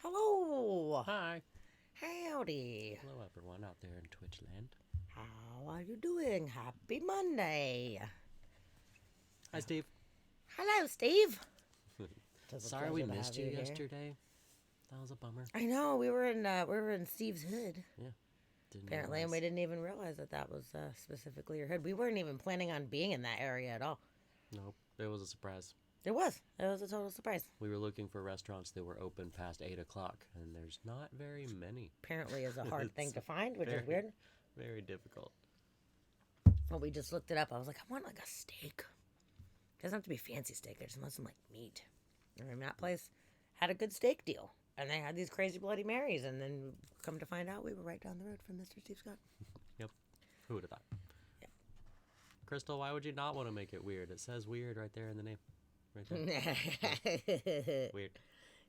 Hello. Hi. Howdy. Hello, everyone out there in Twitch land. How are you doing? Happy Monday. Hi, Steve. Hello, Steve. It's a Sorry we pleasure to missed have you here. yesterday. That was a bummer. I know we were in Steve's hood Yeah. Didn't apparently, and realize. we didn't even realize that was specifically your hood. We weren't even planning on being in that area at all. Nope. It was a surprise. It was a total surprise. We were looking for restaurants that were open past 8 o'clock, and there's not very many. Apparently, is a hard thing It's to find, which very, is weird. very difficult. Well, we just looked it up. I was like, I want like a steak. It doesn't have to be fancy steak. I just want some like meat. And that place had a good steak deal. And they had these crazy Bloody Marys. And then come to find out, we were right down the road from Mr. Steve Scott. Yep. Who would have thought? Yep. Crystal, why would you not want to make it weird? It says weird right there in the name. Right there. Weird.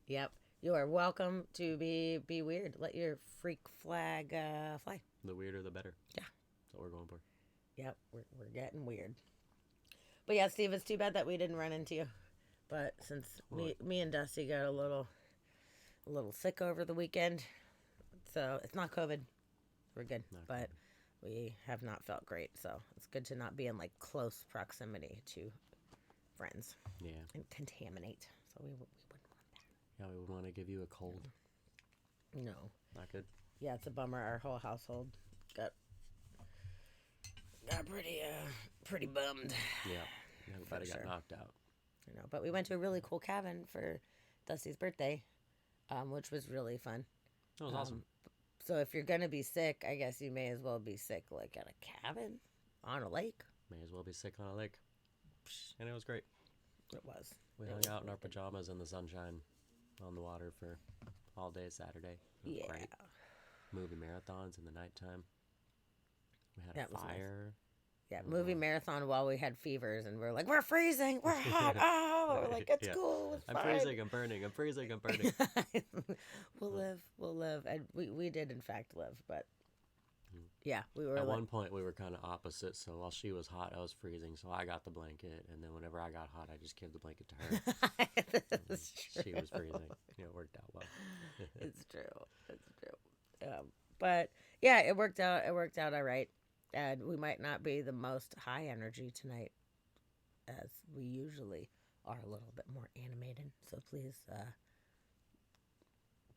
Yep. You are welcome to be weird. Let your freak flag fly. The weirder, the better. Yeah. That's what we're going for. Yep. We're getting weird. But yeah, Steve, it's too bad that we didn't run into you. But since me and Dusty got a little sick over the weekend, so it's not COVID. We're good. Not but we have not felt great, so it's good to not be in like close proximity to friends Yeah. and contaminate. So we wouldn't want that. Yeah, we would want to give you a cold. No. Not good. Yeah, it's a bummer. Our whole household got pretty bummed. Yeah. Everybody got sure. knocked out. You know, but we went to a really cool cabin for Dusty's birthday, which was really fun. That was awesome. So if you're gonna be sick, I guess you may as well be sick like at a cabin on a lake. May as well be sick on a lake. And it was great. It was. We hung out in our pajamas in the sunshine on the water for all day Saturday. It was great. Movie marathons in the nighttime. We had a fire. Nice. Yeah, movie marathon while we had fevers and we're like, we're freezing, we're hot, oh, we're like, it's cool, it's I'm fine. freezing, I'm burning, I'm freezing, I'm burning. we'll live, and we did in fact live, but yeah, we were At one point we were kind of opposite, so while she was hot, I was freezing, so I got the blanket, and then whenever I got hot, I just gave the blanket to her. She was freezing. It worked out well. It's true. But yeah, it worked out all right. And we might not be the most high energy tonight, as we usually are a little bit more animated. So please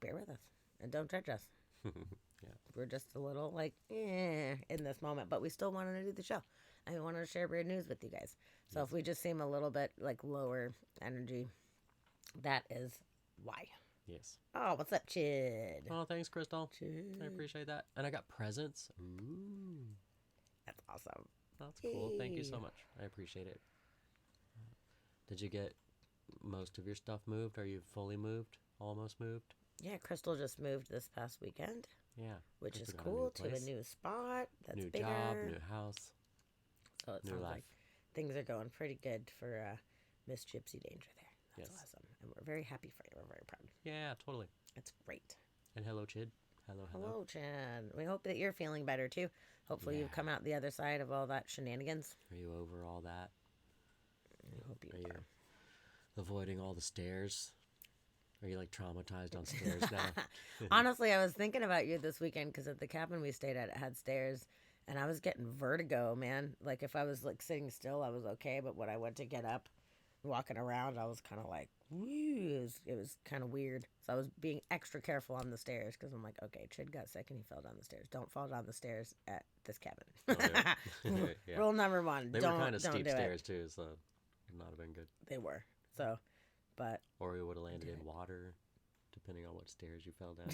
bear with us and don't judge us. Yeah. We're just a little like in this moment, but we still wanted to do the show. And we wanted to share weird news with you guys. So if we just seem a little bit like lower energy, that is why. Yes. Oh, what's up, Chid? Oh, thanks, Crystal. Chid. I appreciate that. And I got presents. Ooh. That's awesome. That's cool. Thank you so much. I appreciate it. Did you get most of your stuff moved? Are you fully moved? Almost moved? Yeah, Crystal just moved this past weekend. Yeah. Which is Crystal got cool, a to a new spot that's new bigger. job, new house. So it new sounds life. like things are going pretty good for Miss Gypsy Danger there. That's Yes. awesome. And we're very happy for you. We're very proud. Yeah, totally. It's great. And hello, Chid. Hello. Hello, Chan. We hope that you're feeling better too. Hopefully you've come out the other side of all that shenanigans. Are you over all that? I hope you Are are. you avoiding all the stairs? Are you like traumatized on stairs now? Honestly, I was thinking about you this weekend because at the cabin we stayed at, it had stairs, and I was getting vertigo, man. Like if I was like sitting still, I was okay, but when I went to get up, walking around, I was kind of like, woo, it was kind of weird. So I was being extra careful on the stairs because I'm like, okay, Chid got sick and he fell down the stairs. Don't fall down the stairs at this cabin. Yeah. Rule number one: They don't were kind of don't steep do stairs it. too, so it would not have been good. They were so, but Or we would have landed in water, depending on what stairs you fell down.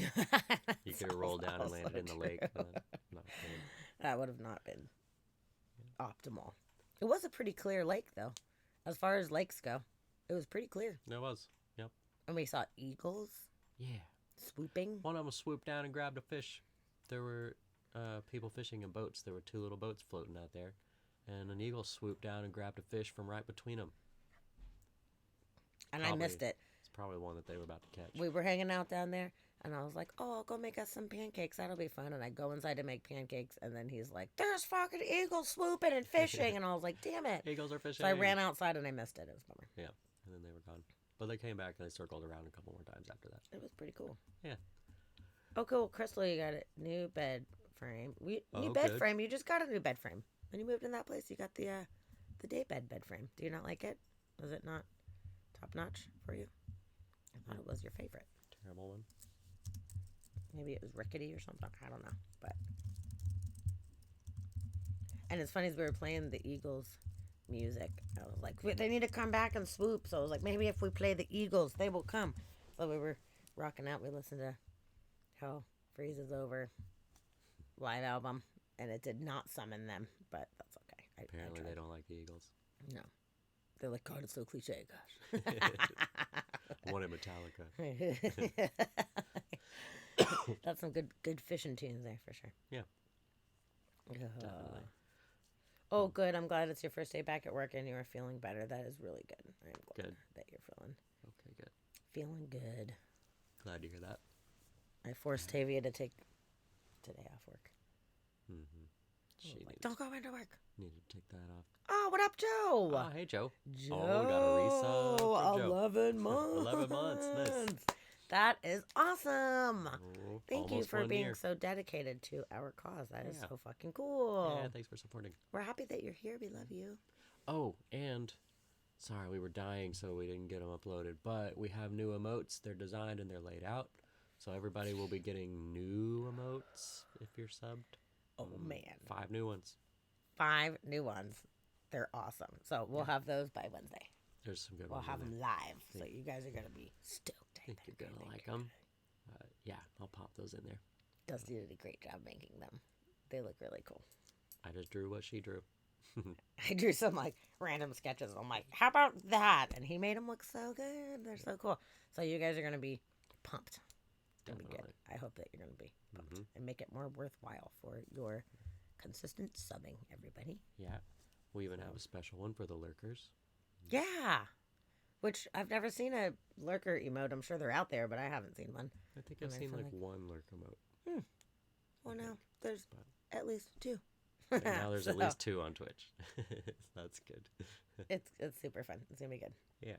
You could have rolled down and landed in the lake. But not good. that would have not been optimal. It was a pretty clear lake, though. As far as lakes go, it was pretty clear. It was. Yep. And we saw eagles Yeah. swooping. One of them swooped down and grabbed a fish. There were people fishing in boats. There were two little boats floating out there. And an eagle swooped down and grabbed a fish from right between them. And I missed it. It's probably one that they were about to catch. We were hanging out down there, and I was like, oh, I'll go make us some pancakes. That'll be fun. And I go inside to make pancakes, and then he's like, there's fucking eagles swooping and fishing. And I was like, damn it. Eagles are fishing. So I ran outside, and I missed it. It was a bummer. Yeah. And then they were gone. But they came back and they circled around a couple more times after that. It was pretty cool. Yeah. Oh, cool. Crystal, you got a new bed frame. New Oh, bed good. frame. You just got a new bed frame. When you moved in that place, you got the day bed frame. Do you not like it? Was it not top notch for you? I thought it was your favorite. Terrible one. Maybe it was rickety or something. I don't know. But and it's funny as we were playing the Eagles music, I was like, they need to come back and swoop. So I was like, maybe if we play the Eagles, they will come. So we were rocking out. We listened to Hell Freezes Over live album, and it did not summon them, but that's okay. Apparently they don't like the Eagles. No. They're like, God, it's so cliche, gosh. One in Metallica. That's some good fishing tunes there for sure. Yeah. Definitely. Oh, good. I'm glad it's your first day back at work and you are feeling better. That is really good. I'm glad Good. that you're Okay, good. feeling good. Glad to hear that. I forced Tavia to take today off work. Mm-hmm. She Like, don't go into work. needed to take that off. Oh, what up, Joe? Oh, hey, Joe. Joe. Oh, we got a resub from Joe. 11 months. 11 months. Nice. That is awesome. Oh, Thank you almost for 1 being year. so dedicated to our cause. That is Yeah. so fucking cool. Yeah, thanks for supporting. We're happy that you're here. We love you. Oh, and sorry, we were dying, so we didn't get them uploaded. But we have new emotes. They're designed and they're laid out. So everybody will be getting new emotes if you're subbed. Oh, man. 5 new ones. 5 new ones. They're awesome. So we'll have those by Wednesday. There's some good We'll ones. have in them there. live. So you guys are going to be stoked. I think you're going to like them. Yeah, I'll pop those in there. Dusty did a great job making them. They look really cool. I just drew what she drew. I drew some like random sketches. I'm like, how about that? And he made them look so good. They're so cool. So you guys are going to be pumped. It's going to be good. Definitely. I hope that you're going to be pumped Mhm. and make it more worthwhile for your consistent subbing, everybody. Yeah. We even have a special one for the lurkers. Yeah. Which I've never seen a lurker emote. I'm sure they're out there, but I haven't seen one. I think And I've I seen feel like like- one lurk emote. Well, now there's But- at least 2. And now there's at So, least 2 on Twitch. That's good. It's super fun. It's gonna be good. Yeah.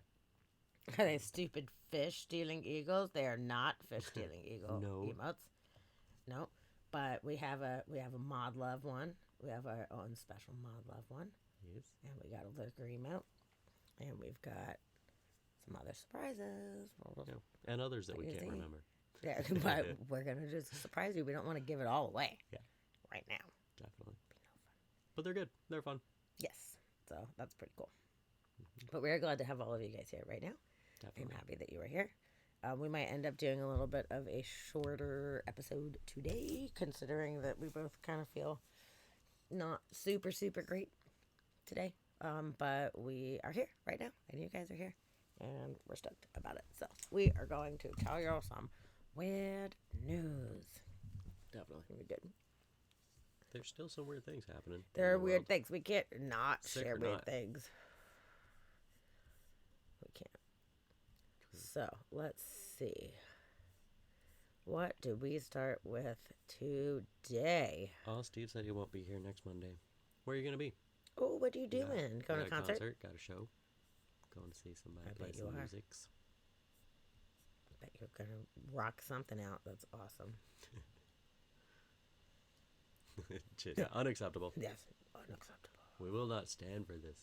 Are they stupid fish stealing eagles? They are not fish stealing eagle No. emotes. No, but we have a mod love one. We have our own special mod love one, Yes. and we got a lurker emote, and we've got some other surprises. Yeah. And others that we can't Crazy. remember. Yeah, but we're gonna just surprise you. We don't want to give it all away. Yeah. Right now. Definitely. But they're good. They're fun. Yes. So that's pretty cool. But we're glad to have all of you guys here right now. I'm Definitely. happy that you are here. We might end up doing a little bit of a shorter episode today, considering that we both kind of feel not super, super great today. But we are here right now, and you guys are here, and we're stoked about it. So we are going to tell you all some weird news. Definitely. It's gonna be good. There's still some weird things happening. There in are the weird world. things. We can't not Sick share or weird not. things. We can't. So let's see. What do we start with today? Oh, Steve said he won't be here next Monday. Where are you going to be? Oh, what are you doing? Going to Got a concert? Got a show. Going to see somebody I play bet some you are. musics. Bet you're gonna rock something out. That's awesome. Yeah, unacceptable. Yes, unacceptable. We will not stand for this.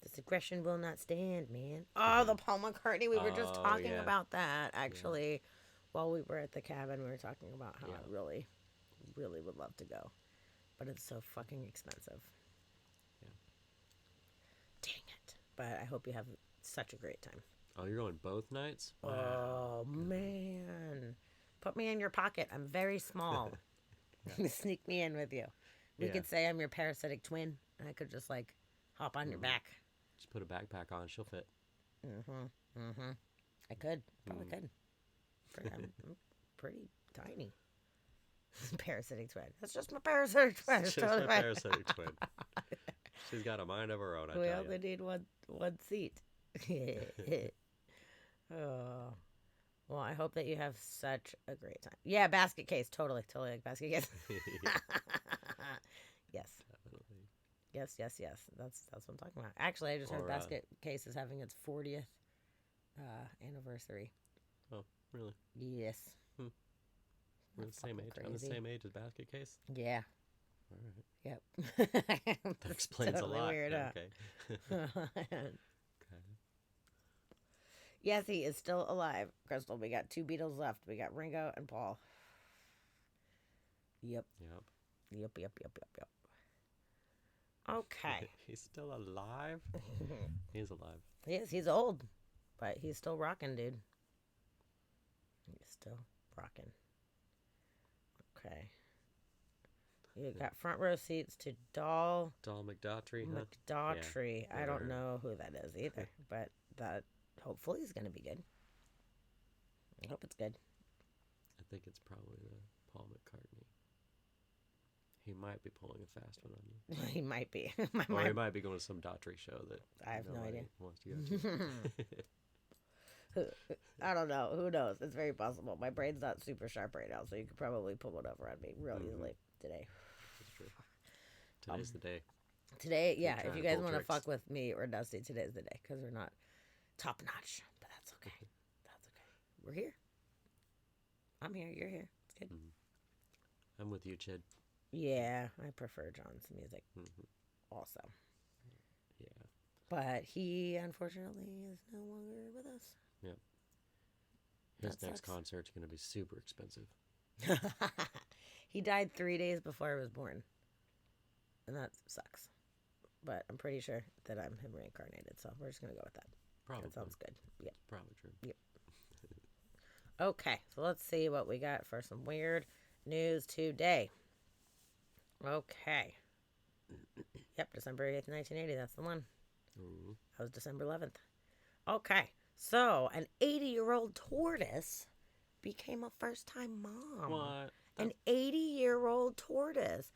This aggression will not stand, man. Oh, the Paul McCartney. We were just Oh, talking yeah. about that actually. While we were at the cabin, we were talking about how Yeah. I really, really would love to go, but it's so fucking expensive. Yeah. Dang it! But I hope you have such a great time. Oh, you're going both nights? Oh man, put me in your pocket. I'm very small. Sneak me in with you. We Yeah. could say I'm your parasitic twin, and I could just like hop on your back. Just put a backpack on. She'll fit. I could, probably could. I'm pretty tiny. Parasitic twin. That's just my parasitic twin. It's She's my totally fine. parasitic twin. She's got a mind of her own, I We tell only you. need one seat. Oh. Well, I hope that you have such a great time. Yeah, basket case. Totally like basket case. Yes. Definitely. Yes. That's what I'm talking about. Actually, I just heard Or, basket case is having its 40th anniversary. Oh, really? Yes. Hmm. We're the same age. I'm the same age as Basket Case. Yeah. All right. Yep. That explains totally a lot. Weird, Okay. Okay. Yes, he is still alive. Crystal, we got 2 Beatles left. We got Ringo and Paul. Yep. Yep. Yep. Okay. He's still alive? He's alive. He's old, but he's still rocking, dude. He's still rocking. Okay. You got front row seats to Doll McDaughtry, huh? McDaughtry. Yeah, I don't they're- know who that is either, but that hopefully is going to be good. I hope it's good. I think it's probably the Paul McCartney. He might be pulling a fast one on you. He might be. Or he might be going to some Daughtry show that I have no nobody idea. wants to go to. I don't know. Who knows? It's very possible. My brain's not super sharp right now, so you could probably pull it over on me real easily today. That's true. Today's the day. Today, yeah, trying if you to guys pull want to tricks. fuck with me or Dusty, today's the day because we're not top notch, but that's okay. That's okay. We're here. I'm here. You're here. It's good. I'm with you, Chid. Yeah, I prefer John's music also. Yeah. But he, unfortunately, is no longer with us. Yep. His That next sucks. concert's going to be super expensive. He died 3 days before I was born. And that sucks. But I'm pretty sure that I'm him reincarnated, so we're just going to go with that. Probably. That sounds good. Yep. Probably true. Yep. Okay, so let's see what we got for some weird news today. Okay. Yep, December 8th, 1980. That's the one. Ooh. That was December 11th. Okay, so an 80-year-old tortoise became a first-time mom. What? An 80-year-old tortoise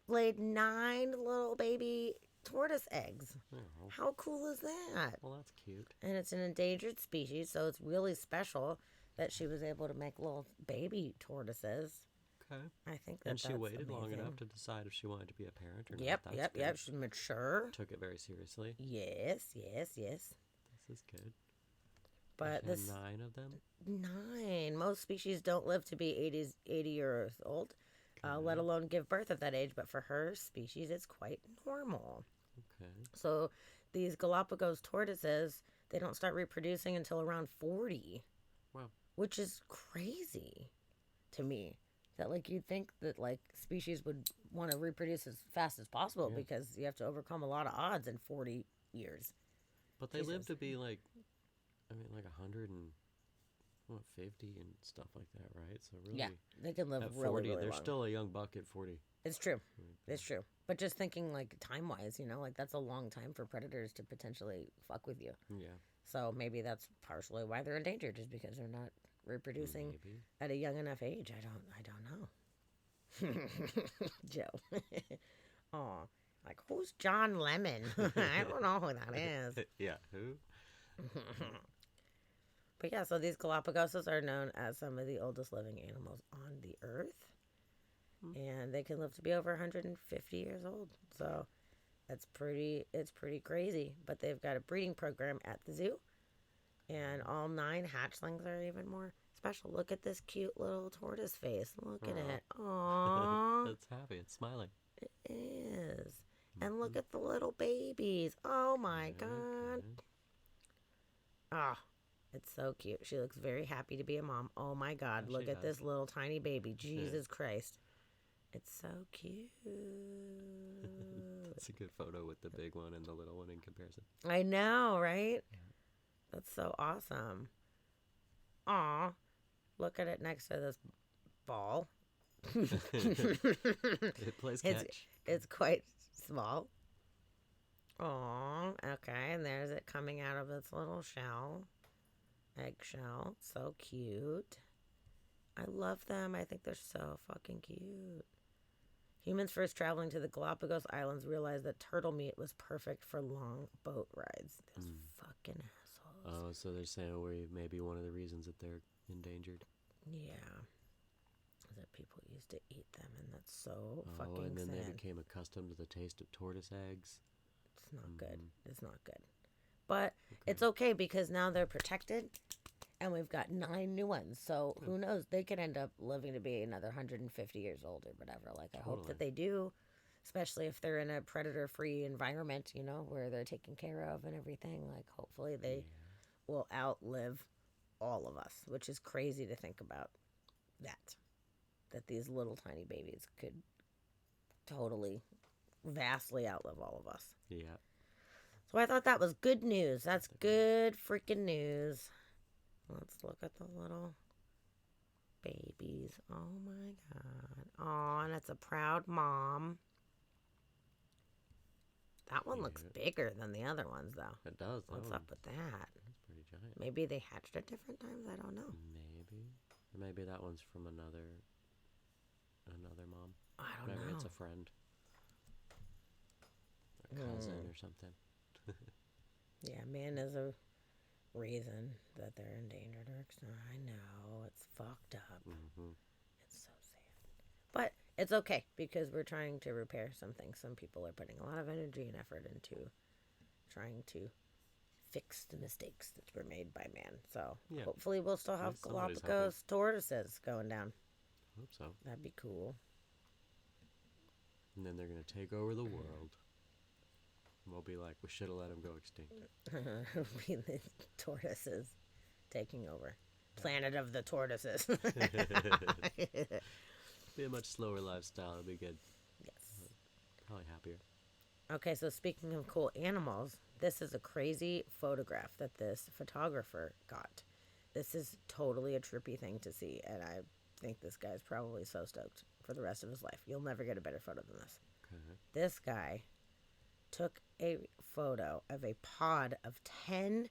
laid 9 little baby tortoise eggs. Oh, How cool is that? well, that's cute. And it's an endangered species, so it's really special that she was able to make little baby tortoises. Okay. I think that And she that's waited long amazing. enough to decide if she wanted to be a parent or not. Yep. That's She's mature. Took it very seriously. Yes. This is good. But She had this 9 of them. 9. Most species don't live to be 80 years old, let alone give birth at that age. But for her species, it's quite normal. Okay. So these Galapagos tortoises, they don't start reproducing until around 40. Wow. Which is crazy to me. That like you'd think that like species would want to reproduce as fast as possible because you have to overcome a lot of odds in 40 years. But they live Jesus. to be like, I mean, like 150 and stuff like that, right? So really, Yeah, they can live at really, 40, really they're long. still a young buck at 40. It's true. It's true. But just thinking like time-wise, like that's a long time for predators to potentially fuck with you. Yeah. So maybe that's partially why they're endangered, just because they're not reproducing Maybe. at a young enough age. I don't know. Joe. Oh, like who's John Lemon? I don't know who that is. Yeah. Who? But yeah, so these Galapagoses are known as some of the oldest living animals on the earth. And they can live to be over 150 years old. So it's pretty crazy. But they've got a breeding program at the zoo. And all 9 hatchlings are even more special. Look at this cute little tortoise face. Look at it. Aww. It's happy. It's smiling. It is. And look at the little babies. Oh my God. Okay. Ah, it's so cute. She looks very happy to be a mom. Oh my God. Yeah, Look she at does. this little tiny baby. Jesus Christ. It's so cute. It's a good photo with the big one and the little one in comparison. I know, right? That's so awesome. Aw. Look at it next to this ball. It plays catch. It's quite small. Aw. Okay, and there's it coming out of its little shell. Eggshell. So cute. I love them. I think they're so fucking cute. Humans first traveling to the Galapagos Islands realized that turtle meat was perfect for long boat rides. Those fucking assholes. Oh, so they're saying we may be one of the reasons that they're endangered. Yeah. That people used to eat them, and that's so Oh, fucking and then sad. they became accustomed to the taste of tortoise eggs. It's not good. It's not good. But it's okay because now they're protected and we've got 9 new ones. So who knows? They could end up living to be another 150 years old or whatever. Like, I hope that they do, especially if they're in a predator free environment, you know, where they're taken care of and everything. Like, hopefully they will outlive all of us, which is crazy to think about that these little tiny babies could totally, vastly outlive all of us. Yeah. So I thought that was good news. That's good freaking news. Let's look at the little babies. Oh my God. Oh, and it's a proud mom. That one looks bigger than the other ones, though. It does. What's up with that? That's pretty giant. Maybe they hatched at different times. I don't know. Maybe. Or maybe that one's from another mom. I don't know. Maybe it's a friend. A cousin or something. Yeah, man is a reason that they're endangered or extinct. I know. It's fucked up. Mm-hmm. It's so sad. But it's okay because we're trying to repair something. Some people are putting a lot of energy and effort into trying to fix the mistakes that were made by man. So hopefully we'll still have Galapagos tortoises going down. Hope so. That'd be cool. And then they're going to take over the world. And we'll be like, we should have let them go extinct. It'll be the tortoises taking over. Planet of the tortoises. Be a much slower lifestyle. It'll be good. Yes. Probably happier. Okay, so speaking of cool animals, this is a crazy photograph that this photographer got. This is totally a trippy thing to see, and I think this guy's probably so stoked for the rest of his life. You'll never get a better photo than this. Okay. This guy took a photo of a pod of 10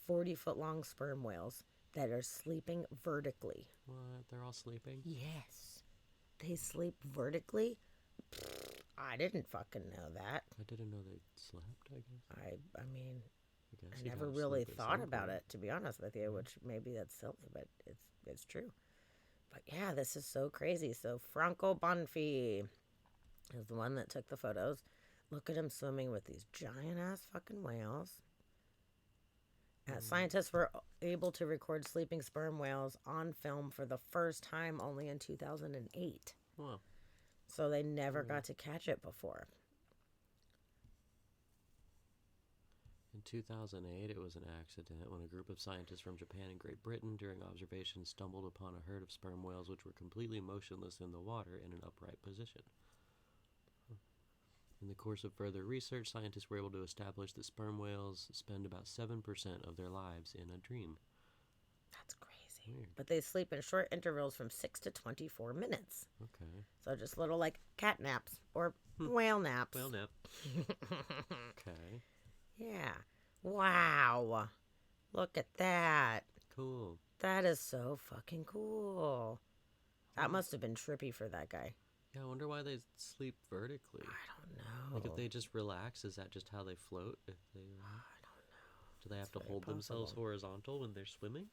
40-foot long sperm whales that are sleeping vertically. What? They're all sleeping? Yes. They sleep vertically? I didn't fucking know that. I didn't know they slept, I guess. I mean, guess I you never gotta really sleep at thought some about point. it, to be honest with you, which maybe that's silly, but it's true. But yeah, this is so crazy. So Franco Bonfi is the one that took the photos. Look at him swimming with these giant ass fucking whales. Scientists were able to record sleeping sperm whales on film for the first time only in 2008. Wow. So they never got to catch it before. In 2008, it was an accident when a group of scientists from Japan and Great Britain, during observation, stumbled upon a herd of sperm whales which were completely motionless in the water in an upright position. In the course of further research, scientists were able to establish that sperm whales spend about 7% of their lives in a dream. That's crazy. Weird. But they sleep in short intervals from 6 to 24 minutes. Okay. So just little like cat naps or whale naps. Whale nap. Okay. Yeah. Wow. Look at that. Cool. That is so fucking cool. That must have been trippy for that guy. Yeah, I wonder why they sleep vertically. I don't know. Like, if they just relax, is that just how they float? If they, I don't know. do they have to very hold themselves possible. horizontal when they're swimming?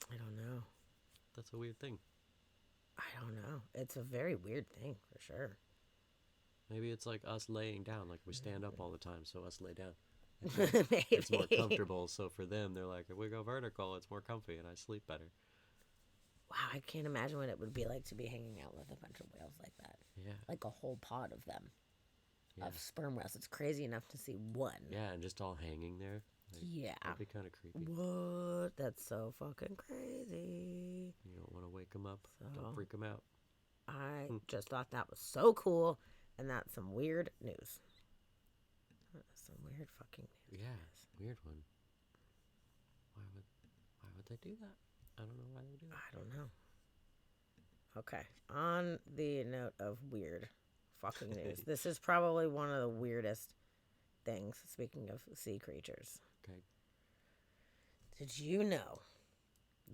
I don't know. That's a weird thing. I don't know. It's a very weird thing for sure. Maybe it's like us laying down. Like, we stand up all the time, so us lay down. Maybe. It's more comfortable. So for them, they're like, if we go vertical, it's more comfy, and I sleep better. Wow, I can't imagine what it would be like to be hanging out with a bunch of whales like that. Yeah. Like a whole pod of them. Yeah. Of sperm whales. It's crazy enough to see one. Yeah, and just all hanging there. Like, Yeah. That'd be kind of creepy. What? That's so fucking crazy. You don't want to wake them up. So- Don't freak them out. I just thought that was so cool, and that's some weird news. That is some weird fucking news. Yeah, weird one. Why would they do that? I don't know why they would do that. I don't know. Okay, on the note of weird fucking news, this is probably one of the weirdest things, speaking of sea creatures. Okay. Did you know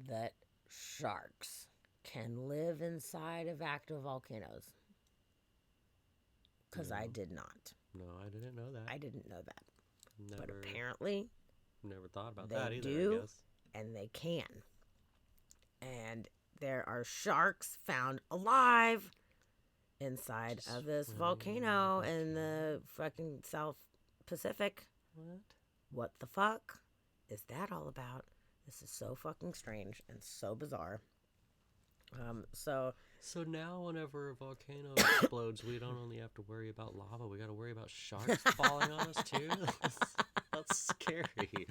that sharks can live inside of active volcanoes? Because I No. did not. No, I didn't know that. I didn't know that. Never, But apparently, never thought about they that either, do. I guess. and they can. And there are sharks found alive inside of this Swimming volcano in in the fucking South Pacific. What? What the fuck is that all about? This is so fucking strange and so bizarre. So So now, whenever a volcano explodes, we don't only have to worry about lava; we got to worry about sharks falling on us too. That's scary.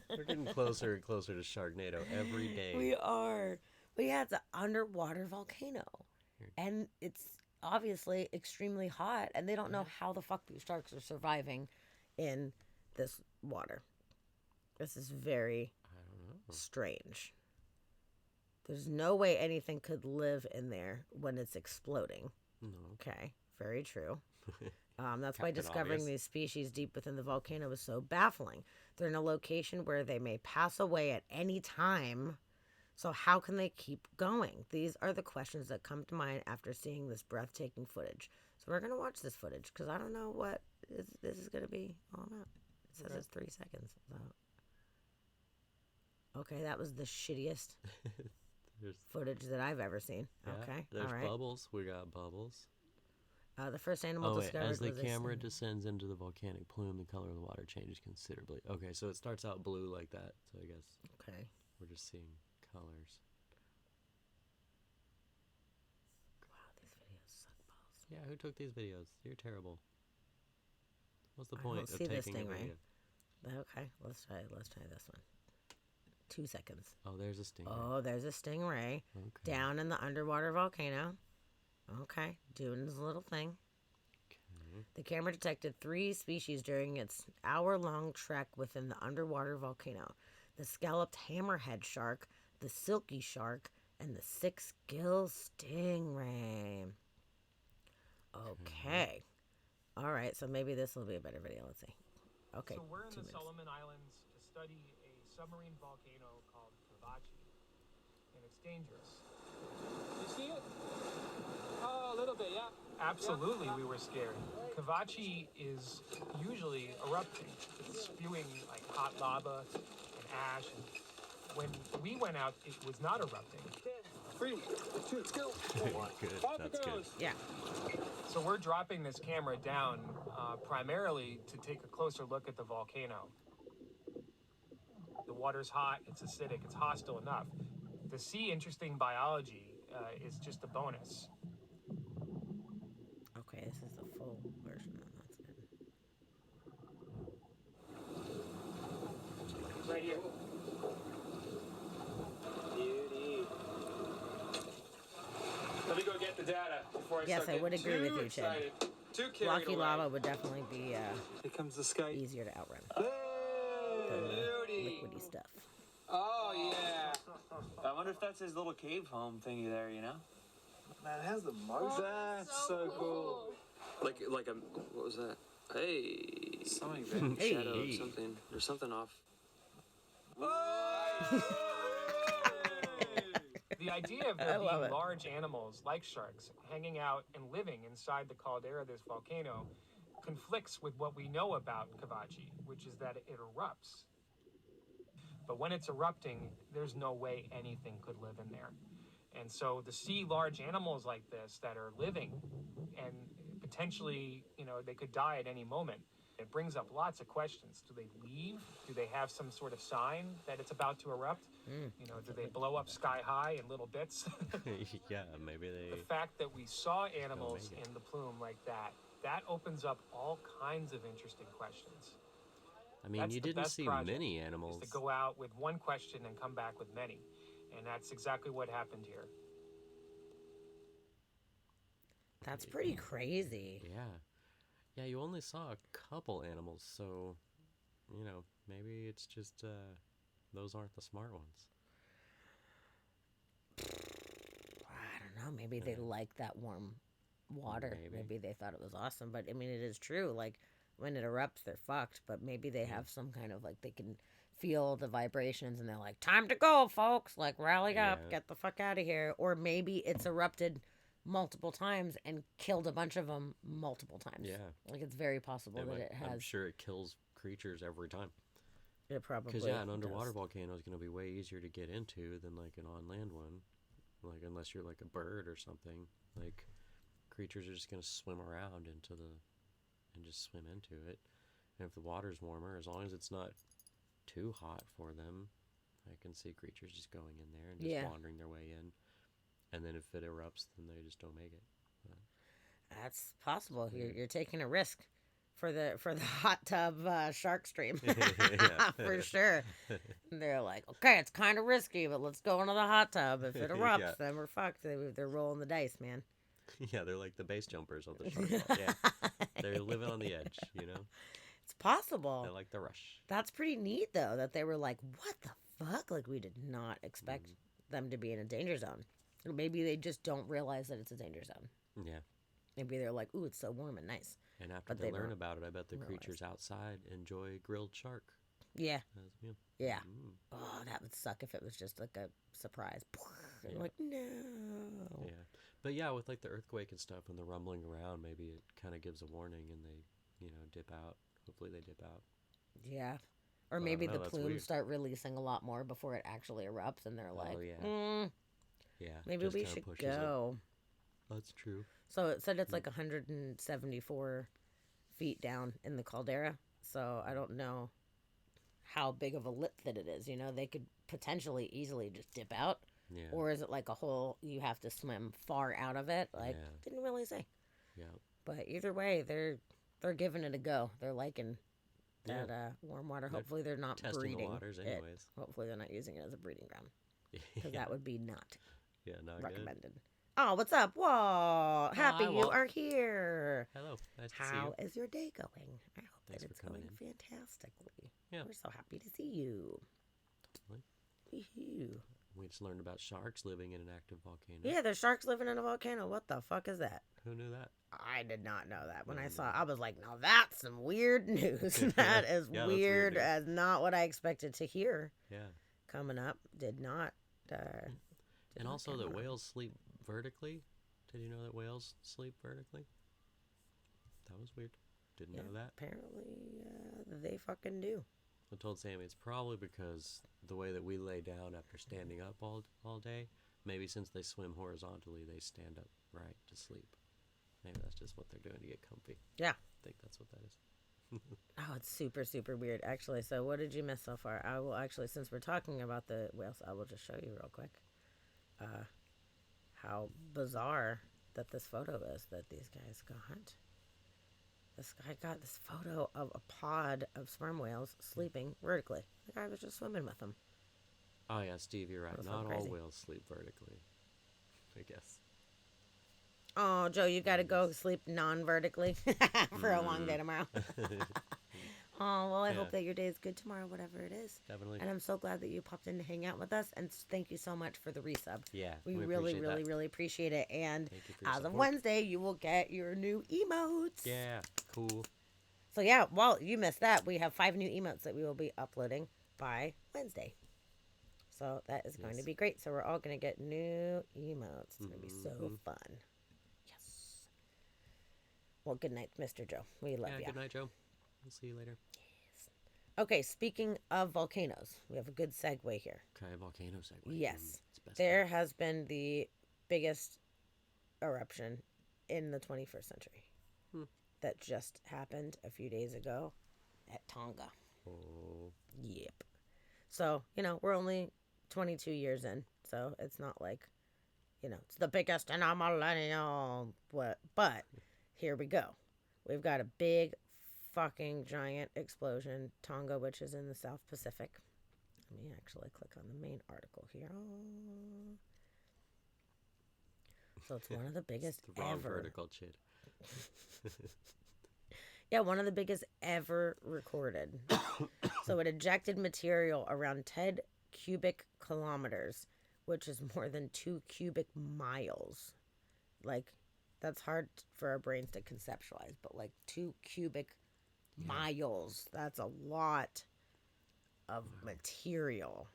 We're getting closer and closer to Sharknado every day. we are. But yeah, it's an underwater volcano. And it's obviously extremely hot. And they don't know how the fuck these sharks are surviving in this water. This is very I don't know. strange. There's no way anything could live in there when it's exploding. No. Okay, very true. That's why Captain discovering Obvious. these species deep within the volcano is so baffling. They're in a location where they may pass away at any time. So, how can they keep going? These are the questions that come to mind after seeing this breathtaking footage. So, we're going to watch this footage because I don't know what this is going to be all about. It says it's 3 seconds. So. Okay, that was the shittiest There's, footage that I've ever seen. yeah, Okay, there's all right. bubbles. We got bubbles. The first animal Oh, wait. discovered As the was a camera sting- descends into the volcanic plume, the color of the water changes considerably. Okay, so it starts out blue like that. So I guess Okay. we're just seeing colors. Wow, these videos suck balls. Yeah, who took these videos? You're terrible. What's the I point don't of see this taking a stingray. video? Okay, let's try this one. 2 seconds. Oh, there's a stingray. Oh, there's a stingray Okay. down in the underwater volcano. Okay, doing his little thing. Okay. The camera detected 3 species during its hour-long trek within the underwater volcano: the scalloped hammerhead shark, the silky shark, and the 6-gill stingray. Okay. All right, so maybe this will be a better video. Let's see. Okay. So we're in 2 the minutes. Solomon Islands to study a submarine volcano called Kavachi, and it's dangerous. You see it? Oh, a little bit, yeah. Absolutely, we were scared. Kavachi is usually erupting. It's spewing like hot lava and ash. And when we went out, it was not erupting. 3, 2, go. Good. That's good. Yeah. So we're dropping this camera down primarily to take a closer look at the volcano. The water's hot, it's acidic, it's hostile enough. To see interesting biology is just a bonus. Okay, this is the full version. That's good. Right here. Beauty. Let me go get the data before I Yes, start I would getting agree too with you, Chad. excited, too carried Blocky away. lava would definitely be Here comes the sky. easier to outrun Hey, than the beauty. liquidy stuff. Oh yeah. I wonder if that's his little cave home thingy there, you know? Man, it has the most. That's so cool. Like a what was that? Hey, Something big. Hey. shadow of something. There's something off. The idea of I there love being it. large animals like sharks hanging out and living inside the caldera of this volcano conflicts with what we know about Kavachi, which is that it erupts. But when it's erupting, there's no way anything could live in there. And so to see large animals like this that are living and potentially, they could die at any moment, it brings up lots of questions. Do they leave? Do they have some sort of sign that it's about to erupt? Do they blow up sky high in little bits? Yeah, maybe The they. fact that we saw animals make it. in the plume like that opens up all kinds of interesting questions. I mean, That's you the didn't best see project, many Is animals. to go out with one question and come back with many. And that's exactly what happened here. That's pretty crazy. Yeah. Yeah, you only saw a couple animals, so, maybe it's just those aren't the smart ones. I don't know. Maybe they like that warm water. Maybe. Maybe they thought it was awesome. But I mean, it is true. Like when it erupts, they're fucked. But maybe they have some kind of like they can feel the vibrations and they're like, time to go, folks. Like rally up, Yeah. get the fuck out of here. Or maybe it's erupted multiple times and killed a bunch of them multiple times. Yeah. Like it's very possible that it I'm has. sure it kills creatures every time. It probably Because, yeah, an underwater does. volcano is going to be way easier to get into than, like, an on-land one. Like, unless you're, like, a bird or something. Like, creatures are just going to swim around and just swim into it. And if the water's warmer, as long as it's not too hot for them, I can see creatures just going in there and just Yeah. wandering their way in. And then if it erupts, then they just don't make it. That's possible. Yeah. You're taking a risk for the hot tub shark stream Yeah. for sure. They're like, okay, it's kind of risky, but let's go into the hot tub. If it erupts, Yeah. then we're fucked. They're rolling the dice, man. Yeah, they're like the base jumpers on the shark ball. Yeah, they're living on the edge, you know? It's possible. They like the rush. That's pretty neat, though, that they were like, what the fuck? Like, we did not expect them to be in a danger zone. Or maybe they just don't realize that it's a danger zone. Yeah. Maybe they're like, ooh, it's so warm and nice. And after But they they learn don't about it, I bet the realize. creatures outside enjoy grilled shark Yeah, as a meal. yeah. Mm. Oh, that would suck if it was just like a surprise. And Yeah. like, no. Yeah. But yeah, with like the earthquake and stuff and the rumbling around, maybe it kind of gives a warning and they, dip out. Hopefully they dip out. Yeah. Or I don't maybe know, the that's plumes weird. start releasing a lot more before it actually erupts, and they're like, yeah. Yeah. maybe just we kinda should pushes it. go. That's true. So it said it's like 174 feet down in the caldera. So I don't know how big of a lip that it is. They could potentially easily just dip out. Yeah. Or is it like a hole you have to swim far out of it? Like, Yeah. didn't really say. Yeah. But either way, they're giving it a go. They're liking Yeah. that warm water. They're Hopefully they're not Testing breeding the waters it. anyways. Hopefully they're not using it as a breeding ground, because Yeah. that would be not Yeah, not good. recommended. Oh, what's up? Whoa, happy hi, you Walt. are here. Hello. Nice to see How you. is your day going? I hope Thanks that for it's coming going in. fantastically. Yeah. We're so happy to see you. Totally. Wee-hoo. We just learned about sharks living in an active volcano. Yeah, there's sharks living in a volcano. What the fuck is that? Who knew that? I did not know that. When I No, saw no. it, I was like, now that's some weird news. That is Yeah, that's weird weird news. as not what I expected to hear Yeah. coming up. Did not. And not also come that on. whales sleep vertically. Did you know that whales sleep vertically? That was weird. Didn't Yeah, know that. apparently, they fucking do. I told Sammy it's probably because the way that we lay down after standing up all day, maybe since they swim horizontally, they stand up right to sleep. Maybe that's just what they're doing to get comfy. Yeah. I think that's what that is. Oh, it's super, super weird, actually. So, what did you miss so far? I will actually, since we're talking about the whales, I will just show you real quick how bizarre that this photo is that these guys got. This guy got this photo of a pod of sperm whales sleeping vertically. The guy was just swimming with them. Oh yeah, Steve, you're right. That's so Not all crazy. whales sleep vertically. I guess. Oh, Joe, you got to go sleep non-vertically for a long day tomorrow. Oh, well, I Yeah. hope that your day is good tomorrow, whatever it is. Definitely. And I'm so glad that you popped in to hang out with us. And thank you so much for the resub. Yeah. We really, appreciate really, that. really appreciate it. And Thank you for your as of support. Wednesday, you will get your new emotes. Yeah. Cool. So, yeah, well, you missed that. We have 5 new emotes that we will be uploading by Wednesday. So, that is going to Yes. be great. So, we're all going to get new emotes. It's going to be so Mhm. fun. Yes. Well, good night, Mr. Joe. We love Yeah. you. Good night, Joe. We'll see you later. Okay, speaking of volcanoes, we have a good segue here. Okay, volcano segue. Yes. It's best There part. has been the biggest eruption in the 21st century Hmm. that just happened a few days ago at Tonga. Oh. Yep. So, we're only 22 years in, so it's not like, it's the biggest in a millennium. But here we go. We've got a big fucking giant explosion, Tonga, which is in the South Pacific. Let me actually click on the main article here. So it's one of the biggest The wrong ever. vertical chid. Yeah, one of the biggest ever recorded. So it ejected material around 10 cubic kilometers, which is more than 2 cubic miles. Like, that's hard for our brains to conceptualize, but like 2 cubic miles, that's a lot of material.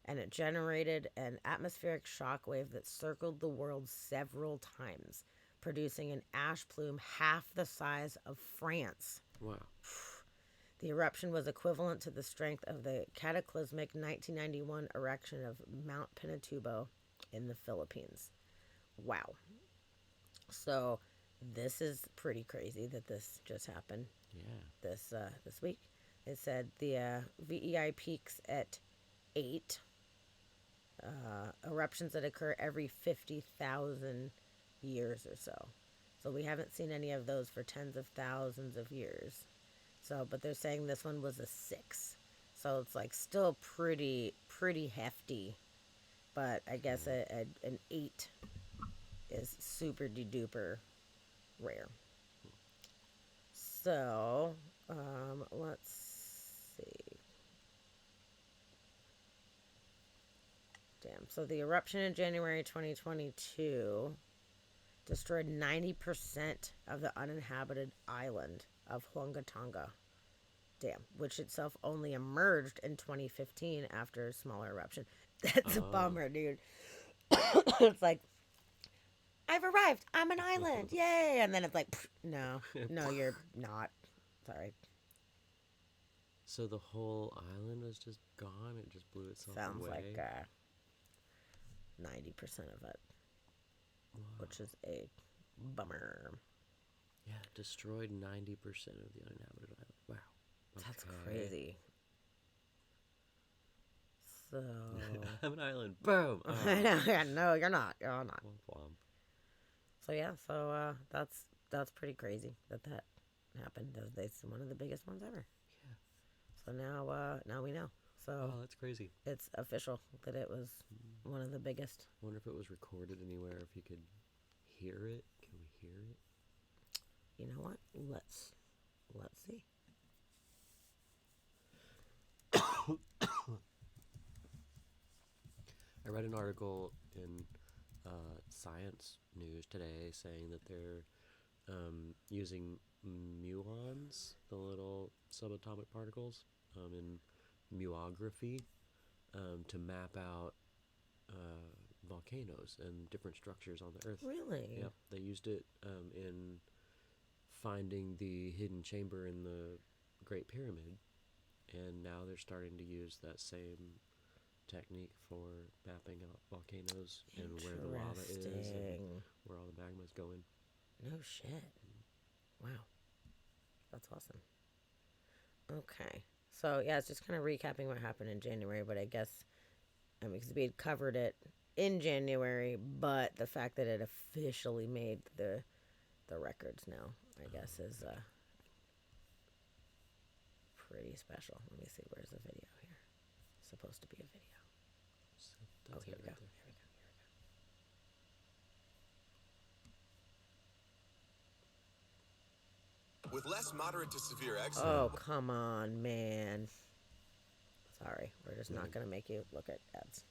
And it generated an atmospheric shock wave that circled the world several times, producing an ash plume half the size of France. Wow. The eruption was equivalent to the strength of the cataclysmic 1991 erection of Mount Pinatubo in the Philippines. Wow. So this is pretty crazy that this just happened Yeah. this week. It said the VEI peaks at 8 eruptions that occur every 50,000 years or so. So we haven't seen any of those for tens of thousands of years. So, but they're saying this one was a 6. So it's like still pretty hefty. But I guess an 8 is super duper rare. So, let's see. Damn. So the eruption in January 2022 destroyed 90% of the uninhabited island of Huangatanga. Damn. Which itself only emerged in 2015 after a smaller eruption. That's a bummer, dude. It's like, I've arrived. I'm an island. Yay. And then it's like, no, you're not. Sorry. So the whole island was just gone? It just blew itself Sounds away? like 90% of it, which is a bummer. Yeah, it destroyed 90% of the uninhabited island. Wow. That's Okay. crazy. So I'm an island. Boom. Oh. I know. Yeah, no, you're not. You're not. Womp womp. So yeah. So that's pretty crazy that happened. It's one of the biggest ones ever. Yeah. So now we know. So Oh, that's crazy. it's official that it was one of the biggest. Wonder if it was recorded anywhere, if you could hear it. Can we hear it? You know what? Let's see. I read an article in Science News today saying that they're using muons, the little subatomic particles, in muography to map out volcanoes and different structures on the Earth. Really? Yep, they used it in finding the hidden chamber in the Great Pyramid, and now they're starting to use that same technique for mapping out volcanoes and where the lava is and Interesting. where all the magma's going. No shit. Wow. That's awesome. Okay. So, yeah, it's just kind of recapping what happened in January, but I guess, because we had covered it in January, but the fact that it officially made the records now, I guess, is pretty special. Let me see. Where's the video here? It's supposed to be a video. So Oh, that's here it we go. right there. Here we go. With less moderate to severe eczema. Oh, come on, man. Sorry. We're just not going to make you look at ads.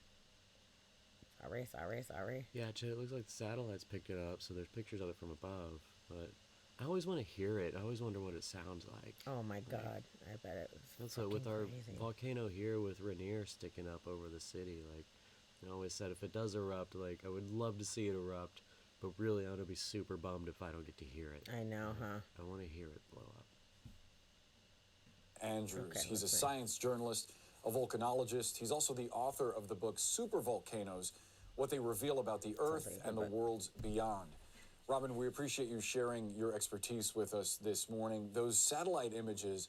Sorry. Yeah, Chad, it looks like the satellites picked it up, so there's pictures of it from above. But I always want to hear it. I always wonder what it sounds like. Oh, my God. I bet it was That's what with our crazy. volcano here with Rainier sticking up over the city. Like, I always said, if it does erupt, like, I would love to see it erupt. But really, I'm going to be super bummed if I don't get to hear it. I know, huh? I want to hear it blow up. Andrews. Okay, He's a let's see. science journalist, a volcanologist. He's also the author of the book Supervolcanoes, What They Reveal About the Earth like a and the good book. Worlds Beyond. Robin, we appreciate you sharing your expertise with us this morning. Those satellite images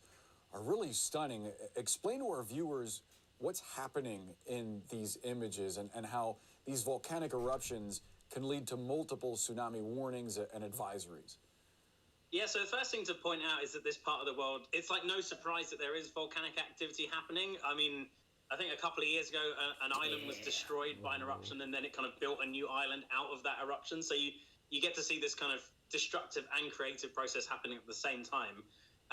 are really stunning. Explain to our viewers what's happening in these images and how these volcanic eruptions can lead to multiple tsunami warnings and advisories. Yeah, so the first thing to point out is that this part of the world, it's like no surprise that there is volcanic activity happening. I mean, I think a couple of years ago, an island was destroyed by an eruption, and then it kind of built a new island out of that eruption. So you get to see this kind of destructive and creative process happening at the same time.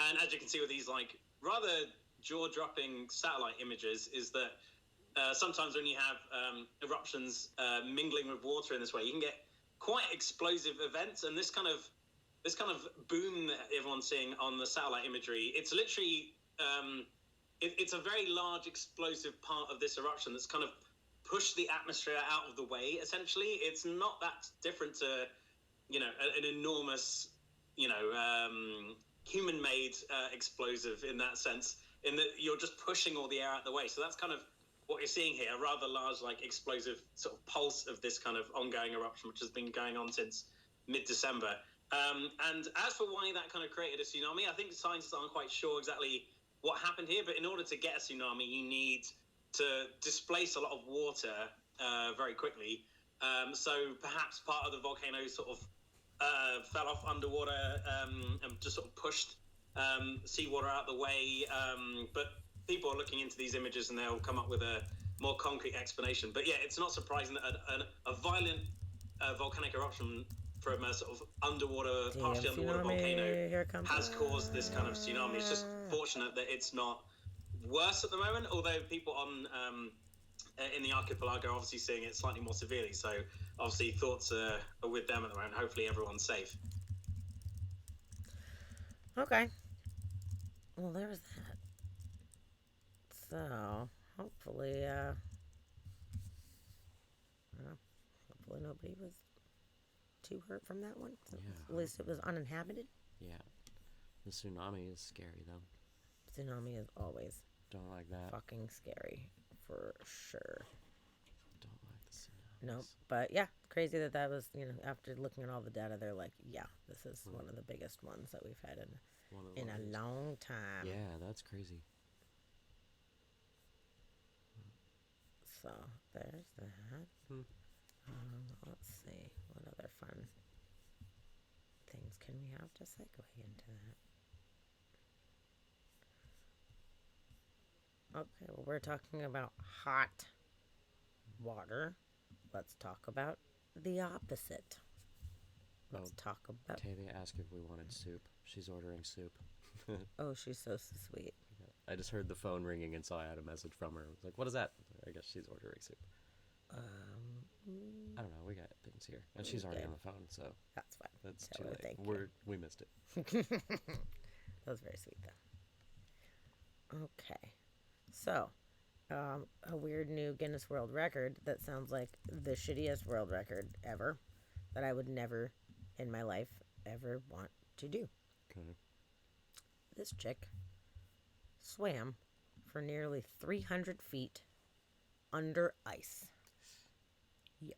And as you can see with these like rather jaw-dropping satellite images, is that sometimes when you have eruptions mingling with water in this way, you can get quite explosive events. And this kind of boom that everyone's seeing on the satellite imagery, it's literally it's a very large explosive part of this eruption that's kind of pushed the atmosphere out of the way. Essentially, it's not that different to an enormous human-made explosive in that sense, in that you're just pushing all the air out the way. So that's kind of what you're seeing here, a rather large, like, explosive sort of pulse of this kind of ongoing eruption, which has been going on since mid-December. And as for why that kind of created a tsunami, I think scientists aren't quite sure exactly what happened here. But in order to get a tsunami, you need to displace a lot of water very quickly. So perhaps part of the volcano sort of fell off underwater and just sort of pushed seawater out of the way. But people are looking into these images and they'll come up with a more concrete explanation. But yeah, it's not surprising that a violent volcanic eruption from a sort of partially underwater volcano has caused this kind of tsunami. It's just fortunate that it's not worse at the moment, although people on in the archipelago are obviously seeing it slightly more severely. So obviously thoughts are with them at the moment. Hopefully everyone's safe. Okay. Well, there's that. So hopefully, hopefully nobody was too hurt from that one. So Yeah. at least it was uninhabited. Yeah. The tsunami is scary, though. Tsunami is always Don't like that. fucking scary, for sure. Don't like the tsunamis. Nope. But yeah, crazy that was, after looking at all the data, they're like, yeah, this is one of the biggest ones that we've had One of the in a largest. long time. Yeah, that's crazy. So there's that. Let's see, what other fun things can we have to segue into that? Okay, well, we're talking about hot water. Let's talk about the opposite. Let's talk about. Tavia asked if we wanted soup. She's ordering soup. Oh, she's so sweet. I just heard the phone ringing and saw I had a message from her. I was like, what is that? I guess she's ordering soup. I don't know. We got things here. And she's already Okay. on the phone, so That's fine. that's Tell too her late. thank you. We missed it. That was very sweet, though. Okay. So, a weird new Guinness World Record that sounds like the shittiest world record ever that I would never in my life ever want to do. Okay. This chick swam for nearly 300 feet under ice. Yo.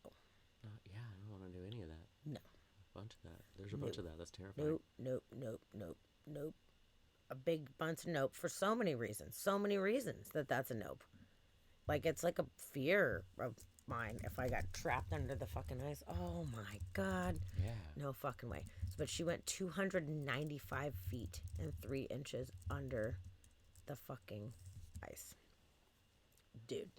Yeah, I don't want to do any of that. No. A bunch of that. There's a bunch of that. That's terrifying. Nope, nope, nope, nope, nope. A big bunch of nope for so many reasons. So many reasons that's a nope. Like, it's like a fear of mine if I got trapped under the fucking ice. Oh my God. Yeah. No fucking way. But she went 295 feet and 3 inches under the fucking ice. Dude.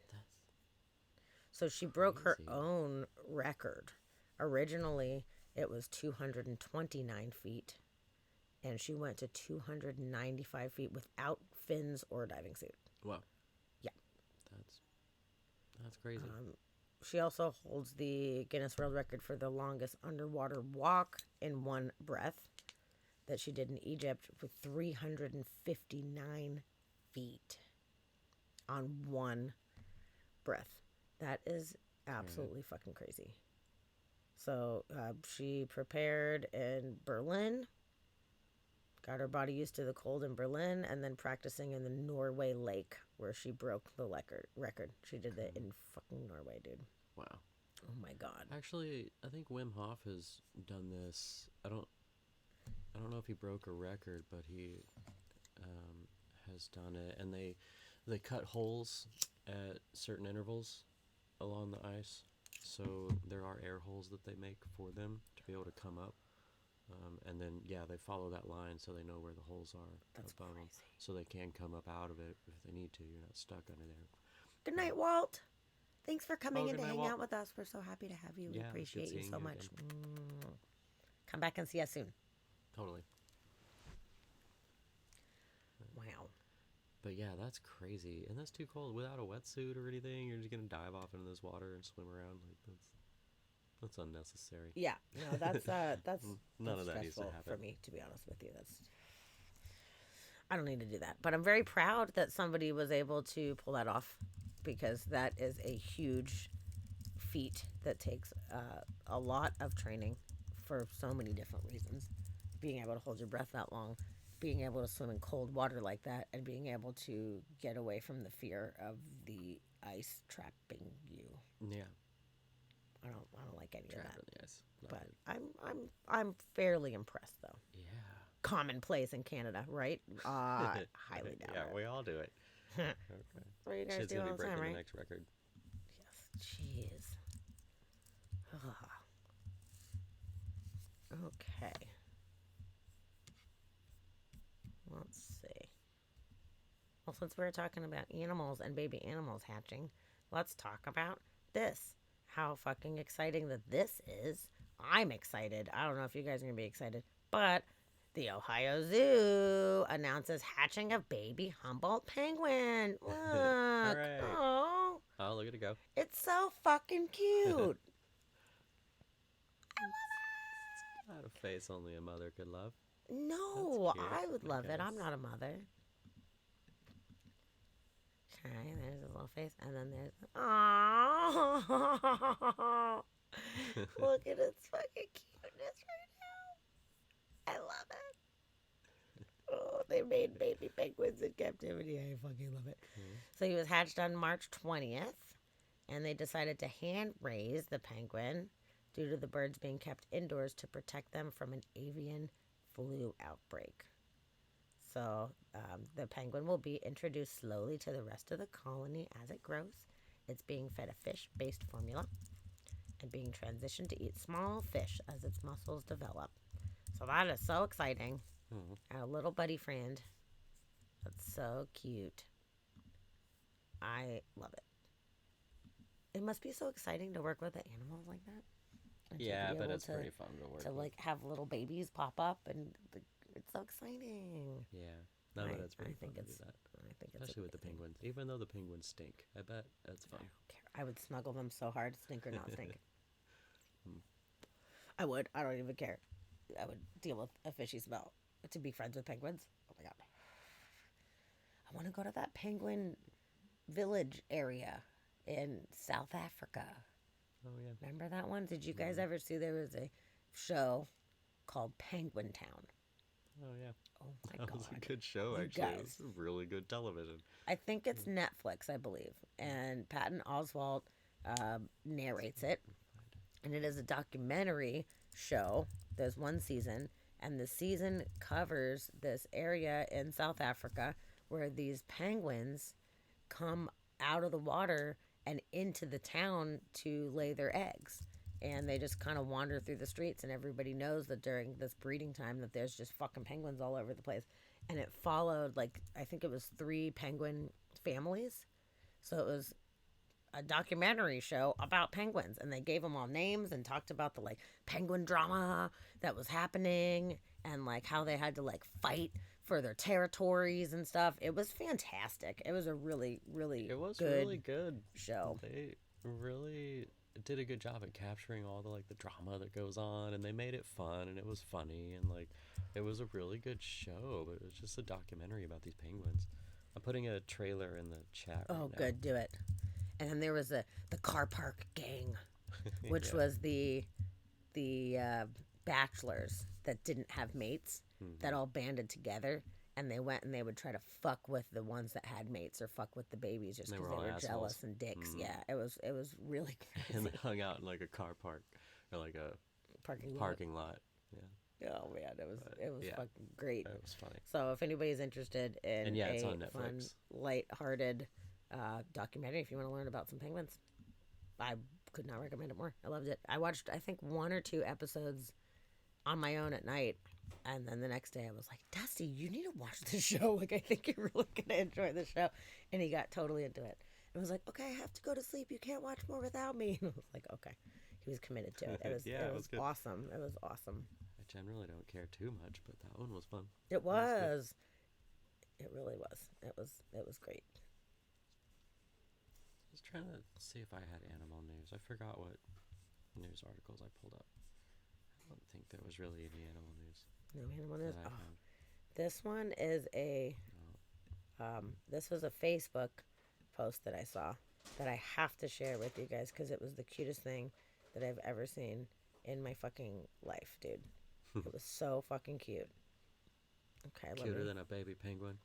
So she broke her crazy. own record. Originally, it was 229 feet. And she went to 295 feet without fins or diving suit. Wow. Yeah. That's crazy. She also holds the Guinness World Record for the longest underwater walk in one breath that she did in Egypt with 359 feet on one breath. That is absolutely fucking crazy. So she prepared in Berlin, got her body used to the cold in Berlin, and then practicing in the Norway lake where she broke the record. She did it in fucking Norway, dude. Wow. Oh my God. Actually, I think Wim Hof has done this. I don't know if he broke a record, but he has done it. And they cut holes at certain intervals along the ice, so there are air holes that they make for them to be able to come up. And then they follow that line so they know where the holes are above them, so they can come up out of it if they need to. You're not stuck under there. Good night, Walt. Thanks for coming in good to night, hang Walt. out with us. We're so happy to have you. We Yeah, it was good appreciate you seeing so you much. again. Come back and see us soon. Totally. Wow. But yeah, that's crazy, and that's too cold. Without a wetsuit or anything, you're just gonna dive off into this water and swim around. Like that's unnecessary. Yeah. No, that's None that's of that needs to stressful happen. for me, to be honest with you. I don't need to do that. But I'm very proud that somebody was able to pull that off, because that is a huge feat that takes a lot of training for so many different reasons. Being able to hold your breath that long, being able to swim in cold water like that, and being able to get away from the fear of the ice trapping you. Yeah. I don't like any of Trapped that. in the ice. Not But good. I'm fairly impressed though. Yeah. Commonplace in Canada, right? Highly doubt Yeah, it. we all do it. Okay. What do you guys Shit's do gonna all be the time, breaking right? the next record. Yes. Jeez. Ugh. Okay. Let's see. Well, since we're talking about animals and baby animals hatching, let's talk about this. How fucking exciting that this is. I'm excited. I don't know if you guys are going to be excited, but the Ohio Zoo announces hatching of baby Humboldt penguin. Look. Hooray. Oh, Oh, look at it go. it's so fucking cute. It's not a face only a mother could love. No, cute, I would I love it. I'm guess. not a mother. Okay, there's his little face, and then there's oh, look at its fucking cuteness right now. I love it. Oh, they made baby penguins in captivity. I fucking love it. So he was hatched on March 20th, and they decided to hand raise the penguin due to the birds being kept indoors to protect them from an avian flu outbreak. So the penguin will be introduced slowly to the rest of the colony as it grows. It's being fed a fish-based formula and being transitioned to eat small fish as its muscles develop. So that is so exciting. Our little buddy friend. That's so cute. I love it. It must be so exciting to work with animals like that. And to Yeah, be but able it's pretty fun to work to with. like have little babies pop up, and it's so exciting. Yeah. No, but it's pretty I think fun to do it's that. I think it's Especially with the amazing. penguins. Even though the penguins stink. I bet that's I fun. don't care. I would snuggle them so hard, stink or not stink. I would. I don't even care. I would deal with a fishy smell to be friends with penguins. Oh my god. I want to go to that penguin village area in South Africa. Oh, yeah. Remember that one? Did you guys ever see there was a show called Penguin Town? Oh, yeah. Oh my That god. was a good show, You actually. It guys. was really good television. I think it's Netflix, I believe. And Patton Oswalt narrates it. And it is a documentary show. There's one season. And the season covers this area in South Africa where these penguins come out of the water and into the town to lay their eggs. And they just kind of wander through the streets, and everybody knows that during this breeding time that there's just fucking penguins all over the place. And it followed, like, I think it was 3 penguin families. So it was a documentary show about penguins, and they gave them all names and talked about the like penguin drama that was happening and like how they had to like fight for their territories and stuff. It was fantastic. It was a really It was good really good. show. They really did a good job at capturing all the like the drama that goes on, and they made it fun, and it was funny, and like it was a really good show. But it was just a documentary about these penguins. I'm putting a trailer in the chat. Oh, right now. good, do it. And then there was the car park gang, which Yeah. was the bachelors that didn't have mates that all banded together, and they went and they would try to fuck with the ones that had mates or fuck with the babies just They because were they all were jealous assholes. and dicks. Yeah, it was really And crazy. they hung out in like a car park or like a parking lot. Yeah, Oh man, it was yeah. fucking great. it was funny. So if anybody's interested in And yeah, it's a on fun, Netflix. light-hearted documentary, if you want to learn about some penguins, I could not recommend it more. I loved it. I watched, I think, 1 or 2 episodes on my own at night, and then the next day I was like, Dusty, you need to watch the show. Like, I think you're really gonna enjoy the show. And he got totally into it. And was like, okay, I have to go to sleep. You can't watch more without me. And I was like, okay. He was committed to it. It was, Yeah, it it was was good. awesome. It was awesome. I generally don't care too much, but that one was fun. It was good. was. It really was. It was great. I was trying to see if I had animal news. I forgot what news articles I pulled up. I don't think there was really any animal news No animal news. that I Oh, found. this one is this was a Facebook post that I saw that I have to share with you guys because it was the cutest thing that I've ever seen in my fucking life, dude. It was so fucking cute. Okay, Cuter than a baby penguin.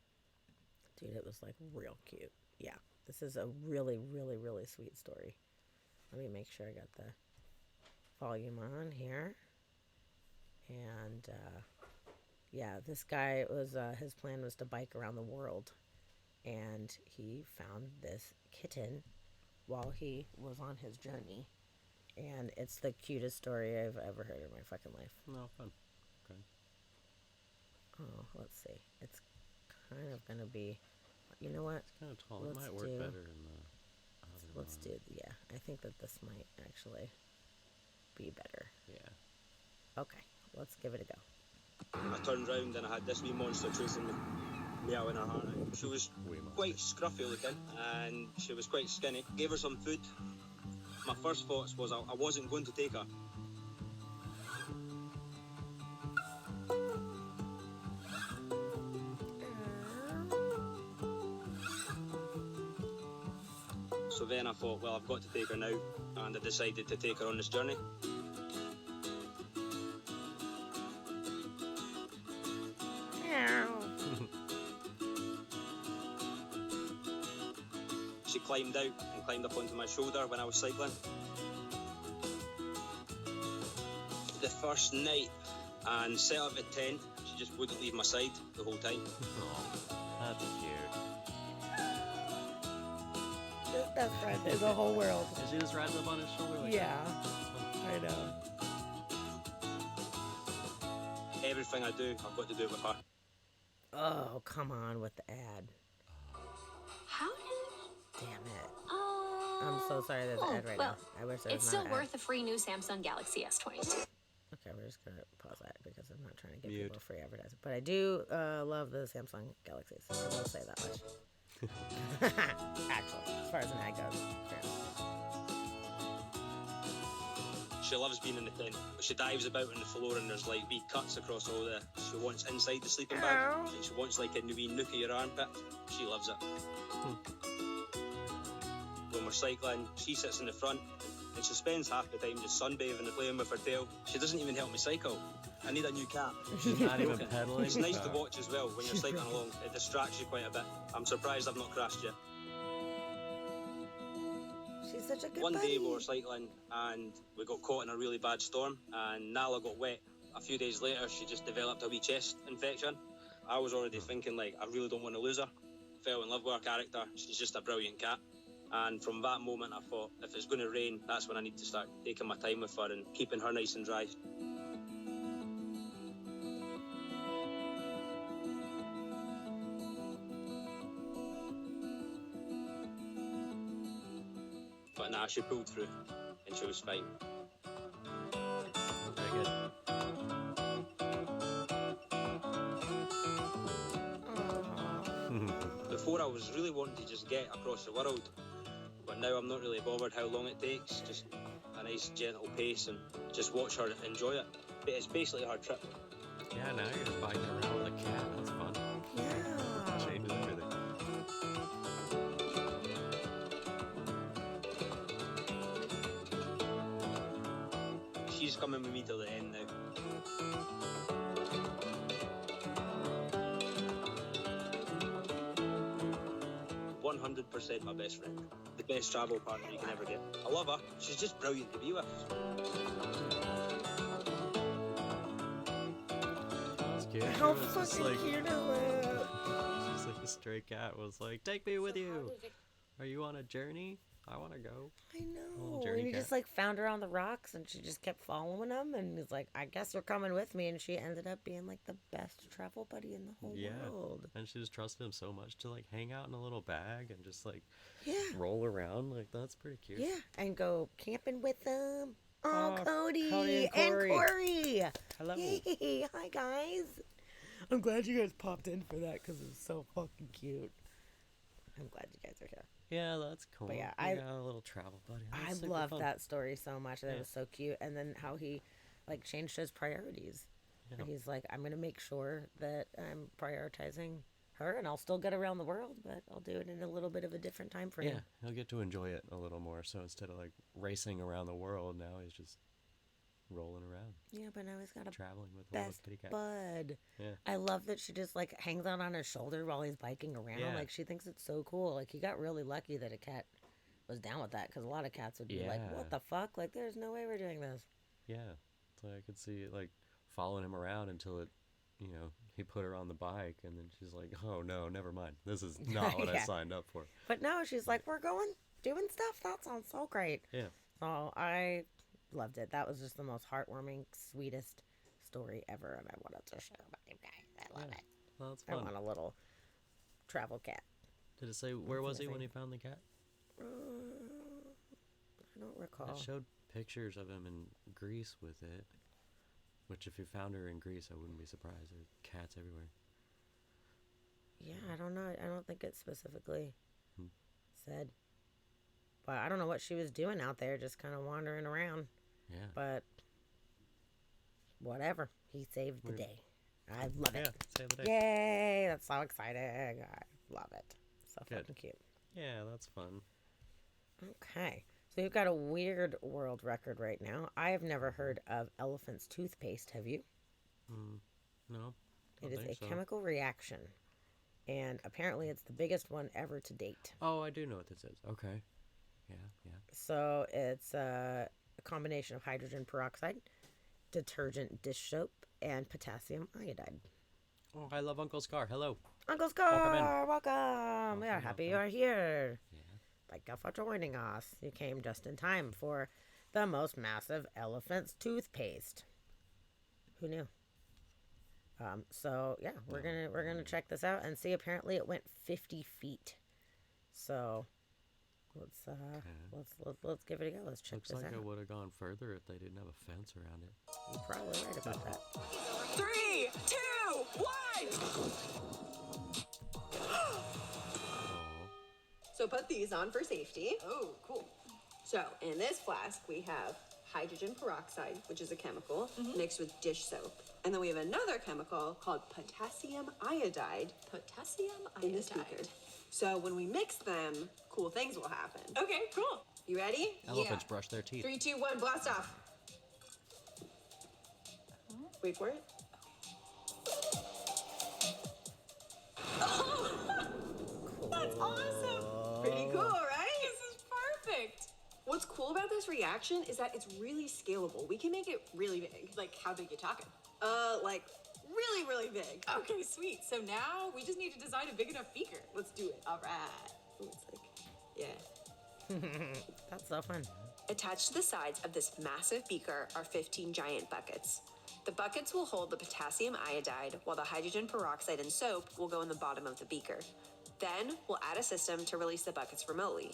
dude, it was like real cute. Yeah, this is a really, really, really sweet story. Let me make sure I got the volume on here. And yeah, this guy was his plan was to bike around the world, and he found this kitten while he was on his journey, and it's the cutest story I've ever heard in my fucking life. No fun. Okay. Oh, let's see. It's kind of gonna be, you know what? It's kind of tall. It Let's might work do- better in the other Let's one. do, yeah. I think that this might actually be better. Yeah. Okay, let's give it a go. I turned round and I had this wee monster chasing me, meowing her heart out. She was quite scruffy looking and she was quite skinny. Gave her some food. My first thoughts was I wasn't going to take her. So then I thought, well, I've got to take her now, and I decided to take her on this journey. She climbed out and climbed up onto my shoulder when I was cycling. The first night and set up a tent, she just wouldn't leave my side the whole time. Oh, that's cute. His best friend is the whole world. And she just rides up on his shoulder like Yeah, that. I know. Everything I do, I've got to do it with her. Oh, come on with the ad. How did... Damn it. I'm so sorry there's an ad right now. I wish there was It's not still an ad. worth a free new Samsung Galaxy S22. Okay, we're just gonna pause that because I'm not trying to give Mute. people free advertising. But I do love the Samsung Galaxies. So I will say that much. Actually, as far as an ad goes, sure. She loves being in the tent. She dives about on the floor and there's like wee cuts across all the... She wants inside the sleeping bag. And she wants like a wee nook of your armpit. She loves it. When we're cycling, she sits in the front and she spends half the time just sunbathing and playing with her tail. She doesn't even help me cycle. I need a new cat. She's not even Okay. pedaling. It's nice to watch as well when you're cycling along. It distracts you quite a bit. I'm surprised I've not crashed yet. She's such a good One buddy. day we were cycling and we got caught in a really bad storm and Nala got wet. A few days later she just developed a wee chest infection. I was already thinking like I really don't want to lose her. Fell in love with her character. She's just a brilliant cat. And from that moment I thought if it's going to rain, that's when I need to start taking my time with her and keeping her nice and dry. But nah, she pulled through and she was fine. Very good. Before I was really wanting to just get across the world, but now I'm not really bothered how long it takes, just a nice gentle pace and just watch her enjoy it. But it's basically her trip. Yeah, now you're biking around with a cat. That's fun. Yeah. Changes everything. She's coming with me till the end now. "100% my best friend. The best travel partner you can ever get. I love her. She's just brilliant to be with. That's cute. How It was just fucking like, cute is it? just like a stray cat was like, take me with you. Are you on a journey? I want to go. I know. Little journey And he cat. just like found her on the rocks and she just kept following him and he's like, I guess you're coming with me. And she ended up being like the best travel buddy in the whole Yeah. world. And she just trusted him so much to like hang out in a little bag and just like Yeah. roll around. Like, that's pretty cute. Yeah. And go camping with them. Oh, Oh, Cody, Cody and and Corey. Corey. Hello. Hey, hi guys. I'm glad you guys popped in for that because it's so fucking cute. I'm glad you guys are here. Yeah, that's cool. But yeah, We I- got a little travel buddy. I That's super love fun. that story so much. That Yeah. was so cute. And then how he like changed his priorities. Yeah. And he's like, I'm gonna make sure that I'm prioritizing her, and I'll still get around the world, but I'll do it in a little bit of a different time frame. Yeah, he'll get to enjoy it a little more. So instead of like racing around the world, now he's just rolling around, Yeah, but now he's got a traveling with a little best kitty cat. bud. Yeah. I love that she just like hangs out on his shoulder while he's biking around. Yeah. Like she thinks it's so cool. Like he got really lucky that a cat was down with that because a lot of cats would be like, Yeah. "What the fuck? Like there's no way we're doing this." Yeah. So I could see it like following him around until it, he put her on the bike, and then she's like, "Oh no, never mind. This is not what I Yeah. signed up for." But no, she's like, we're doing stuff. That sounds so great. Yeah. So I loved it. That was just the most heartwarming, sweetest story ever, and I wanted to share with you guys. I love it. Well, that's I fun. want a little travel cat. Did it say where was he when he amazing. found the cat? I don't recall. It showed pictures of him in Greece with it. Which, if you found her in Greece, I wouldn't be surprised. There's cats everywhere. Yeah, I don't know. I don't think it specifically said. But I don't know what she was doing out there, just kind of wandering around. Yeah. But whatever. He saved the day. I love it. Save the day. Yay! That's so exciting. I love it. So Good. fucking cute. Yeah, that's fun. Okay. So you've got a weird world record right now. I have never heard of elephant's toothpaste. Have you? No. It is a chemical reaction. And apparently it's the biggest one ever to date. Oh, I do know what this is. Okay. Yeah. So it's a combination of hydrogen peroxide, detergent dish soap, and potassium iodide. Oh, I love Uncle Scar. Hello. Uncle Scar, welcome. We are happy you are here. Yeah. Thank you for joining us. You came just in time for the most massive elephant's toothpaste. Who knew? So yeah, we're gonna check this out and see. Apparently, it went 50 feet. So let's give it a go. Let's check Looks this like out. I would have gone further if they didn't have a fence around it. You're probably right about that. 3, 2, 1. So put these on for safety. Oh, cool. So in this flask, we have hydrogen peroxide, which is a chemical, mixed with dish soap. And then we have another chemical called potassium iodide. Potassium in the speaker. So when we mix them, cool things will happen. Okay, cool. You ready? Elephants brush their teeth. 3, 2, 1, blast off. Wait for it. That's awesome. Pretty cool, right? This is perfect. What's cool about this reaction is that it's really scalable. We can make it really big. Like, how big you talking? Like really, really big. Okay, sweet. So now we just need to design a big enough beaker. Let's do it. All right. Ooh, it's like, yeah. That's so fun. Attached to the sides of this massive beaker are 15 giant buckets. The buckets will hold the potassium iodide, while the hydrogen peroxide and soap will go in the bottom of the beaker. Then we'll add a system to release the buckets remotely.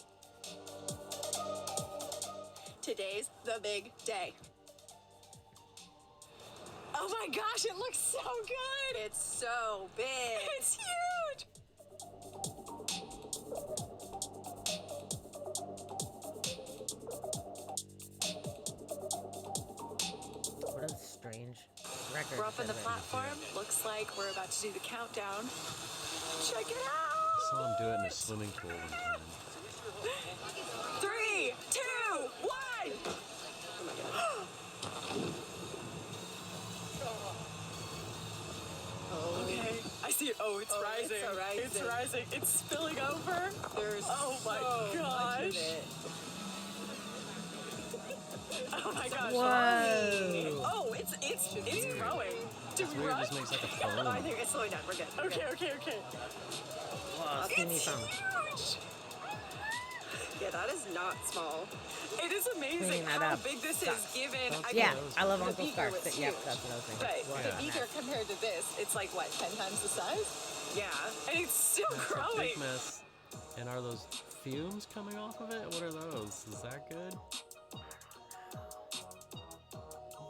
Today's the big day. Oh my gosh, it looks so good. It's so big. It's huge. What a strange record. We're up on the set. platform. Looks like we're about to do the countdown. Check it I out. saw him do it in a swimming pool one time. 3, 2, 1. Okay, I see it. Oh, it's rising. It's It's rising. It's spilling over. There's Oh my so gosh. much of it. Oh my gosh. Whoa. Oh, it's growing. Do It's we weird. It rush? just makes like a Oh, I foam. think it's slowing down. We're good. We're good. Okay. Whoa, steamy It's foam. huge. Yeah, that is not small. It is amazing Clean that how up. big this Stop. is given. I Yeah, mean, I love the Uncle beaker Scar. was Yep, huge. that's what I was thinking. But Wow. the beaker compared to this, it's like what, 10 times the size? Yeah. And it's still It's a growing. big mess. And are those fumes coming off of it? What are those? Is that good?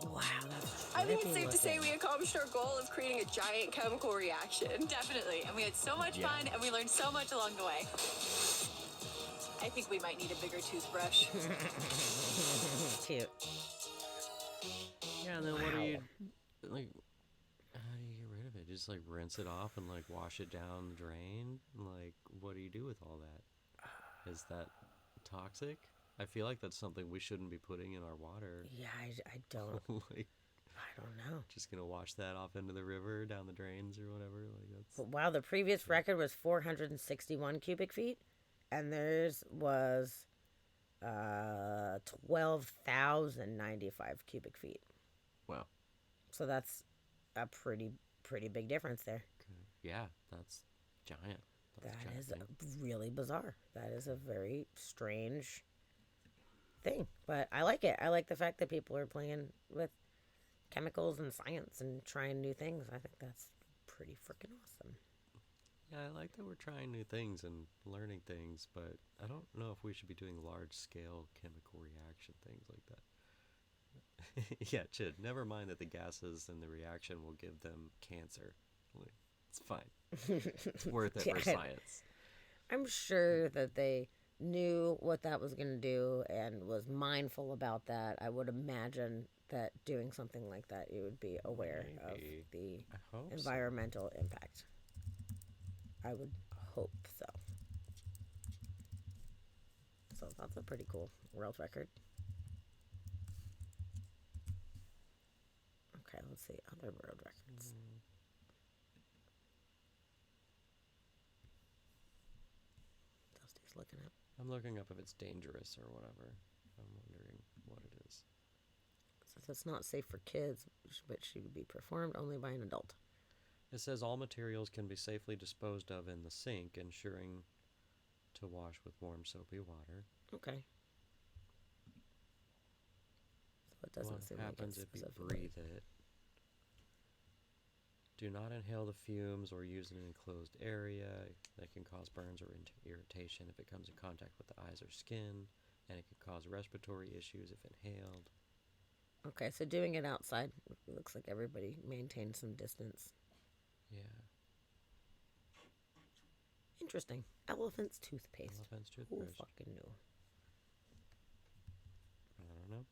Wow, that's I think it's trippy safe to say looking. we accomplished our goal of creating a giant chemical reaction. Definitely. And we had so much fun and we learned so much along the way. I think we might need a bigger toothbrush. Cute. Yeah, and then what do you, like, how do you get rid of it? Just, like, rinse it off and, like, wash it down the drain? Like, what do you do with all that? Is that toxic? I feel like that's something we shouldn't be putting in our water. Yeah, I don't. Like, I don't know. just gonna wash that off into the river, down the drains or whatever. Like, that's... Wow, the previous record was 461 cubic feet, and theirs was 12,095 cubic feet. Wow. So that's a pretty big difference there. Yeah, that's giant. That's That a giant is thing. really bizarre. That is a very strange thing. But I like it. I like the fact that people are playing with chemicals and science and trying new things. I think that's pretty freaking awesome. Yeah, I like that we're trying new things and learning things, but I don't know if we should be doing large-scale chemical reaction things like that. Yeah, Chid, never mind that the gases in the reaction will give them cancer. It's fine. It's worth it for science. I'm sure that they knew what that was going to do and was mindful about that. I would imagine that doing something like that, you would be aware of the environmental impact. I would hope so. So that's a pretty cool world record. Okay, let's see other world records. Dusty's looking up. I'm looking up if it's dangerous or whatever. I'm wondering what it is. Since it's not safe for kids, but should be performed only by an adult. It says all materials can be safely disposed of in the sink, ensuring to wash with warm soapy water. Okay. So it doesn't seem what like happens it's if you specifically- breathe it? Do not inhale the fumes or use an enclosed area. That can cause burns or irritation if it comes in contact with the eyes or skin, and it can cause respiratory issues if inhaled. Okay, so doing it outside, it looks like everybody maintains some distance. Yeah. Interesting. Elephant's toothpaste. Elephant's Who toothbrush. fucking knew? I don't know.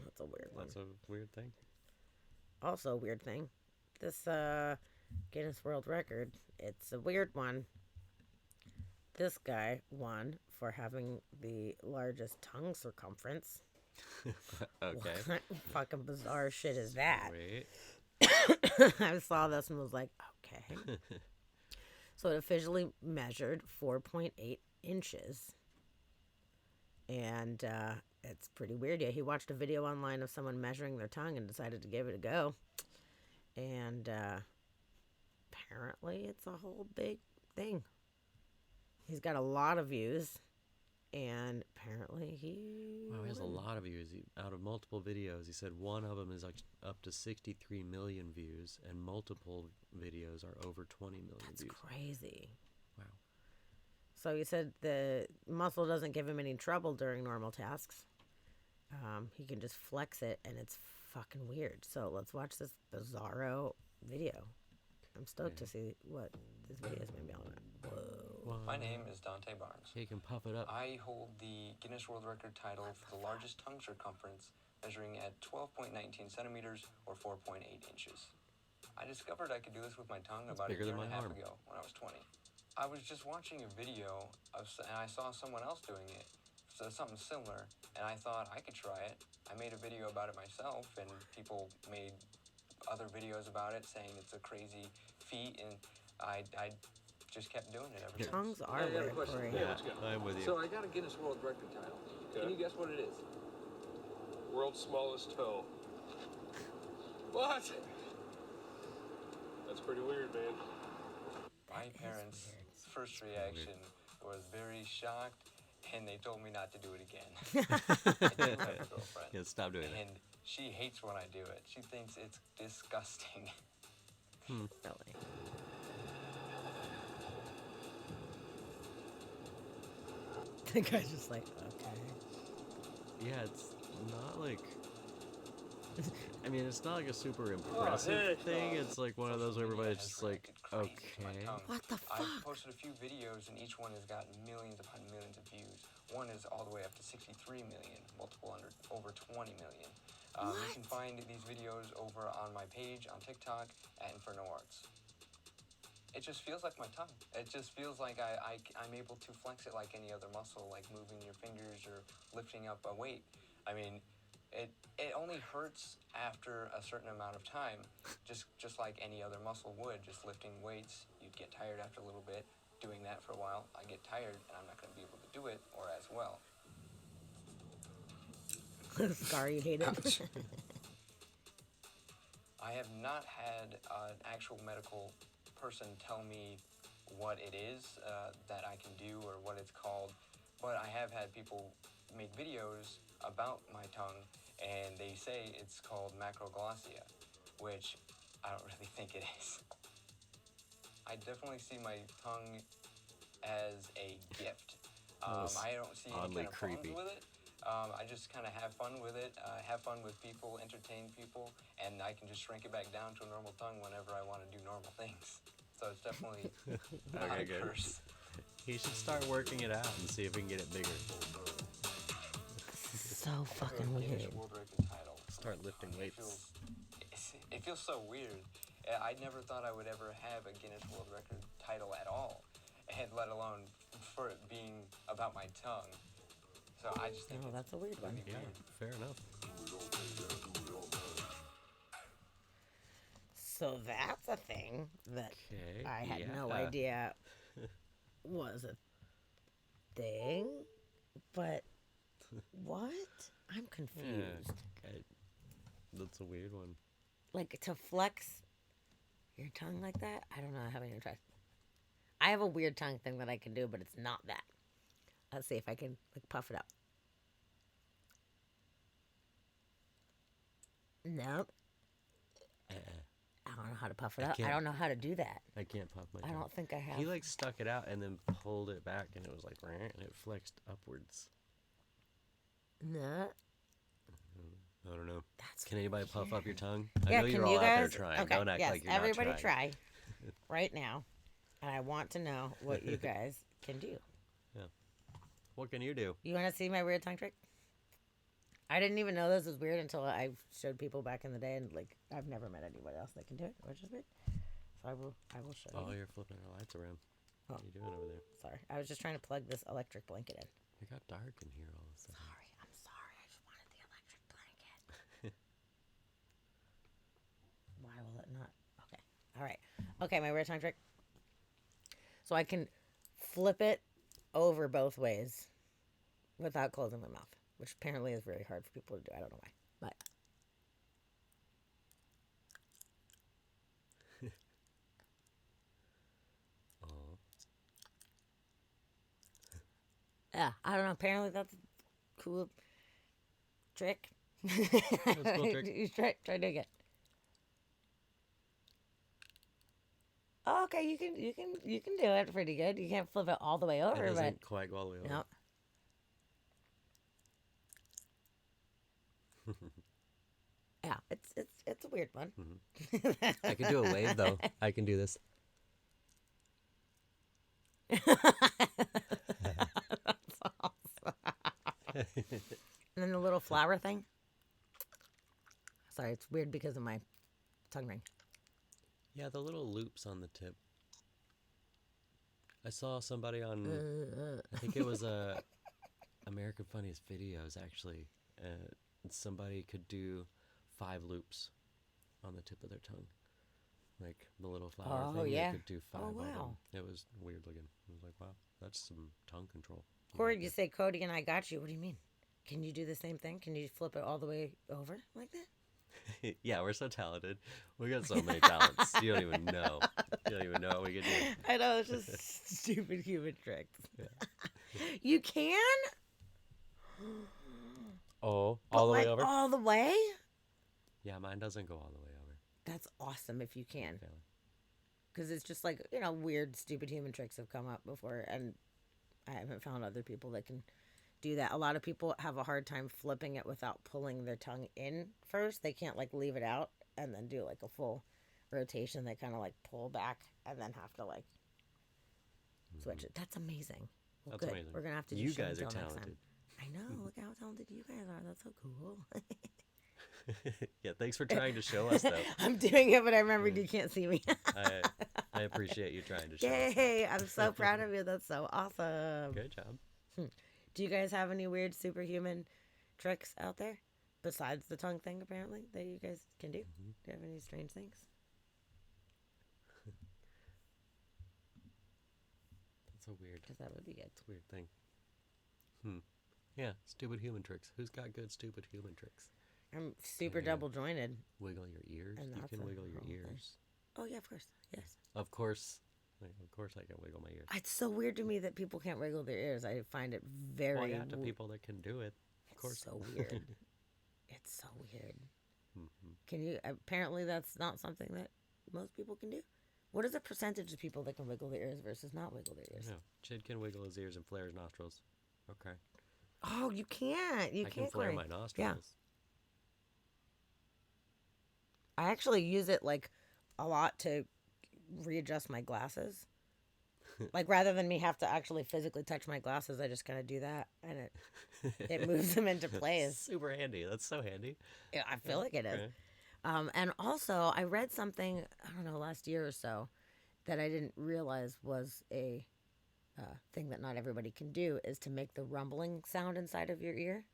That's a weird one. That's a weird thing. Also a weird thing. This Guinness World Record, it's a weird one. This guy won for having the largest tongue circumference. Okay. What fucking bizarre shit is that? Wait. I saw this and was like, okay. So it officially measured 4.8 inches. And it's pretty weird. Yeah, he watched a video online of someone measuring their tongue and decided to give it a go. And apparently it's a whole big thing. He's got a lot of views. And apparently Wow, he has a lot of views. Out of multiple videos, he said one of them is like up to 63 million views, and multiple videos are over 20 million views. That's crazy. Wow. So he said the muscle doesn't give him any trouble during normal tasks. He can just flex it, and it's fucking weird. So let's watch this bizarro video. I'm stoked to see what this video is going to be all about. Whoa. My name is Dante Barnes. He can puff it up. I hold the Guinness World Record title for the largest tongue circumference, measuring at 12.19 centimeters or 4.8 inches. I discovered I could do this with my tongue about a bigger year than and a my half arm. ago when I was 20. I was just watching a video and I saw someone else doing it, so something similar, and I thought I could try it. I made a video about it myself, and people made other videos about it saying it's a crazy feat, and I just kept doing it ever since. Tongues are I got a weird. question. Corey. Yeah, let's go. I'm with you. So I got a Guinness World Record title. Can you guess what it is? World's smallest toe. What? That's pretty weird, man. My parents' first reaction was very shocked, and they told me not to do it again. I do have a girlfriend. Yeah, stop doing it. And she hates when I do it. She thinks it's disgusting. Really. The guy's just like, okay. Yeah, it's not like. I mean, it's not like a super impressive thing. It's like one of those where everybody's just like, okay. What the fuck? I've posted a few videos, and each one has gotten millions upon millions of views. One is all the way up to 63 million, multiple under over 20 million. You can find these videos over on my page on TikTok at Inferno Arts. It just feels like my tongue. It just feels like I'm able to flex it like any other muscle, like moving your fingers or lifting up a weight. I mean, it only hurts after a certain amount of time, just like any other muscle would. Just lifting weights, you'd get tired after a little bit. Doing that for a while, I get tired, and I'm not going to be able to do it or as well. Scar, you hate it. I have not had an actual medical person tell me what it is that I can do or what it's called, but I have had people make videos about my tongue, and they say it's called macroglossia, which I don't really think it is. I definitely see my tongue as a gift. was I don't see any oddly kind of problems creepy. with it. I just kind of have fun with it, have fun with people, entertain people, and I can just shrink it back down to a normal tongue whenever I want to do normal things. So it's definitely not Okay, a good. curse. He should start working it out and see if he can get it bigger. So fucking Guinness weird. World Record title. Start lifting weights. It feels so weird. I never thought I would ever have a Guinness World Record title at all, and let alone for it being about my tongue. So I just think Oh, that's a weird one. really Yeah, weird. fair enough. So that's a thing that Okay. I had no yeah. idea was a thing. But what? I'm confused. That's a weird one. Like to flex your tongue like that? I don't know. I haven't even tried. I have a weird tongue thing that I can do, but it's not that. Let's see if I can like puff it up. Nope. I don't know how to puff it I up. I can't- don't know how to do that. I can't puff my I tongue. don't think I have. He like stuck it out and then pulled it back, and it was like, and it flexed upwards. No. I don't know. That's Can anybody puff up your tongue? Yeah, I know can you're you all out there guys? trying. Okay, Don't act yes, like you're everybody not trying. try right now, and I want to know what you guys can do. Yeah. What can you do? You want to see my weird tongue trick? I didn't even know this was weird until I showed people back in the day, and like I've never met anyone else that can do it, which is weird. So I will show Oh, you. you're flipping our lights around. Oh. What are you doing over there? Sorry, I was just trying to plug this electric blanket in. It got dark in here all of a sudden. Sorry, I'm sorry. I just wanted the electric blanket. Why will it not? Okay. All right. Okay, my weird tongue trick. So I can flip it over both ways without closing my mouth, which apparently is very hard for people to do. I don't know why. But Oh. yeah, I don't know. Apparently that's a cool trick. a cool trick. You try doing it. Oh, okay, you can do it pretty good. You can't flip it all the way over, It but doesn't quite go all the way over. no. Yeah, it's a weird one. I can do a wave though. I can do this. That's awesome. And then the little flower thing. Sorry, it's weird because of my tongue ring. Yeah, the little loops on the tip. I saw somebody on, I think it was American Funniest Videos actually. Somebody could do 5 loops on the tip of their tongue, like the little flower Oh, thing. yeah. They could do 5 Oh, of them. wow. It was weird looking. I was like, wow, that's some tongue control. Corey, you say Cody and I got you. What do you mean? Can you do the same thing? Can you flip it all the way over like that? Yeah, we're so talented. We got so many talents. You don't even know. You don't even know what we can do. I know, it's just stupid human tricks. You can? Oh, But, all the way like, over? All the way? Yeah, mine doesn't go all the way over. That's awesome if you can. Failing. Because it's just like, you know, weird, stupid human tricks have come up before, and I haven't found other people that can do that. A lot of people have a hard time flipping it without pulling their tongue in first. They can't, like, leave it out and then do, like, a full rotation. They kind of, like, pull back and then have to, like, switch it. That's amazing. Well, That's good. amazing. We're going to have to do You show guys are and tell next talented. time. I know. Look how talented you guys are. That's so cool. Yeah, thanks for trying to show us, though. I'm doing it, but I remembered you can't see me. I appreciate you trying to show us. Yay! I'm so proud of you. That's so awesome. Good job. Do you guys have any weird superhuman tricks out there besides the tongue thing? Apparently, that you guys can do. Do you have any strange things? That's a weird. Because that would be good. It's a weird thing. Yeah, stupid human tricks. Who's got good stupid human tricks? I'm super Yeah. double jointed. Wiggle your ears. And You that's can a wiggle your whole thing. ears. Oh yeah, of course. Yes. Of course. Of course I can wiggle my ears. It's so weird to me that people can't wiggle their ears. I find it very. Well, yeah, to people that can do it. Of course. So weird. It's so weird. Mm-hmm. Can you? Apparently, that's not something that most people can do. What is the percentage of people that can wiggle their ears versus not wiggle their ears? No, Chid can wiggle his ears and flare his nostrils. Okay. Oh, you can't. You I can't can flare Corey. my nostrils. Yeah. I actually use it like a lot to readjust my glasses. Like rather than me have to actually physically touch my glasses, I just kind of do that, and it moves them into place. Super handy. That's so handy. Yeah, I feel like it is. Okay. And also, I read something, I don't know, last year or so, that I didn't realize was a thing that not everybody can do, is to make the rumbling sound inside of your ear.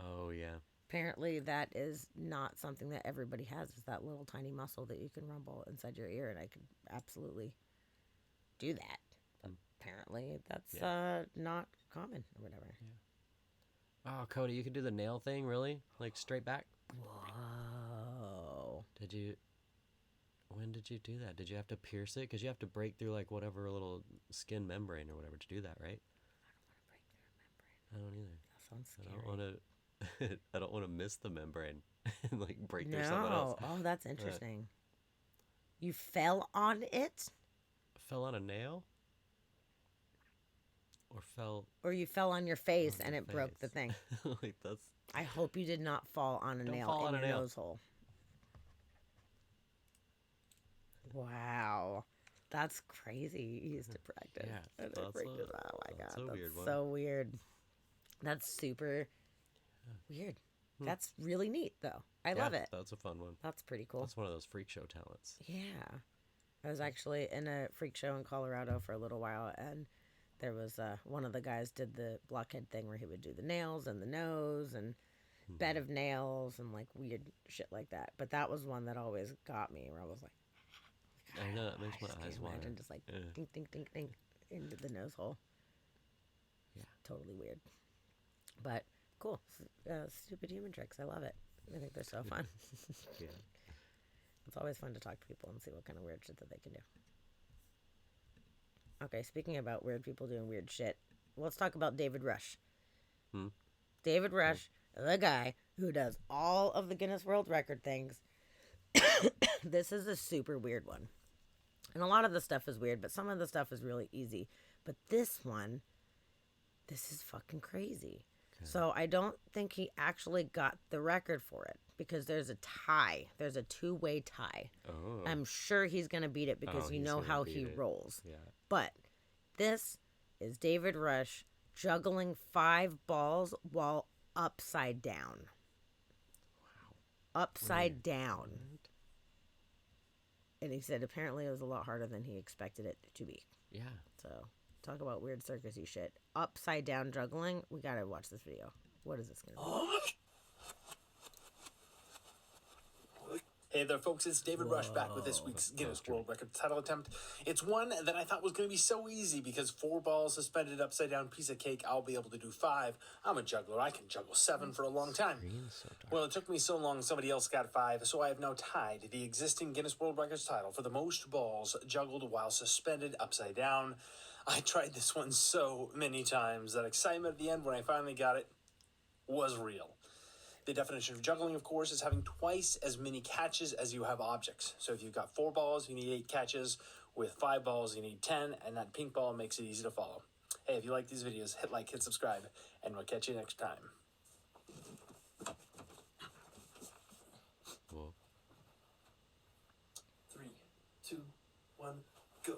Oh, yeah. Apparently, that is not something that everybody has, is that little tiny muscle that you can rumble inside your ear, and I could absolutely do that. But apparently, that's not common or whatever. Yeah. Oh, Cody, you can do the nail thing, really? Like straight back? Whoa. When did you do that? Did you have to pierce it? Because you have to break through like whatever little skin membrane or whatever to do that, right? I don't either. That sounds scary. I don't want to. I don't want to miss the membrane and like break through someone else. Oh, that's interesting. You fell on it? Fell on a nail? Or you fell on your face on and your it broke the face. thing. Like that's. I hope you did not fall on a Don't nail fall in on a your nail. nose hole. Wow. That's crazy. You used to practice. Yeah, And I that's freaked a- it out. Oh my that's god. a That's weird one. so weird. That's super weird. That's really neat though. I love it. That's a fun one. That's pretty cool. That's one of those freak show talents. Yeah. I was actually in a freak show in Colorado for a little while, and there was one of the guys did the blockhead thing where he would do the nails and the nose and bed of nails and like weird shit like that. But that was one that always got me, where I was like, I know, it makes my just eyes can't water. imagine just like Yeah. ding, ding, ding, ding into the nose hole. Yeah. Totally weird. But cool. Stupid human tricks. I love it. I think they're so fun. Yeah. It's always fun to talk to people and see what kind of weird shit that they can do. Okay, speaking about weird people doing weird shit, let's talk about David Rush. David Rush, the guy who does all of the Guinness World Record things. This is a super weird one. And a lot of the stuff is weird, but some of the stuff is really easy. But this one, this is fucking crazy. So I don't think he actually got the record for it because there's a tie. There's a two-way tie. Oh. I'm sure he's going to beat it because you he's know gonna how beat he it. rolls. Yeah. But this is David Rush juggling 5 balls while upside down. Wow. Upside down. And he said apparently it was a lot harder than he expected it to be. Yeah. So, talk about weird circusy shit. Upside down juggling. We gotta watch this video. What is this gonna be? Hey there, folks. It's David Rush back with this week's Guinness World Record title attempt. It's one that I thought was going to be so easy because 4 balls suspended upside down, piece of cake. I'll be able to do 5. I'm a juggler. I can juggle 7 for a long time. Well, it took me so long, somebody else got 5, so I have now tied the existing Guinness World Records title for the most balls juggled while suspended upside down. I tried this one so many times that excitement at the end when I finally got it was real. The definition of juggling, of course, is having twice as many catches as you have objects. So if you've got 4 balls, you need 8 catches. With 5 balls, you need 10, and that pink ball makes it easy to follow. Hey, if you like these videos, hit like, hit subscribe, and we'll catch you next time. Whoa. 3, 2, 1, go.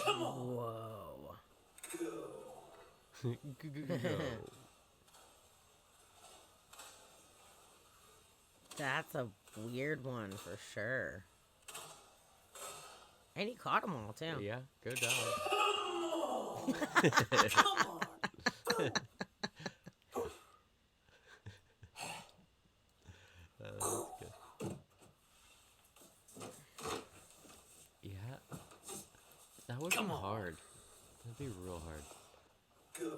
Come on. Whoa. Go. Go. That's a weird one for sure. And he caught them all too. Yeah, good job. That's good. Yeah, that would be hard. That'd be real hard. go.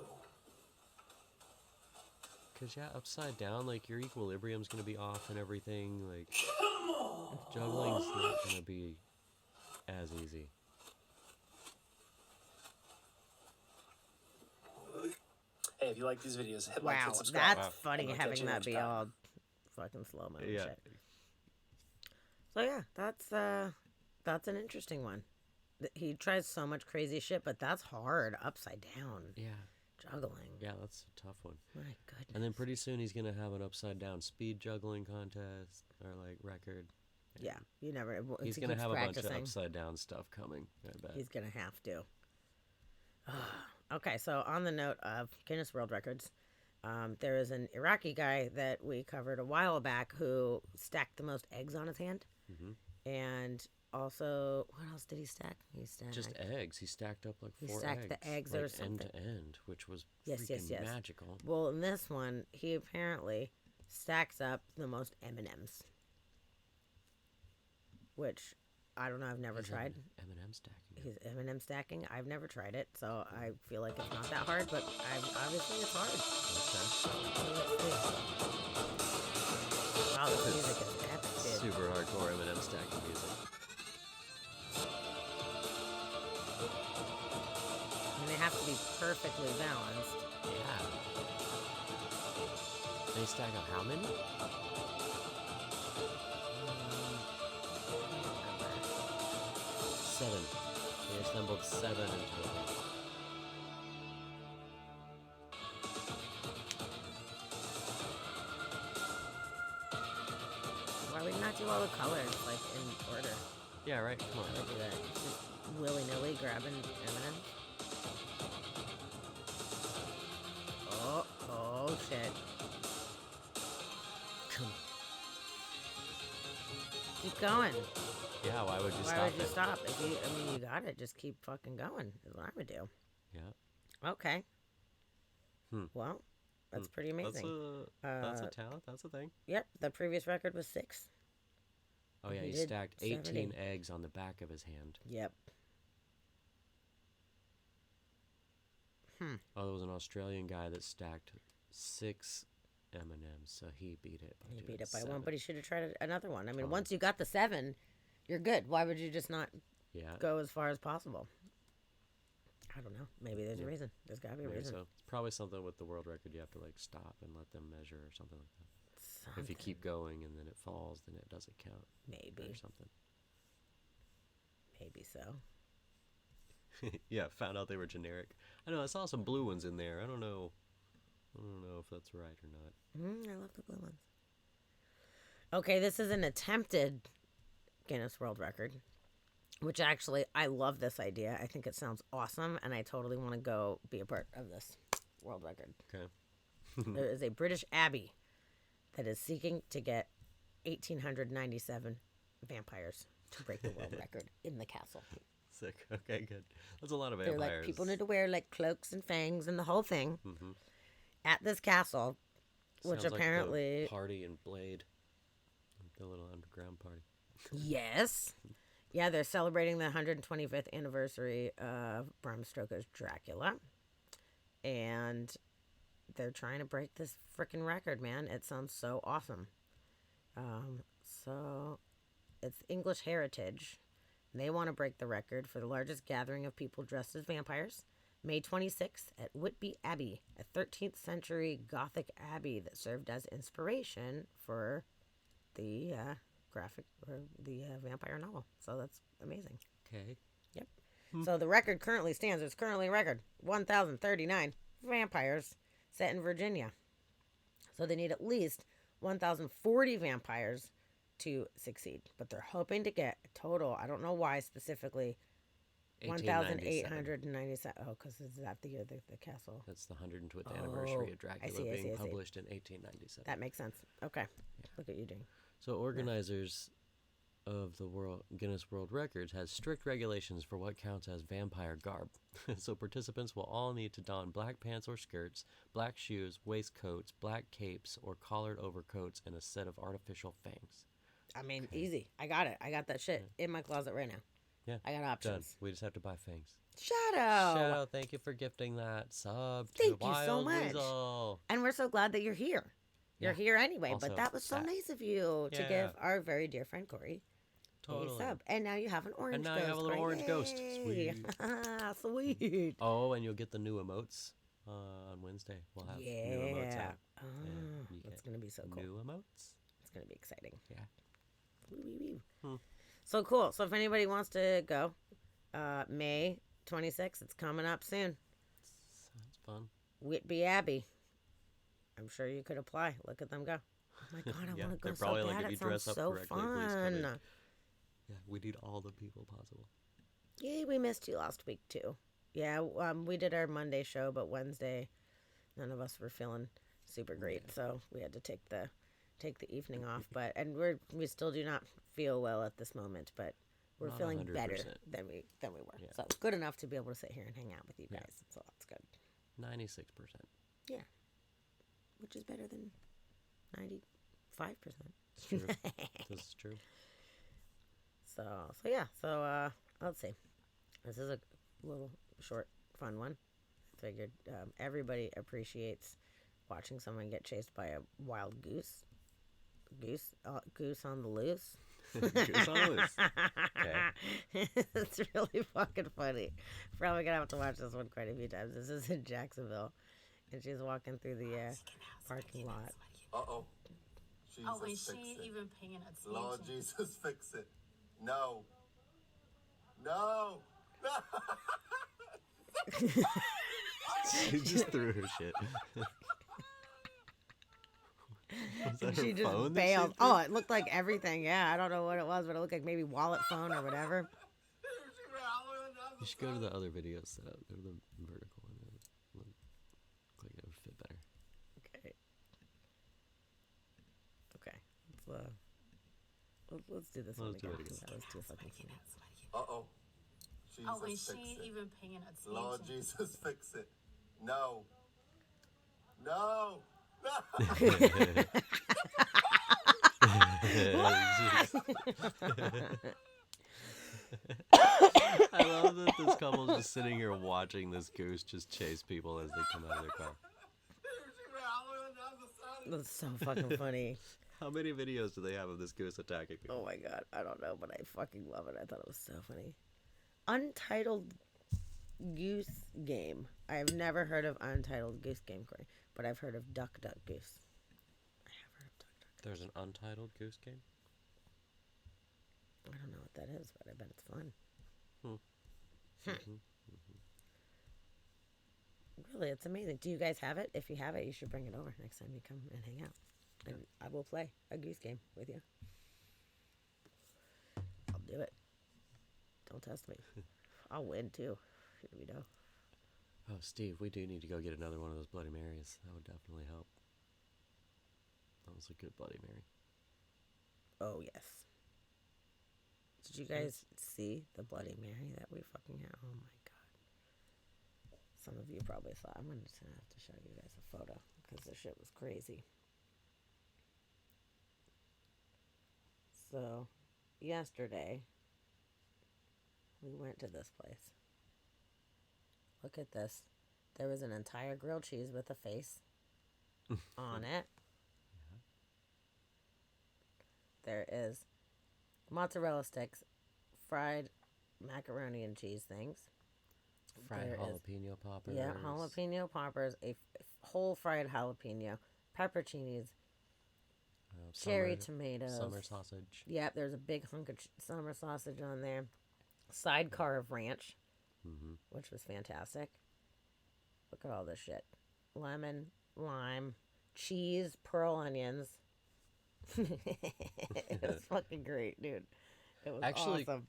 Cause yeah, upside down, like your equilibrium's gonna be off and everything. Like juggling's not gonna be as easy. Hey, if you like these videos, hit like Wow, and subscribe. that's funny And I'll having catch you that next be time. all fucking slow mo and Yeah. shit. So yeah, that's an interesting one. He tries so much crazy shit, but that's hard. Upside down. Yeah. Juggling. Yeah, that's a tough one. My goodness. And then pretty soon he's gonna have an upside down speed juggling contest or like record. Yeah, you never. Once He's he gonna keeps have a bunch of practicing, upside down stuff coming. I bet. he's gonna have to. Okay, so on the note of Guinness World Records, there is an Iraqi guy that we covered a while back who stacked the most eggs on his hand, and also what else did he stack? He stacked Just eggs. He stacked up like 4 stacked eggs. the eggs like or something. end to end, which was Yes, freaking yes. magical. Well, in this one, he apparently stacks up the most M&Ms, which I don't know. I've never tried. M&M stacking. He's M&M stacking. I've never tried it, so I feel like it's not that hard. But obviously it's hard. Wow, this music is epic, dude. Super hardcore M&M stacking music. I mean, they have to be perfectly balanced. Yeah. They stack up how many? 7. He assembled 7 in total. Why would you not do all the colors like in order? Yeah, right. Come on. Why would do that? Just willy nilly grabbing M&Ms. Oh shit! Keep going. Yeah, why would you stop? Why would you it? stop? If you, I mean, you got it. Just keep fucking going. Is what I would do. Yeah. Okay. Hmm. Well, that's pretty amazing. That's a talent. That's a thing. Yep. The previous record was 6. Oh yeah, He he did stacked 18 70. eggs on the back of his hand. Yep. Oh, there was an Australian guy that stacked 6 M&Ms, so he beat it. He doing beat it by 7. 1, but he should have tried another one. I mean, Oh. once you got the 7, you're good. Why would you just not Yeah. go as far as possible? I don't know. Maybe there's a reason. There's got to be a Maybe reason. so. It's probably something with the world record. You have to like stop and let them measure or something like that. If you keep going and then it falls, then it doesn't count. Maybe. Or something. Maybe so. Yeah, found out they were generic. I know, I saw some blue ones in there. I don't know if that's right or not. I love the blue ones. Okay, this is an attempted Guinness World Record, which actually, I love this idea. I think it sounds awesome, and I totally want to go be a part of this world record. Okay. There is a British abbey that is seeking to get 1,897 vampires to break the world record in the castle. Sick. Okay, good. That's a lot of They're vampires. like, people need to wear like cloaks and fangs and the whole thing Mm-hmm. at this castle, which Sounds apparently like the party in Blade, the little underground party. Yes. Yeah, they're celebrating the 125th anniversary of Bram Stoker's Dracula. And they're trying to break this freaking record, man. It sounds so awesome. So it's English Heritage. They want to break the record for the largest gathering of people dressed as vampires. May 26th at Whitby Abbey, a 13th century Gothic abbey that served as inspiration for the graphic or the vampire novel. So that's amazing. Okay. Yep. So the record currently stands. It's currently a record 1,039 vampires set in Virginia. So they need at least 1,040 vampires to succeed, but they're hoping to get a total. I don't know why specifically. 1,897. Oh, because is that the year the castle? That's the 120th anniversary of Dracula I see. being published in 1897. That makes sense. Okay. Look at you doing. So organizers of the Guinness World Records has strict regulations for what counts as vampire garb. So participants will all need to don black pants or skirts, black shoes, waistcoats, black capes, or collared overcoats, and a set of artificial fangs. I mean, easy. I got it. I got that shit in my closet right now. Yeah. I got Done. options. We just have to buy fangs. Shadow. Shadow, thank you for gifting that sub to Thank you so Wild much. Weasel. And we're so glad that you're here. You're Yeah. here anyway, Also, but that was so that- nice of you to Yeah. give our very dear friend Corey Totally. a sub. And now you have an orange And now ghost. you have a little Corey. orange ghost. Yay. Sweet. Sweet. Oh, and you'll get the new emotes on Wednesday. We'll have new emotes Yeah. out. Oh, you that's get going to be so cool. New emotes. It's going to be exciting. Yeah. Woo, woo, woo. Hmm. So cool. So if anybody wants to go, May 26th, it's coming up soon. Sounds fun. Whitby Abbey. I'm sure you could apply. Look at them go. Oh my God, I Yeah, want to go they're so probably bad. like, if It you sounds dress up so correctly, please come in. fun. Yeah, we need all the people possible. Yay, we missed you last week too. Yeah, we did our Monday show, but Wednesday, none of us were feeling super great, so we had to take the evening off. But we still do not feel well at this moment, but we're Not feeling better 100%. than we were. Yeah. So good enough to be able to sit here and hang out with you Yeah. guys. So that's good. 96%. Yeah, which is better than 95%. It's true. This is true. So yeah. So let's see. This is a little short, fun one. Figured everybody appreciates watching someone get chased by a wild goose. Goose on the loose. Goose on the loose. Okay. It's really fucking funny. Probably gonna have to watch this one quite a few times. This is in Jacksonville, and she's walking through the parking lot. Uh-oh. Jesus, Oh, is fix she it. even paying attention? Lord Jesus, fix it. No. No. She just threw her shit. Was that She her just phone that she bailed. threw? Oh, it looked like everything. Yeah, I don't know what it was, but it looked like maybe wallet phone or whatever. You should go to the other videos set up. Go to the vertical one. It would look like it would fit better. Okay. Okay. Let's do this one Let's do again. it again. That was too fucking funny. Uh-oh. Jesus, Oh, is fix she it. even paying attention? Lord Jesus, fix it. No. No. I love that this couple's just sitting here watching this goose just chase people as they come out of their car. That's so fucking funny. How many videos do they have of this goose attacking people? Oh my God. I don't know, but I fucking love it. I thought it was so funny. Untitled Goose Game. I have never heard of Untitled Goose Game, Corey, but I've heard of Duck Duck Goose. I have heard of Duck Duck. There's an untitled goose game? I don't know what that is, but I bet it's fun. Mm-hmm. Really, it's amazing. Do you guys have it? If you have it, you should bring it over next time you come and hang out. And I will play a goose game with you. I'll do it. Don't test me. I'll win too. Here we go. Oh, Steve, we do need to go get another one of those Bloody Marys. That would definitely help. That was a good Bloody Mary. Oh, yes. Did you guys see the Bloody Mary that we fucking had? Oh my God. Some of you probably saw. I'm just going to have to show you guys a photo because the shit was crazy. So, yesterday, we went to this place. Look at this. There was an entire grilled cheese with a face on it. There is mozzarella sticks, fried macaroni and cheese things. Fried There is- jalapeno poppers. Yeah, jalapeno poppers, whole fried jalapeno, pepperoncinis, cherry tomatoes. Summer sausage. Yep, there's a big hunk of summer sausage on there. Sidecar of ranch, which was fantastic. Look at all this shit. Lemon, lime, cheese, pearl onions. It was fucking great, dude. It was Actually, awesome.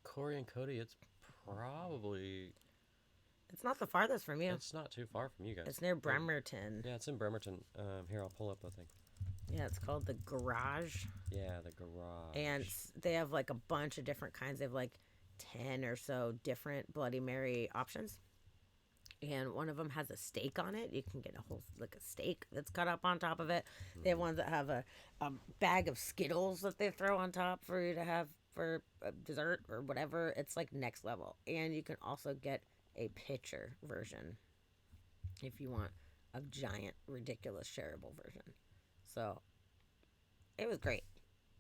Corey and Cody, it's probably... It's not the farthest from you. It's not too far from you guys. It's near Bremerton. Yeah, it's in Bremerton. Here, I'll pull up the thing. Yeah, it's called the Garage. Yeah, the Garage. And they have like a bunch of different kinds. They have like 10 or so different Bloody Mary options. and one of them has a steak on it. You can get a whole like a steak that's cut up on top of it. They have ones that have a bag of Skittles that they throw on top for you to have for dessert or whatever. It's like next level. And you can also get a pitcher version if you want a giant, ridiculous shareable version. So it was great.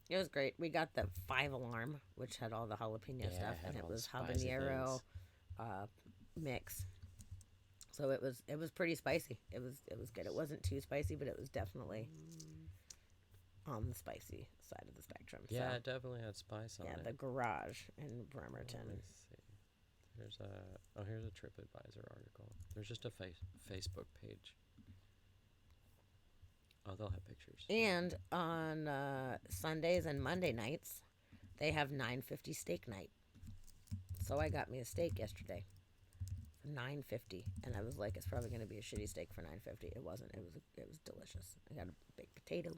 It was great. We got the 5 alarm, which had all the jalapeno stuff, had and it all the was spicy habanero things. mix. So it was pretty spicy. It was good. It wasn't too spicy, but it was definitely on the spicy side of the spectrum. Yeah, so, it definitely had spice on yeah, it. the garage in Bremerton. Let me see. Here's a TripAdvisor article. There's just a Facebook page. Oh, they'll have pictures. And on Sundays and Monday nights, they have $9.50 steak night. So I got me a steak yesterday for $9.50, and I was like, it's probably going to be a shitty steak for $9.50. It wasn't. It was delicious. I got a baked potato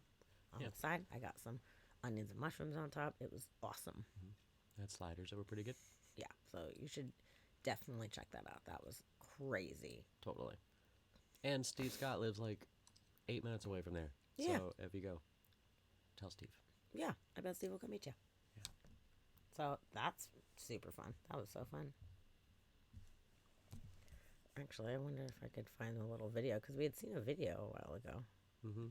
on the side. I got some onions and mushrooms on top. It was awesome. They had sliders that were pretty good. Yeah, so you should definitely check that out. That was crazy. Totally. And Steve Scott lives like 8 minutes away from there. Yeah. So if you go, tell Steve. Yeah, I bet Steve will come meet you. Yeah. So that's super fun. That was so fun. Actually, I wonder if I could find a little video, because we had seen a video a while ago. Mm-hmm.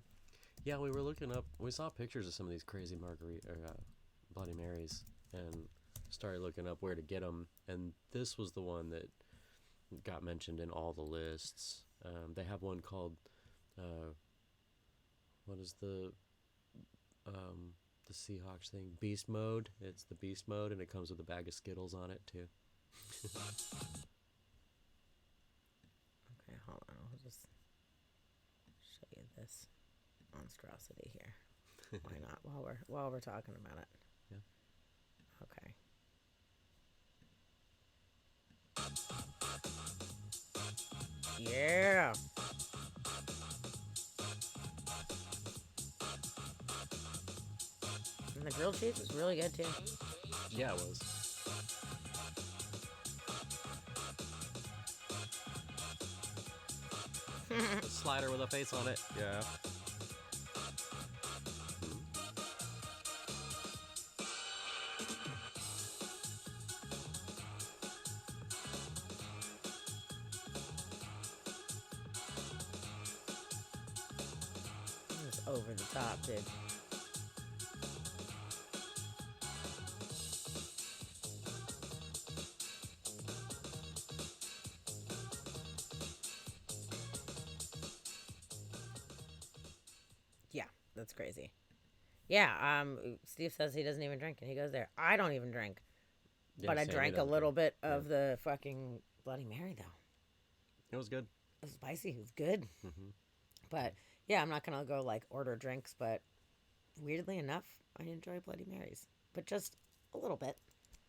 Yeah, we were looking up. We saw pictures of some of these crazy Bloody Marys, and started looking up where to get them. And this was the one that got mentioned in all the lists. They have one called, what is the Seahawks thing? Beast Mode. It's the Beast Mode, and it comes with a bag of Skittles on it too. Okay, hold on. I'll just show you this monstrosity here. Why not? While we're talking about it. Yeah. Okay. Yeah. And the grilled cheese is really good too. Yeah, it was. A slider with a face on it. Yeah. It's over the top, dude. Yeah, that's crazy. Yeah, Steve says he doesn't even drink, and he goes there. I don't even drink, Yeah, but I Sammy drank a doesn't little drink. bit of the fucking Bloody Mary, though. It was good. It was spicy. It was good. Mm-hmm. But yeah, I'm not gonna go like order drinks, but weirdly enough, I enjoy Bloody Marys, but just a little bit.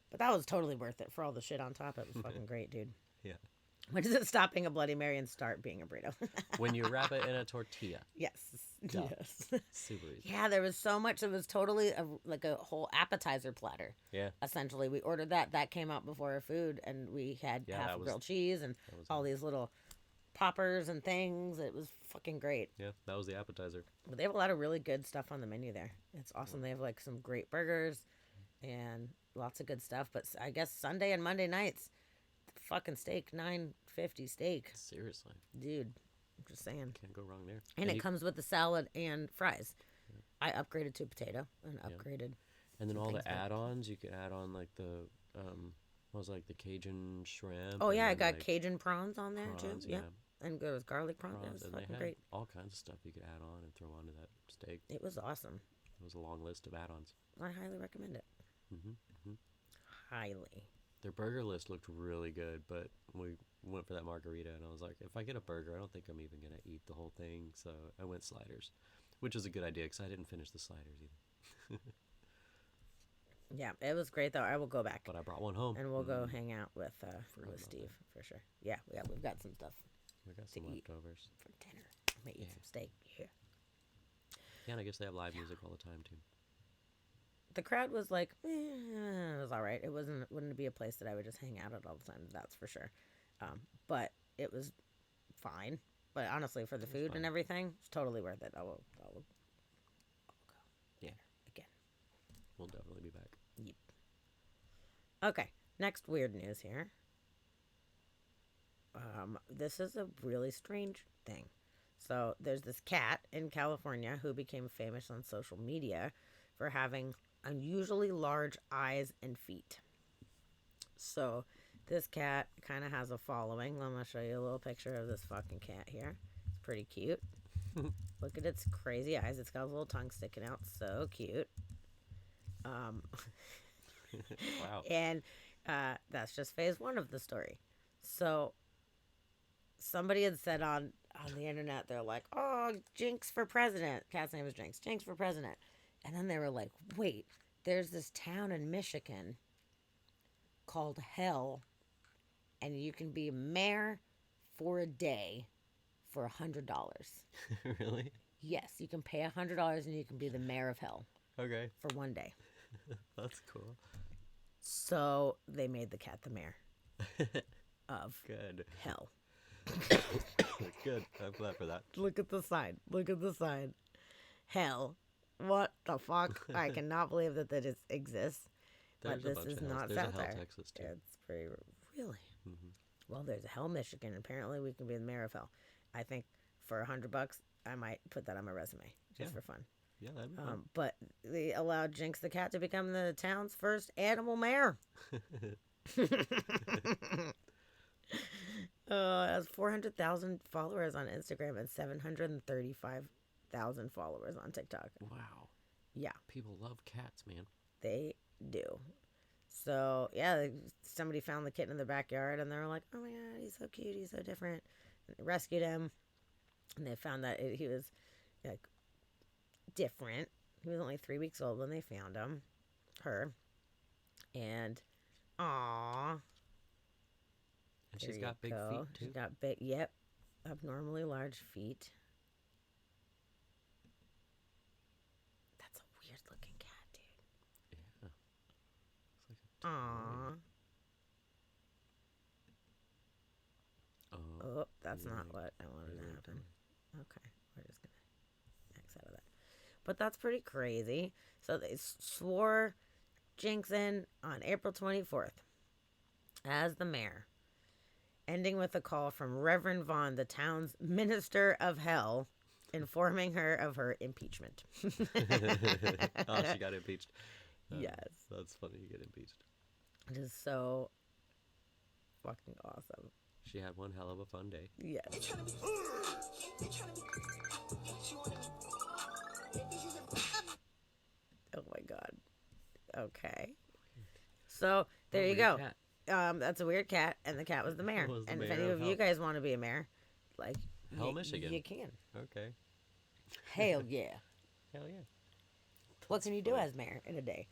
But that was totally worth it for all the shit on top. It was fucking great, dude. Yeah. When does it stop being a Bloody Mary and start being a burrito? When you wrap it in a tortilla. Yes. Duh. Yes. Super easy. Yeah, there was so much. It was totally like a whole appetizer platter. Yeah. Essentially, we ordered that. That came out before our food, and we had Yeah, half that a was- grilled cheese and that was all these little poppers and things. It was fucking great. Yeah, that was the appetizer. But they have a lot of really good stuff on the menu there. It's awesome. They have like some great burgers and lots of good stuff. But I guess Sunday and Monday nights, fucking steak, $9.50 steak. Seriously. Dude, I'm just saying. Can't go wrong there. And it you- comes with the salad and fries. I upgraded to a potato and upgraded. And then all things the like- add-ons, you could add on like the what was it, like the Cajun shrimp. Oh and yeah, I then, got like, Cajun prawns on there prawns, too. Yeah. And there was garlic prawns. It was and they fucking had great. all kinds of stuff you could add on and throw onto that steak. It was awesome. It was a long list of add-ons. I highly recommend it. Mm-hmm. Highly. Their burger list looked really good, but we went for that margarita, and I was like, if I get a burger, I don't think I'm even gonna eat the whole thing. So I went sliders, which was a good idea because I didn't finish the sliders either. Yeah, it was great though. I will go back. But I brought one home, and we'll go hang out with about Steve for sure. Yeah, we've got some stuff We got to some eat leftovers. for dinner. I may eat some steak. Yeah. Yeah, and I guess they have live music all the time too. The crowd was like, it was all right. It wouldn't be a place that I would just hang out at all the time. That's for sure. But it was fine. But honestly, for the It's food fine. and everything, it's totally worth it. I will go Yeah. again. We'll definitely be back. Yep. Okay, next weird news here. This is a really strange thing. So there's this cat in California who became famous on social media for having unusually large eyes and feet. So this cat kind of has a following. I'm going to show you a little picture of this fucking cat here. It's pretty cute. Look at its crazy eyes. It's got a little tongue sticking out. So cute. Wow. And that's just phase one of the story. So somebody had said on the internet, they're like, oh, Jinx for president. Cat's name is Jinx. Jinx for president. And then they were like, wait, there's this town in Michigan called Hell, and you can be mayor for a day for $100. Really? Yes, you can pay $100 and you can be the mayor of Hell Okay. for one day. That's cool. So they made the cat the mayor of Good. Hell. Good. I'm glad for that. Look at the sign. Look at the sign. Hell. What the fuck? I cannot believe that exists. There's But a this bunch is of hells. not There's a South Hell, there. Texas, too. It's pretty really. Mhm. Well, there's a Hell, Michigan. Apparently, we can be the mayor of Hell. I think for $100, I might put that on my resume just Yeah. for fun. Yeah, that'd be fun. But they allowed Jinx the cat to become the town's first animal mayor. Has 400,000 followers on Instagram and 735,000 followers on TikTok. Wow. Yeah, People love cats, man. they do. So yeah, somebody found the kitten in the backyard, and they were like, "Oh my god, he's so cute, he's so different." And they rescued him, and they found that he was like different. He was only 3 weeks old when they found him, her, and aww. And There she's you got big go. feet, too. She's got big, yep, abnormally large feet. That's a weird looking cat, dude. Yeah. Looks like a Aww. toy. Oh, that's not yeah, what I wanted to yeah, happen. Okay, we're just gonna X out of that. But that's pretty crazy. So they swore Jinx in on April 24th as the mayor, ending with a call from Reverend Vaughn, the town's minister of hell, informing her of her impeachment. Oh, she got impeached. Yes. That's funny, you get impeached. It is so fucking awesome. She had one hell of a fun day. Yes. Oh my god. Okay. So there you go. Cat. That's a weird cat, and the cat was the mayor. Was the And if mayor any of of you Hell. guys want to be a mayor, like Hell, Michigan. you can. Okay. Hell yeah. Hell yeah. What can you do as mayor in a day?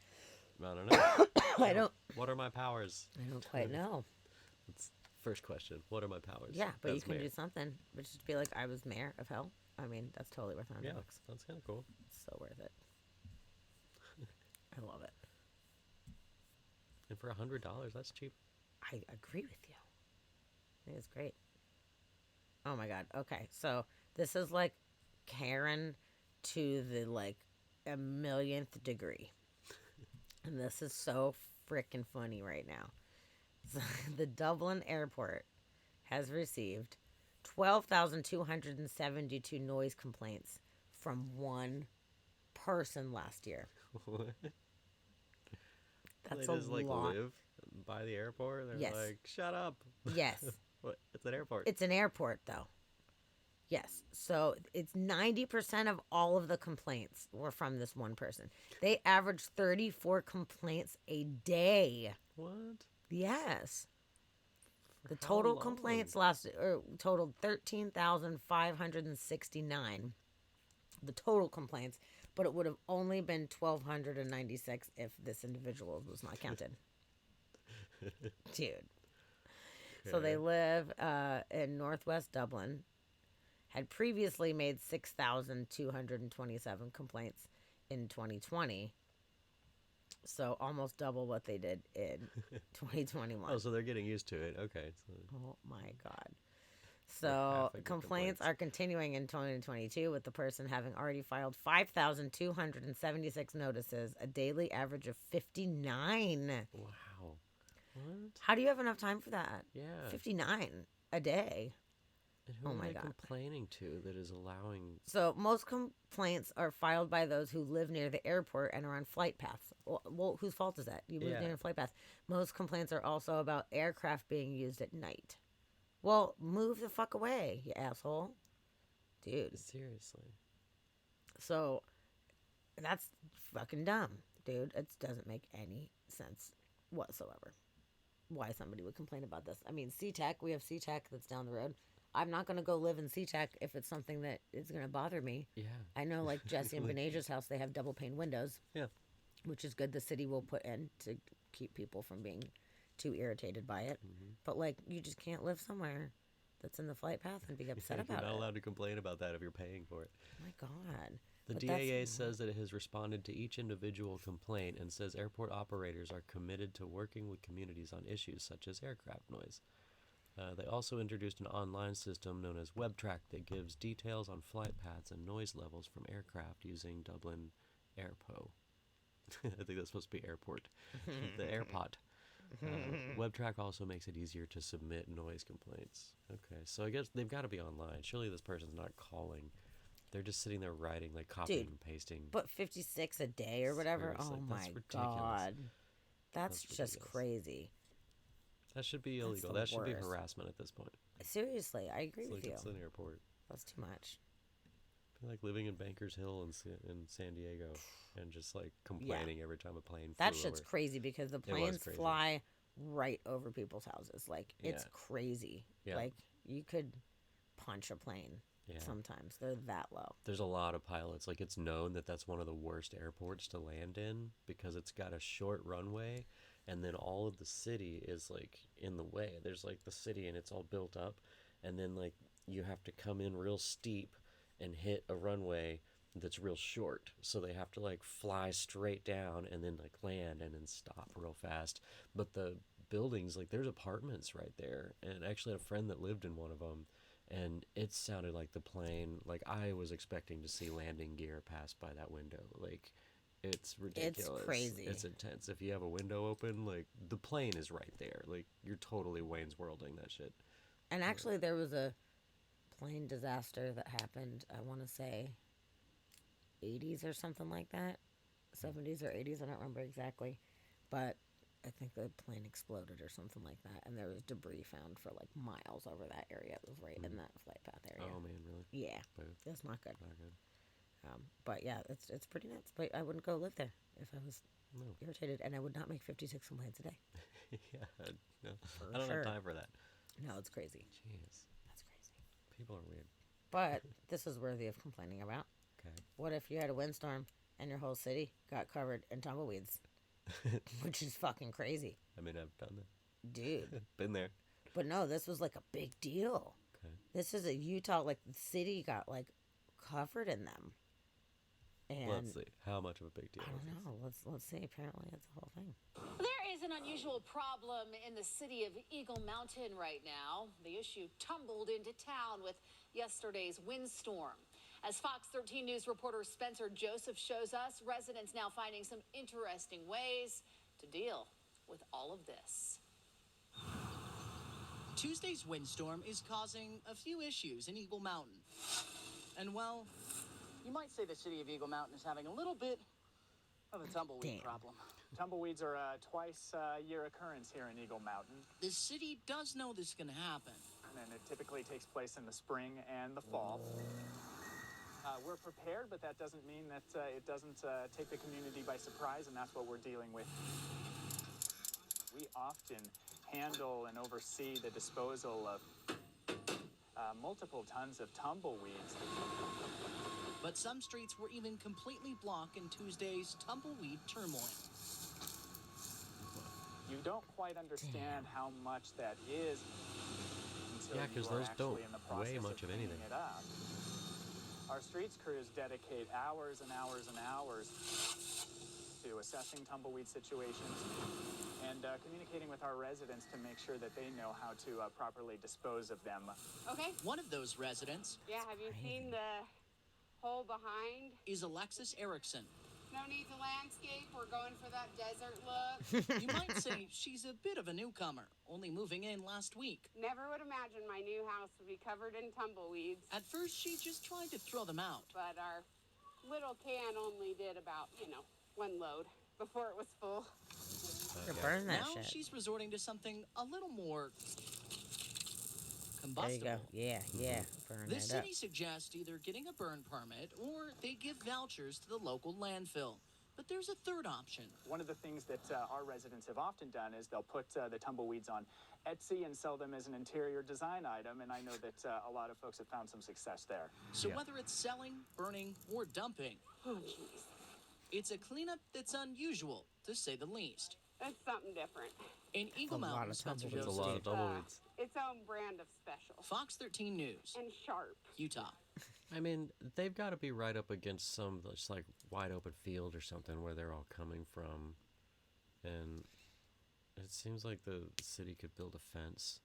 I don't know. I don't. What are my powers? I don't quite know. That's first question. What are my powers? Yeah, but you as can mayor? do something. But just be like, I was mayor of hell. I mean, that's totally worth $100. Yeah, that's kind of cool. So worth it. I love it. And for $100, that's cheap. I agree with you. I think it's great. Oh my god. Okay, so this is like Karen to the like a millionth degree. And this is so freaking funny right now. So, the Dublin airport has received 12,272 noise complaints from one person last year. What? That's they a just like lot. live by the airport. They're Yes. like, shut up. Yes. What? It's an airport. It's an airport, though. Yes. So it's 90% of all of the complaints were from this one person. They averaged 34 complaints a day. What? Yes. The how total long? complaints totaled 13,569. The total complaints, but it would have only been 1,296 if this individual was not counted. Dude. So they live in northwest Dublin. Had previously made 6,227 complaints in 2020. So almost double what they did in 2021. Oh, so they're getting used to it. Okay. So Oh my god. So half of your complaints are continuing in 2022, with the person having already filed 5,276 notices, a daily average of 59. Wow. What? How do you have enough time for that? Yeah. 59 a day. And who Oh are my they God. complaining to that is allowing? So most complaints are filed by those who live near the airport and are on flight paths. Well, whose fault is that? You live Yeah. near a flight path. Most complaints are also about aircraft being used at night. Well, move the fuck away, you asshole. Dude. Seriously. So that's fucking dumb, dude. It doesn't make any sense whatsoever why somebody would complain about this. I mean, SeaTac, we have SeaTac that's down the road. I'm not going to go live in SeaTac if it's something that is going to bother me. Yeah. I know, like Jesse and Like- Benaja's house, they have double pane windows. Yeah. Which is good. The city will put in to keep people from being too irritated by it. Mm-hmm. But, like, you just can't live somewhere that's in the flight path and be upset You're about not it. allowed to complain about that if you're paying for it. Oh my God. The But DAA that's- says that it has responded to each individual complaint and says airport operators are committed to working with communities on issues such as aircraft noise. They also introduced an online system known as WebTrack that gives details on flight paths and noise levels from aircraft using Dublin Airpo. I think that's supposed to be airport. The airport. WebTrack also makes it easier to submit noise complaints. Okay, so I guess they've got to be online. Surely this person's not calling. They're just sitting there writing, like copying Dude, and pasting. But 56 a day or whatever? Seriously, Oh that's my ridiculous. God. That's just ridiculous. crazy. That should be That's illegal. the That should be worst. harassment at this point. Seriously, I agree It's with like you. it's an airport. That's too much. I feel like living in Bankers Hill in San Diego and just like complaining every time a plane That flew shit's over. crazy because the It was planes crazy. fly right over people's houses. Like, it's Yeah. crazy. Yeah. Like, you could punch a plane Yeah. sometimes. They're that low. There's a lot of pilots. Like, it's known that that's one of the worst airports to land in because it's got a short runway and then all of the city is like in the way. There's like the city and it's all built up, and then like you have to come in real steep and hit a runway that's real short. So they have to like fly straight down and then like land and then stop real fast. But the buildings, like there's apartments right there, and I actually had a friend that lived in one of them. And it sounded like the plane, like I was expecting to see landing gear pass by that window. Like, it's ridiculous. crazy. It's intense. If you have a window open, like, the plane is right there. Like, you're totally Wayne's Worlding that shit. And actually, there was a plane disaster that happened, I want to say, 80s or something like that. 70s or 80s, I don't remember exactly. But I think the plane exploded or something like that. And there was debris found for like miles over that area. It was right in that flight path area. Oh, man, really? Yeah. Boo. That's not good. Not good. But yeah, it's pretty nuts. But I wouldn't go live there if I was No. irritated. And I would not make 56 complaints a day. Yeah, no, For I don't sure. have time for that. No, it's crazy. Jeez. That's crazy. People are weird. But this is worthy of complaining about. Okay. What if you had a windstorm and your whole city got covered in tumbleweeds? Which is fucking crazy. I mean, I've done that. Dude. Been there. But no, this was like a big deal. Okay. This is a Utah, like the city got like covered in them. And Let's see. How much of a big deal I is don't this? know. Let's see. Apparently, it's the whole thing. There is an unusual problem in the city of Eagle Mountain right now. The issue tumbled into town with yesterday's windstorm. As Fox 13 News reporter Spencer Joseph shows us, residents now finding some interesting ways to deal with all of this. Tuesday's windstorm is causing a few issues in Eagle Mountain. And well, you might say the city of Eagle Mountain is having a little bit of a tumbleweed problem. Tumbleweeds are a twice-a-year occurrence here in Eagle Mountain, The city does know this is going to happen. and it typically takes place in the spring and the fall. We're prepared, but that doesn't mean that it doesn't take the community by surprise, and that's what we're dealing with. We often handle and oversee the disposal of multiple tons of tumbleweeds. But some streets were even completely blocked in Tuesday's tumbleweed turmoil. You don't quite understand how much that is until Yeah, you 'cause are those actually don't in the weigh process much of cleaning anything. it up. Our streets crews dedicate hours and hours and hours to to assessing tumbleweed situations and communicating with our residents to make sure that they know how to properly dispose of them. Okay. One of those residents Yeah, have you seen the hole behind? is Alexis Erickson. No need to landscape. We're going for that desert look. You might say she's a bit of a newcomer, only moving in last week. Never would imagine my new house would be covered in tumbleweeds. At first, she just tried to throw them out. But our little can only did about, one load before it was full. Burn that now shit. she's resorting to something a little more There you combustible. go. Yeah. Burn The it up. city suggests either getting a burn permit or they give vouchers to the local landfill. But there's a third option. One of the things that our residents have often done is they'll put the tumbleweeds on Etsy and sell them as an interior design item, and I know that a lot of folks have found some success there. So whether it's selling, burning, or dumping, it's a cleanup that's unusual, to say the least. It's something different. In Eagle Mountain, Spencer It's a lot of Joseph, tumbleweeds. Its own brand of special. Fox 13 News, And sharp. Utah. I mean, they've got to be right up against some just like wide open field or something where they're all coming from, and it seems like the city could build a fence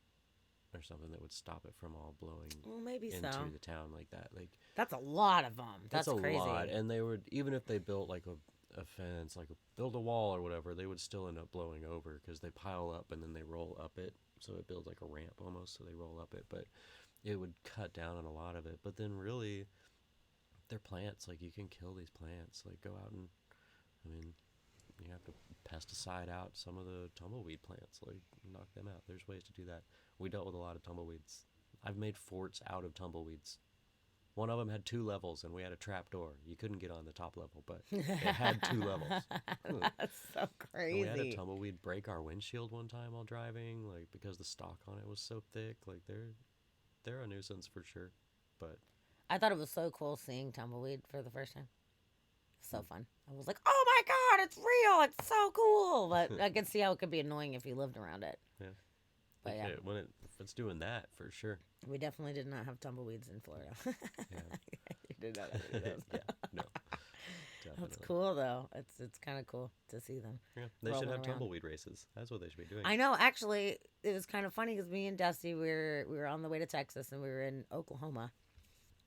or something that would stop it from all blowing Well, maybe into so. the town like that. Like That's a lot of them. That's a crazy. lot, and they would, even if they built like a fence, like build a wall or whatever, they would still end up blowing over because they pile up and then they roll up it, so it builds like a ramp almost, so they roll up it, but it would cut down on a lot of it. But then really, they're plants. Like, you can kill these plants. Like, go out and, I mean, you have to pesticide out some of the tumbleweed plants. Like, knock them out. There's ways to do that. We dealt with a lot of tumbleweeds. I've made forts out of tumbleweeds. One of them had 2 levels, and we had a trap door. You couldn't get on the top level, but it had 2 levels. That's so And crazy. we had a tumbleweed break our windshield one time while driving, like, because the stock on it was so thick. Like, they're a nuisance for sure. But I thought it was so cool seeing tumbleweed for the first time. So fun. I was like, oh my god, it's real. It's so cool. But I could see how it could be annoying if you lived around it. yeah, But yeah. if it's doing that for sure. We definitely did not have tumbleweeds in Florida. You did not have any of those. Yeah, no. That's Definitely. cool though. It's kind of cool to see them. Yeah, they should rolling have around. tumbleweed races. That's what they should be doing. I know. Actually, it was kind of funny because me and Dusty we were on the way to Texas and we were in Oklahoma,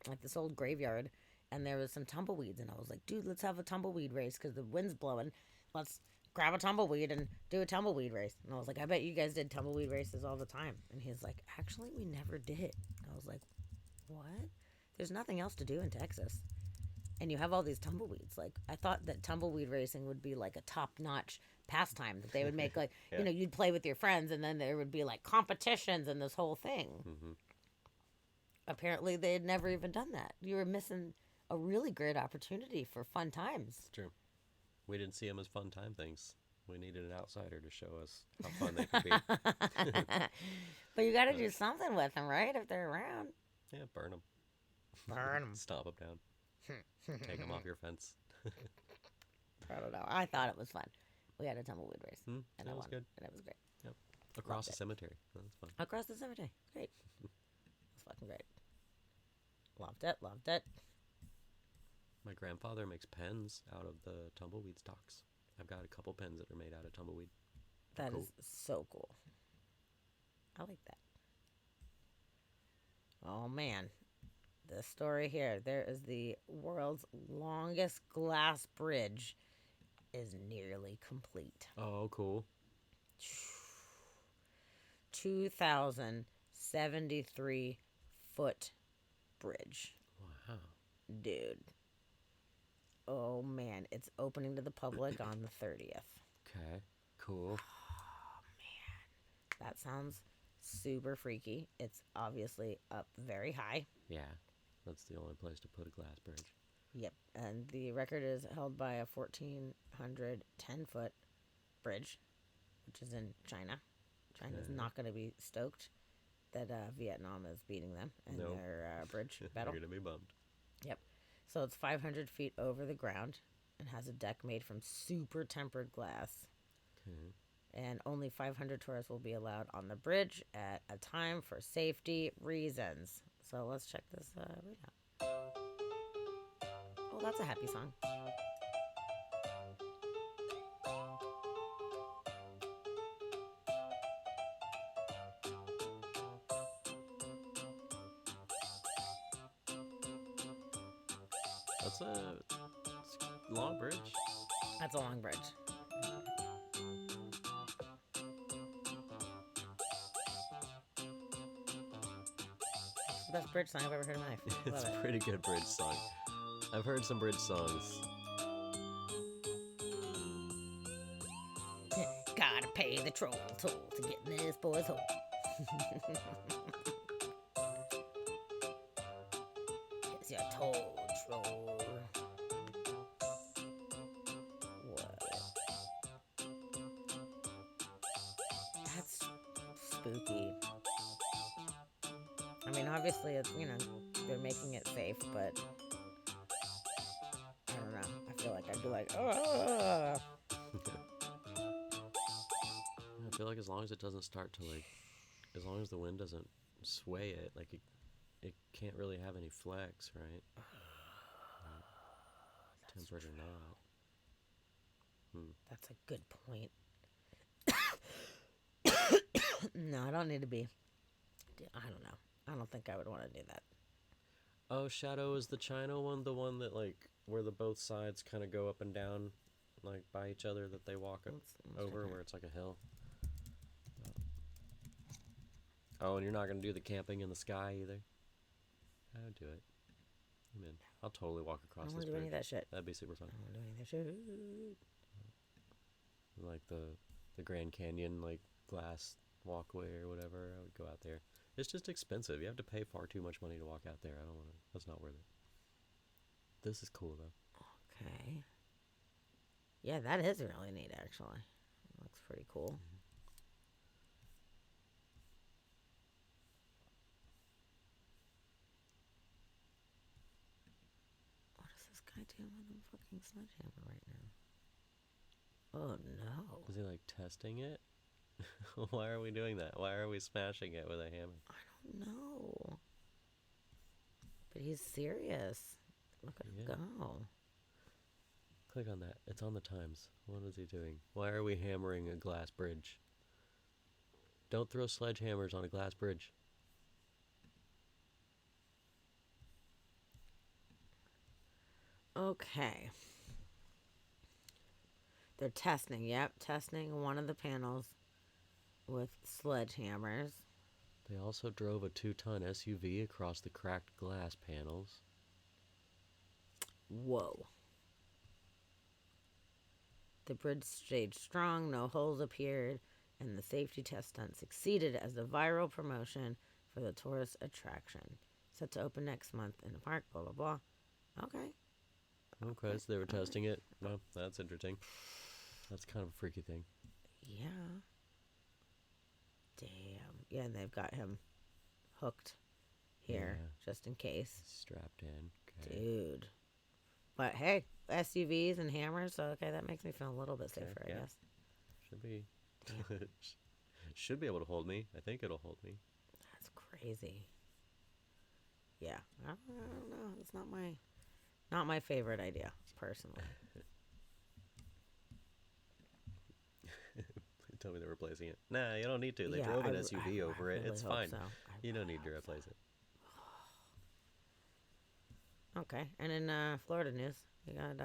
like this old graveyard, and there was some tumbleweeds, and I was like, dude, let's have a tumbleweed race because the wind's blowing. Let's grab a tumbleweed and do a tumbleweed race. And I was like, I bet you guys did tumbleweed races all the time. And he's like, actually, we never did. And I was like, what? There's nothing else to do in Texas. And you have all these tumbleweeds. Like, I thought that tumbleweed racing would be like a top-notch pastime that they would make, like, Yeah. you know, you'd play with your friends and then there would be like competitions and this whole thing. Mm-hmm. Apparently, they had never even done that. You were missing a really great opportunity for fun times. It's true. We didn't see them as fun time things. We needed an outsider to show us how fun they could be. But you got to do something with them, right? If they're around. Yeah, burn them. Burn 'em. Stomp them down. Take them off your fence. I don't know. I thought it was fun. We had a tumbleweed race, and that I was won, good. and it was great. Yep. Across Loved the it. cemetery. That was fun. Across the cemetery, great. It was fucking great. Loved it. Loved it. My grandfather makes pens out of the tumbleweed stalks. I've got a couple pens that are made out of tumbleweed. That is Cool. so cool. I like that. Oh man, this story here. There is the world's longest glass bridge is nearly complete. Oh, cool. 2,073 foot bridge. Wow. Dude. Oh man, it's opening to the public on the 30th. Okay. Cool. That sounds super freaky. It's obviously up very high. Yeah. That's the only place to put a glass bridge. Yep. And the record is held by a 1,410 foot bridge, which is in China. China's Okay. not going to be stoked that Vietnam is beating them in Nope. their bridge They're battle. going to be bummed. Yep. So it's 500 feet over the ground and has a deck made from super tempered glass. Okay. And only 500 tourists will be allowed on the bridge at a time for safety reasons. So let's check this right out. Oh, that's a happy song. That's a long bridge. That's a long bridge. It's the best bridge song I've ever heard in my life. It's Love a it. pretty good bridge song. I've heard some bridge songs. Gotta pay the troll toll to get in this boy's hole. Here's your toll troll. What? That's spooky. I mean, obviously, it's, you know, they're making it safe, but I don't know. I feel like I'd be like, oh. I feel like as long as it doesn't start to like, as long as the wind doesn't sway it, like it can't really have any flex, right? Tempered or not. That's a good point. No, I don't need to be. I don't know. I don't think I would want to do that. Oh, Shadow is the China one, the one that like where the both sides kind of go up and down, like by each other that they walk over, where it's like a hill. Oh, and you're not gonna do the camping in the sky either. I would do it. I'm in. I'll totally walk across I don't this want to do any of bridge. that shit. That'd be super fun. I don't want to do any of that shit. Like the Grand Canyon like glass walkway or whatever. I would go out there. It's just expensive. You have to pay far too much money to walk out there. I don't want to. That's not worth it. This is cool though. Okay. Yeah, that is really neat, actually. Looks pretty cool. What is this guy doing with a fucking sledgehammer right now? Oh no. Is he like testing it? Why are we doing that? Why are we smashing it with a hammer? No. But he's serious. Look at him go. Click on that. It's on the Times. What is he doing? Why are we hammering a glass bridge? Don't throw sledgehammers on a glass bridge. Okay. They're testing, testing one of the panels with sledgehammers. They also drove a 2-ton SUV across the cracked glass panels. Whoa. The bridge stayed strong, no holes appeared, and the safety test stunt succeeded as a viral promotion for the tourist attraction. Set to open next month in the park, blah, blah, blah. Okay. Okay, so they were testing it. Well, that's interesting. That's kind of a freaky thing. Yeah. Damn. Yeah, and they've got him hooked here, just in case. Strapped in. Okay. Dude. But hey, SUVs and hammers, so okay, that makes me feel a little bit safer, I guess. Should be. Should be able to hold me. I think it'll hold me. That's crazy. Yeah. I don't know. It's not my favorite idea, personally. Tell me they're replacing it. Nah, you don't need to. They Yeah, drove an I SUV over it. really It's hope fine. so. You don't need to replace it. Okay, and in Florida news, we got,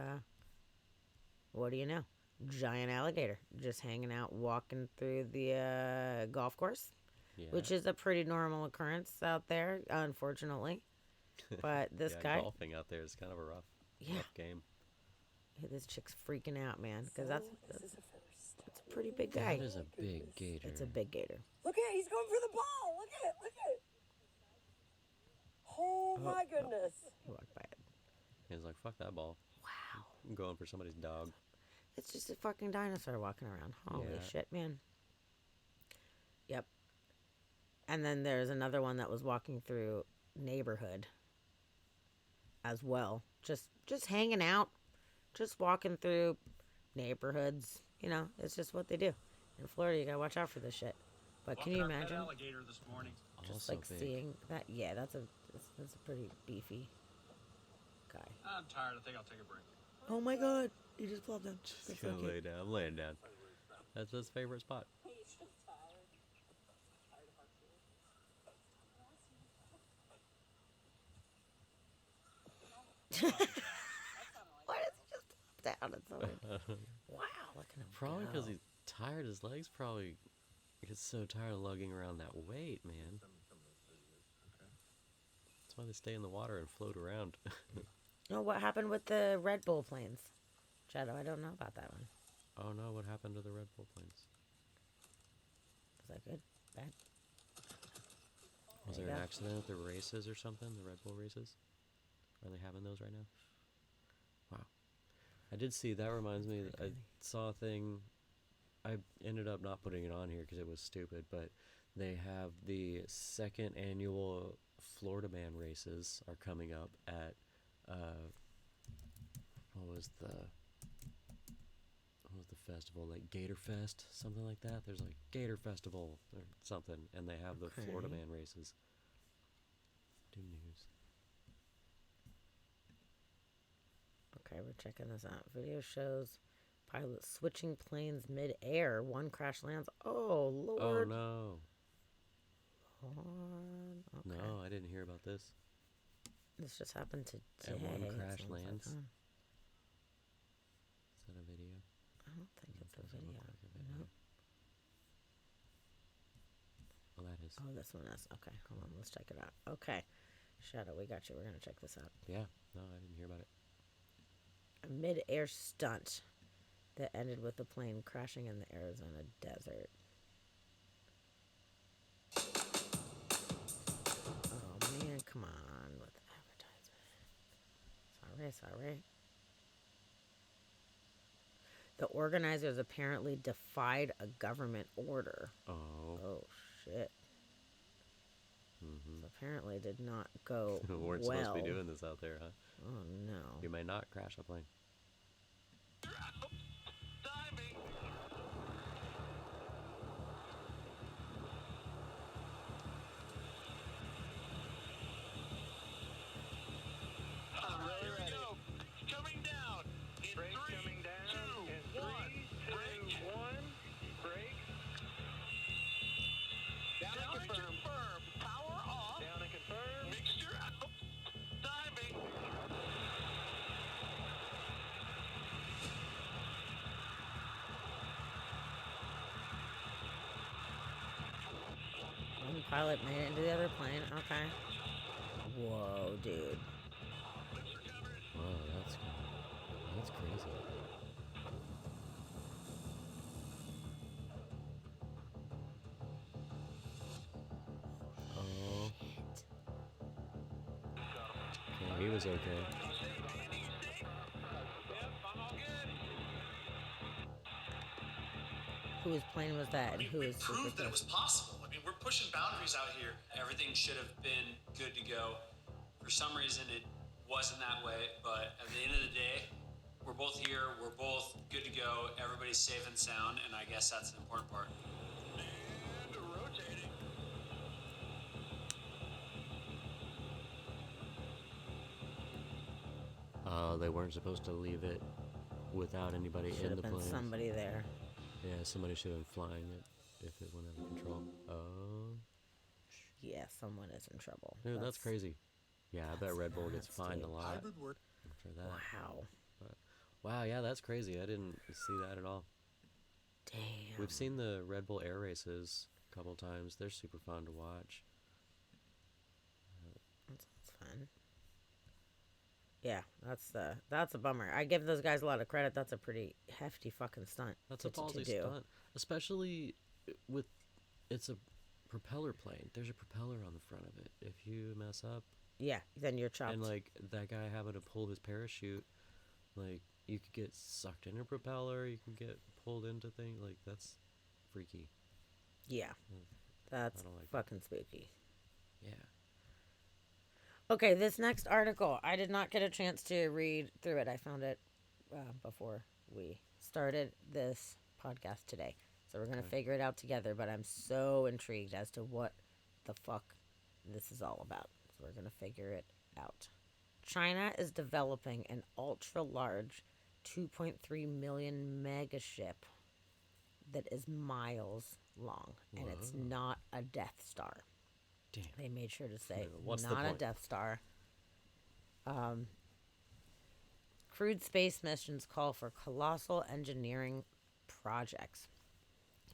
what do you know? Giant alligator just hanging out, walking through the golf course, which is a pretty normal occurrence out there, unfortunately. But this guy... golfing out there is kind of a rough game. Yeah, this chick's freaking out, man, because that's a pretty big guy. That is a big gator. It's a big gator. Look at it, he's going for the ball. Look at it, look at it. Oh my goodness. He walked by it. He's like, fuck that ball. Wow. I'm going for somebody's dog. It's just a fucking dinosaur walking around. Holy shit, man. Yep. And then there's another one that was walking through neighborhood as well. Just hanging out. Just walking through neighborhoods. You know, it's just what they do. In Florida, you gotta watch out for this shit. But can you imagine? Alligator this morning. Just Also like big. seeing that. Yeah, that's a pretty beefy guy. I'm tired. I think I'll take a break. Oh my god. He just plopped down. Just gonna lay down. I'm laying down. That's his favorite spot. down. It's so wow, look at him. Probably go. because he's tired. His legs probably get so tired of lugging around that weight, man. That's why they stay in the water and float around. Oh, what happened with the Red Bull planes? Shadow, I don't know about that one. Oh no, what happened to the Red Bull planes? Is that good? Bad? Was There there you an go. accident at the races or something? The Red Bull races? Are they having those right now? Wow. I did see, that reminds me, I saw a thing, I ended up not putting it on here because it was stupid, but they have the second annual Florida Man races are coming up at, what was the festival, like Gator Fest, something like that. There's like Gator Festival or something, and they have the Florida Okay. Man races. Do news. Okay, we're checking this out. Video shows pilot switching planes mid-air. One crash lands. Oh, Oh Lord. no. Lord. Okay. No, I didn't hear about this. This just happened today. And one it crash sounds like, lands. huh? Is that a video? I don't think it's a Doesn't video. look like a video. Nope. Oh, that is. Oh, this one is. Okay, hold on. Let's check it out. Okay. Shadow, we got you. We're going to check this out. Yeah. No, I didn't hear about it. A mid-air stunt that ended with the plane crashing in the Arizona desert. Oh, man. Come on with the advertisement. Sorry. The organizers apparently defied a government order. Oh. Oh, shit. Mm-hmm. So apparently it did not go Weren't well. supposed to be doing this out there, huh? Oh, no. You may not crash a plane. One pilot made it into the other plane. Okay. Whoa, dude. Whoa, that's crazy. Oh. Okay, he was okay. Whose plane was that? And who is Proved that it was possible. I mean, we're pushing boundaries out here. Everything should have been good to go. For some reason, it wasn't that way, but at the end of the day, we're both here, we're both good to go, everybody's safe and sound, and I guess that's the important part. They weren't supposed to leave it without anybody Should in have the been plane. somebody there. Yeah, somebody should have been flying it if it went out of control. Oh. Yeah, someone is in trouble. Dude, that's crazy. Yeah, I bet Red Bull gets fined a lot Hybrid work. for that. Wow. But, wow, yeah, that's crazy. I didn't see that at all. Damn. We've seen the Red Bull air races a couple times. They're super fun to watch. That's fun. Yeah, that's a bummer. I give those guys a lot of credit. That's a pretty hefty fucking stunt. That's to, a ballsy to do. stunt, especially with it's a propeller plane. There's a propeller on the front of it. If you mess up, Yeah, then you're chopped. and like that guy having to pull his parachute, like you could get sucked in a propeller. You can get pulled into things. Like that's freaky. Yeah, that's I don't like fucking spooky. Yeah. Okay, this next article, I did not get a chance to read through it. I found it before we started this podcast today. So we're going to figure it out together, but I'm so intrigued as to what the fuck this is all about. So we're going to figure it out. China is developing an ultra-large 2.3 million megaship that is miles long, and it's Whoa. not a Death Star. Damn. They made sure to say What's the not a point? Death Star. Crewed space missions call for colossal engineering projects.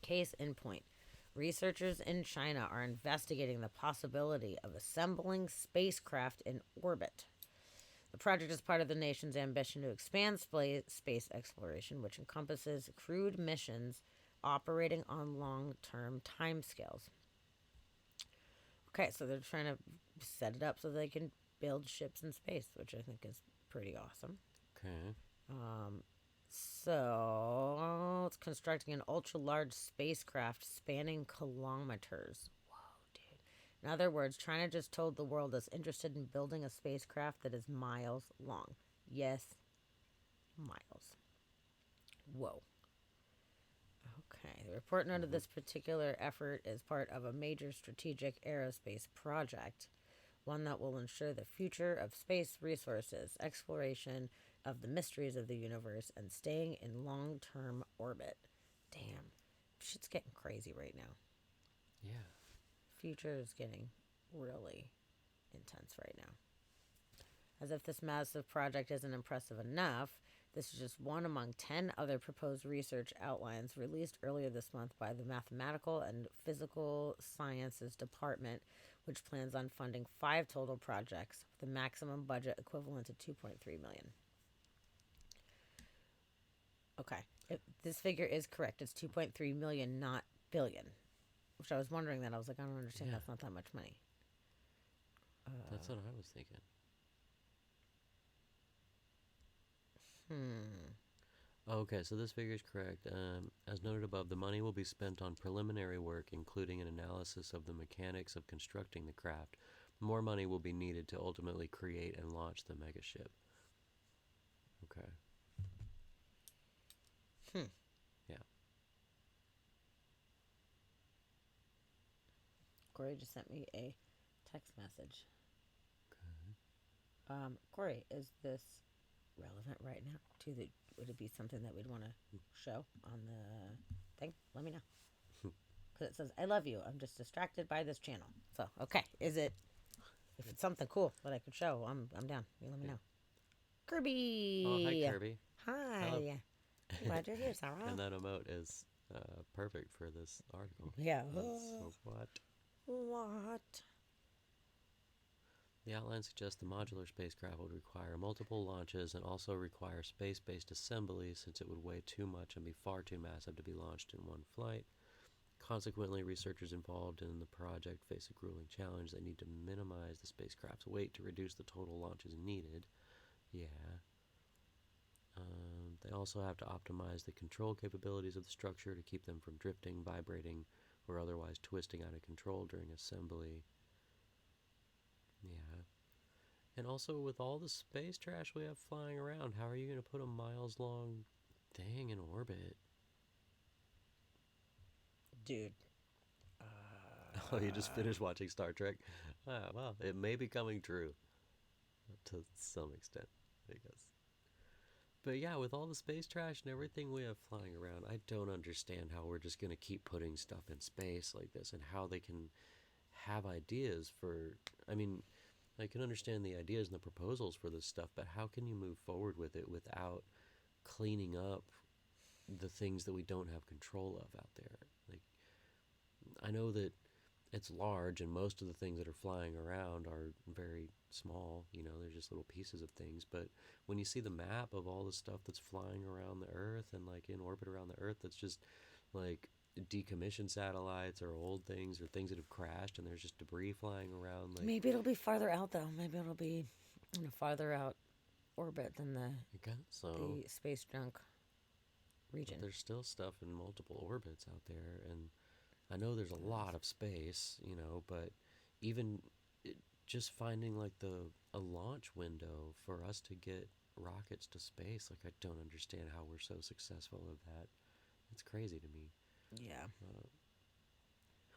Case in point, researchers in China are investigating the possibility of assembling spacecraft in orbit. The project is part of the nation's ambition to expand space exploration, which encompasses crewed missions operating on long-term timescales. Okay, so they're trying to set it up so they can build ships in space, which I think is pretty awesome. Okay. So it's constructing an ultra-large spacecraft spanning kilometers. Whoa, dude. In other words, China just told the world it's interested in building a spacecraft that is miles long. Yes, miles. Whoa. Okay, the report noted this particular effort is part of a major strategic aerospace project, one that will ensure the future of space resources, exploration of the mysteries of the universe, and staying in long-term orbit. Damn, shit's getting crazy right now. Yeah. Future is getting really intense right now. As if this massive project isn't impressive enough, this is just one among 10 other proposed research outlines released earlier this month by the Mathematical and Physical Sciences Department, which plans on funding 5 total projects with a maximum budget equivalent to $2.3 million. Okay, if this figure is correct. It's 2.3 million, not billion. Which I was wondering that. I was like, I don't understand. Yeah. That's not that much money. That's what I was thinking. Okay, so this figure is correct. As noted above, the money will be spent on preliminary work, including an analysis of the mechanics of constructing the craft. More money will be needed to ultimately create and launch the megaship. Okay. Yeah. Corey just sent me a text message. Corey, is this relevant right now to the, would it be something that we'd want to show on the thing? Let me know. Because it says, I love you. I'm just distracted by this channel. So, okay. Is it, if it's something cool that I could show, I'm down. You let me know. Kirby. Oh, hi, Kirby. Hi. Hello. Glad you're here, Sarah. And that emote is perfect for this article. Yeah. So what? What? The outline suggests the modular spacecraft would require multiple launches and also require space-based assembly, since it would weigh too much and be far too massive to be launched in one flight. Consequently, researchers involved in the project face a grueling challenge. They need to minimize the spacecraft's weight to reduce the total launches needed. Yeah. They also have to optimize the control capabilities of the structure to keep them from drifting, vibrating, or otherwise twisting out of control during assembly. Yeah. And also, with all the space trash we have flying around, how are you going to put a miles-long thing in orbit? Dude. Oh, you just finished watching Star Trek? Ah, well, it may be coming true. To some extent, I guess. But yeah, with all the space trash and everything we have flying around, I don't understand how we're just going to keep putting stuff in space like this, and how they can have ideas for, I mean, I can understand the ideas and the proposals for this stuff, but how can you move forward with it without cleaning up the things that we don't have control of out there? Like, I know that it's large, and most of the things that are flying around are very small, you know, they're just little pieces of things, but when you see the map of all the stuff that's flying around the Earth and like in orbit around the Earth, that's just like decommissioned satellites or old things or things that have crashed, and there's just debris flying around. Like, Maybe it'll be farther out, though. Maybe it'll be in a farther out orbit than the space junk region. But there's still stuff in multiple orbits out there, and I know there's a lot of space, you know, but even just finding like a launch window for us to get rockets to space, like I don't understand how we're so successful at that. It's crazy to me. Yeah.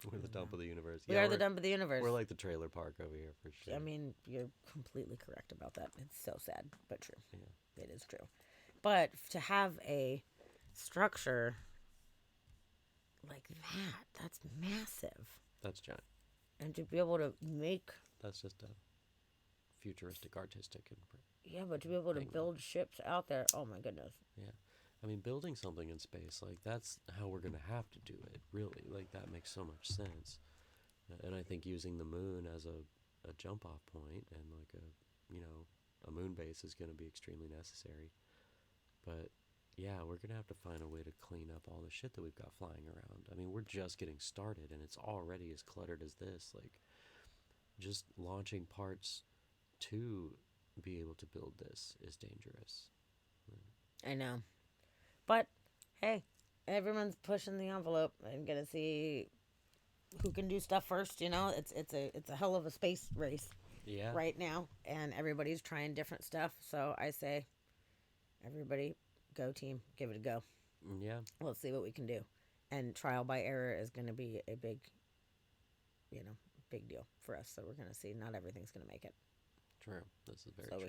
We're the dump of the universe. We are the dump of the universe. We're like the trailer park over here for sure. I mean, you're completely correct about that. It's so sad, but true. Yeah. It is true. But to have a structure like that's massive. That's giant. And to be able to make... That's just a futuristic, artistic. Yeah, but to be able to build ships out there, oh my goodness. Yeah. I mean, building something in space, like, that's how we're going to have to do it, really. Like, that makes so much sense. And I think using the moon as a jump-off point and, like, a moon base is going to be extremely necessary. But, yeah, we're going to have to find a way to clean up all the shit that we've got flying around. I mean, we're just getting started, and it's already as cluttered as this. Like, just launching parts to be able to build this is dangerous. I know. But, hey, everyone's pushing the envelope and gonna see who can do stuff first, you know? It's a hell of a space race right now, and everybody's trying different stuff. So I say, everybody, go team, give it a go. Yeah. Let's see what we can do. And trial by error is going to be a big deal for us. So we're going to see not everything's going to make it. True. This is very true. So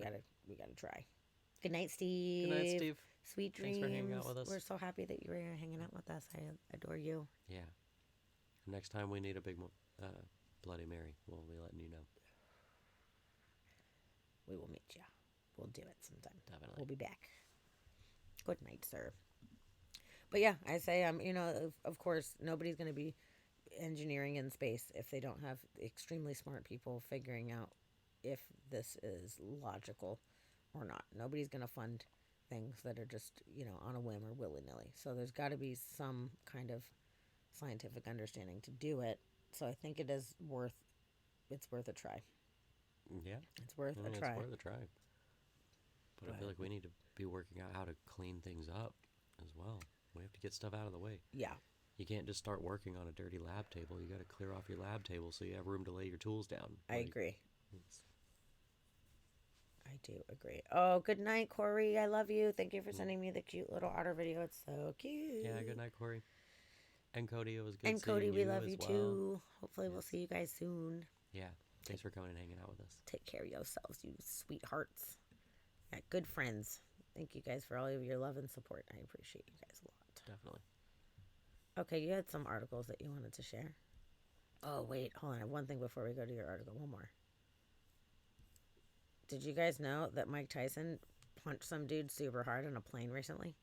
we gotta try. Good night, Steve. Good night, Steve. Sweet dreams. Thanks for hanging out with us. We're so happy that you were hanging out with us. I adore you. Yeah. Next time we need a big Bloody Mary, we'll be letting you know. We will meet you. We'll do it sometime. Definitely. We'll be back. Good night, sir. But yeah, I say, of course, nobody's going to be engineering in space if they don't have extremely smart people figuring out if this is logical or not. Nobody's going to fund things that are just, on a whim or willy-nilly. So there's got to be some kind of scientific understanding to do it. So I think it's worth a try. Yeah. It's worth a try. It's worth a try. But I feel like we need to be working out how to clean things up as well. We have to get stuff out of the way. Yeah. You can't just start working on a dirty lab table. You got to clear off your lab table so you have room to lay your tools down. I agree. I do agree. Oh, good night, Corey. I love you. Thank you for sending me the cute little otter video. It's so cute. Yeah, good night, Corey. And Cody, it was good and seeing Cody, you we love as you well. too. Hopefully we'll see you guys soon. Yeah. Thanks for coming and hanging out with us. Take care of yourselves, you sweethearts. Yeah, good friends. Thank you guys for all of your love and support. I appreciate you guys a lot. Definitely. Okay, you had some articles that you wanted to share. Oh, wait. Hold on. I have one thing before we go to your article. One more. Did you guys know that Mike Tyson punched some dude super hard on a plane recently?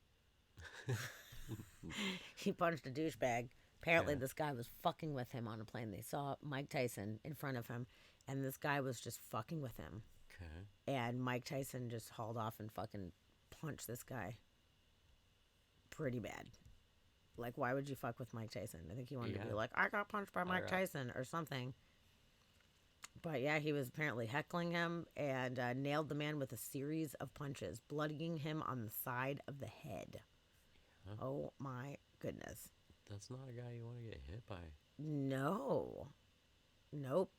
He punched a douchebag. Apparently, this guy was fucking with him on a plane. They saw Mike Tyson in front of him, and this guy was just fucking with him. Okay. And Mike Tyson just hauled off and fucking punched this guy pretty bad. Like, why would you fuck with Mike Tyson? I think he wanted to be like, I got punched by Mike Tyson or something. But yeah, he was apparently heckling him and nailed the man with a series of punches, bloodying him on the side of the head. Huh? Oh my goodness. That's not a guy you want to get hit by. No. Nope.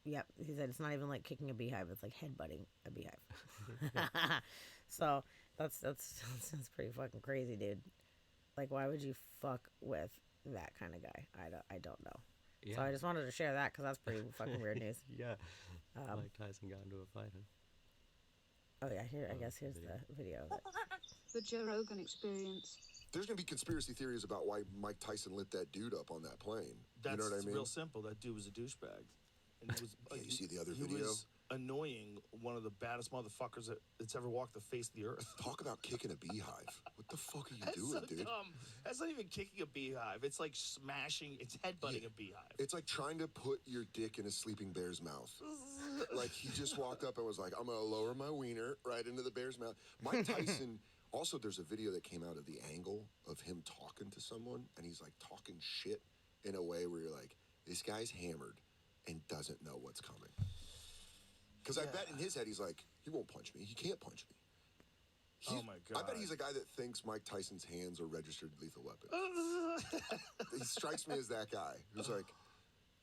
Yep. He said it's not even like kicking a beehive. It's like headbutting a beehive. So that's pretty fucking crazy, dude. Like, why would you fuck with that kind of guy? I don't know. Yeah. So I just wanted to share that because that's pretty fucking weird news. Yeah. Mike Tyson got into a fight. Huh? Oh yeah, I guess here's the video of it. The Joe Rogan Experience. There's going to be conspiracy theories about why Mike Tyson lit that dude up on that plane. That's you know what I mean? Real simple. That dude was a douchebag. And he was, yeah, you see the other he video? was annoying one of the baddest motherfuckers that's ever walked the face of the earth. Talk about kicking a beehive. What the fuck are you doing, so dude? Dumb. That's not even kicking a beehive. It's like smashing, it's headbutting a beehive. It's like trying to put your dick in a sleeping bear's mouth. Like, he just walked up and was like, I'm going to lower my wiener right into the bear's mouth. Mike Tyson, also, there's a video that came out of the angle of him talking to someone, and he's like talking shit in a way where you're like, this guy's hammered and doesn't know what's coming. Because I bet in his head, he's like, he won't punch me. He can't punch me. Oh my God. I bet he's a guy that thinks Mike Tyson's hands are registered lethal weapons. He strikes me as that guy who's like,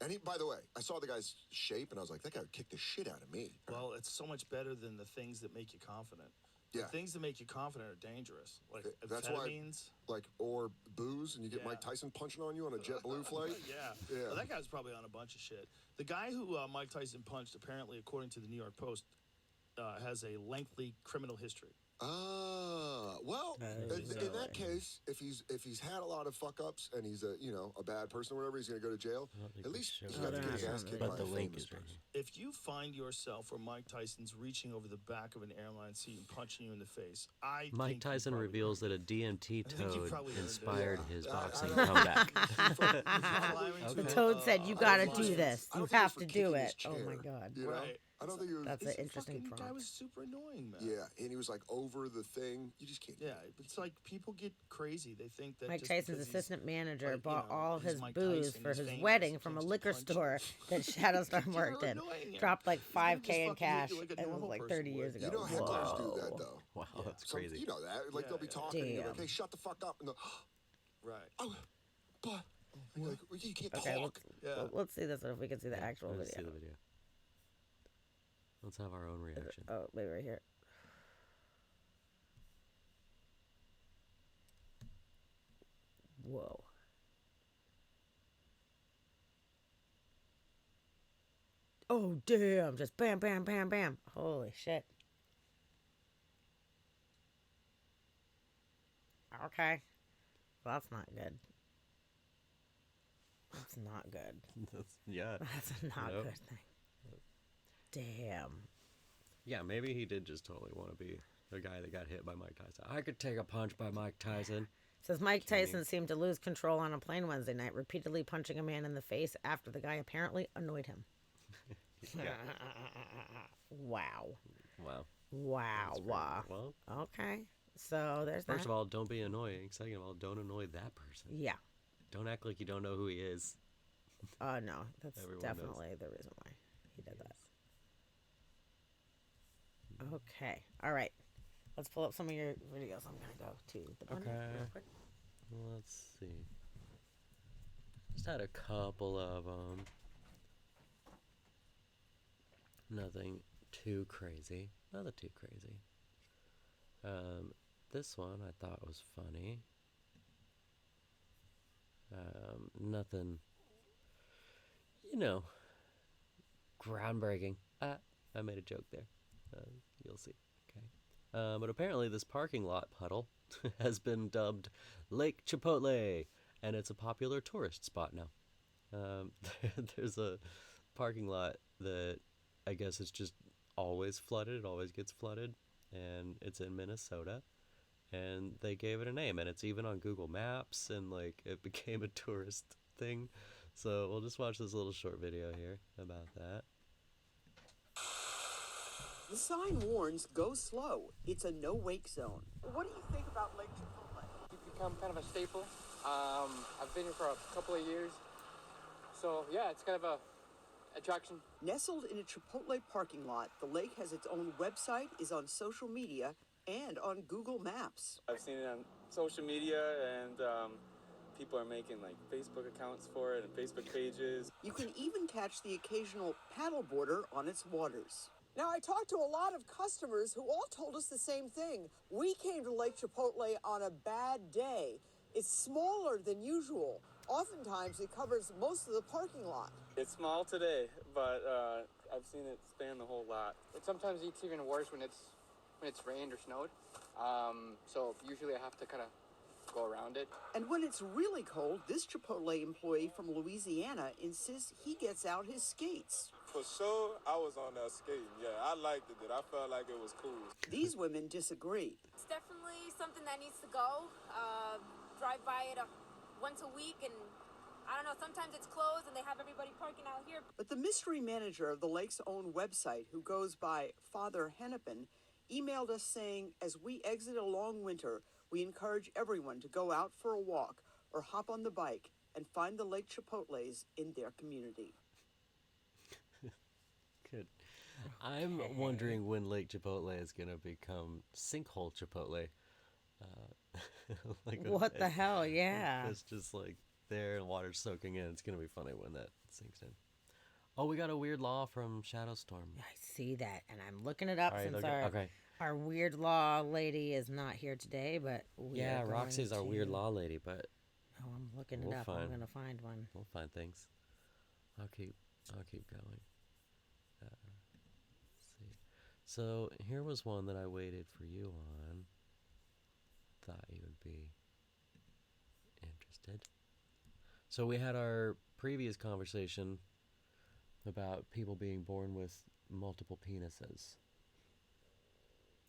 and he, by the way, I saw the guy's shape and I was like, that guy would kick the shit out of me. Well, it's so much better than the things that make you confident. Yeah. The things that make you confident are dangerous. Like that's amphetamines. Why, like, or booze, and you get Mike Tyson punching on you on a JetBlue flight. Yeah. Well, that guy's probably on a bunch of shit. The guy who Mike Tyson punched, apparently, according to the New York Post, has a lengthy criminal history. Well, in that case, if he's had a lot of fuck ups and he's a bad person or whatever, he's gonna go to jail. At least he's got to get his ass kicked by a famous person. If you find yourself where Mike Tyson's reaching over the back of an airline seat and punching you in the face, Mike Tyson reveals that a DMT toad inspired his boxing I comeback. The toad said, "You got to do this. You have to do it." Oh my God! You know? I don't think it was. That's an interesting The guy prompt. was super annoying, man. Yeah, and he was like over the thing. You just can't. Yeah, it's like people get crazy. They think that Mike just Tyson's because he's, assistant manager like, bought all he's his Mike booze Tyson, for he's his famous, wedding he from a comes to liquor punch store that Shadowstorm worked in. annoying him. Dropped like He's gonna just 5K in fucking cash. hit you like a It was normal like person 30 years would. ago. You know hecklers do Whoa. that though. Wow, that's crazy. You know that. Like they'll be talking and you're like, "Hey, shut the fuck up," and they'll, right. Oh, but you're like, well, you can't Okay, talk. let's see this one if we can see the actual Let's see video. the video. Let's have our own reaction. Oh, maybe right here. Whoa. Oh, damn. Just bam, bam, bam, bam. Holy shit. Okay. Well, that's not good. That's not good. Yeah. That's a not Nope. good thing. Damn. Yeah, maybe he did just totally want to be the guy that got hit by Mike Tyson. I could take a punch by Mike Tyson. Says Mike Tyson seemed to lose control on a plane Wednesday night, repeatedly punching a man in the face after the guy apparently annoyed him. Yeah. Wow. Wow. Wow. That's Wow. pretty- Well, Okay. So there's first that. of all, don't be annoying. Second of all, don't annoy that person. Yeah. Don't act like you don't know who he is. No, that's Everyone definitely the reason why he did that. Okay. All right. Let's pull up some of your videos. I'm gonna go to the bunny real quick. Let's see. Just had a couple of them. Nothing too crazy. Nothing too crazy. This one I thought was funny. Nothing, groundbreaking. I made a joke there. You'll see. Okay. But apparently this parking lot puddle has been dubbed Lake Chipotle, and it's a popular tourist spot now. There's a parking lot that I guess it's just always flooded. It always gets flooded, and it's in Minnesota. And they gave it a name, and it's even on Google Maps, and like it became a tourist thing. So we'll just watch this little short video here about that. The sign warns, go slow. It's a no-wake zone. What do you think about Lake Chipotle? It's become kind of a staple. I've been here for a couple of years. So yeah, it's kind of a attraction. Nestled in a Chipotle parking lot, the lake has its own website, is on social media, and on Google Maps. I've seen it on social media, and people are making like Facebook accounts for it and Facebook pages. You can even catch the occasional paddleboarder on its waters. Now, I talked to a lot of customers who all told us the same thing. We came to Lake Chipotle on a bad day. It's smaller than usual. Oftentimes, it covers most of the parking lot. It's small today, but I've seen it span the whole lot. It sometimes it's even worse when it's rained or snowed. So usually I have to kind of go around it. And when it's really cold, this Chipotle employee from Louisiana insists he gets out his skates. For sure, I was on there skating. Yeah, I liked it. I felt like it was cool. These women disagree. It's definitely something that needs to go. Drive by it once a week, and I don't know, sometimes it's closed and they have everybody parking out here. But the mystery manager of the lake's own website, who goes by Father Hennepin, emailed us saying, as we exit a long winter, we encourage everyone to go out for a walk or hop on the bike and find the Lake Chipotles in their community. Good. I'm wondering when Lake Chipotle is going to become Sinkhole Chipotle. What the hell? Yeah. It's just like there and water's soaking in. It's going to be funny when that sinks in. Oh, we got a weird law from Shadowstorm. I see that, and I'm looking it up All right, since okay. our weird law lady is not here today, but we Yeah, are Roxy's going our weird to- law lady, but Oh, I'm looking it we'll up. I'm gonna find one. We'll find things. I'll keep going. Let's see. So here was one that I waited for you on. Thought you would be interested. So we had our previous conversation about people being born with multiple penises.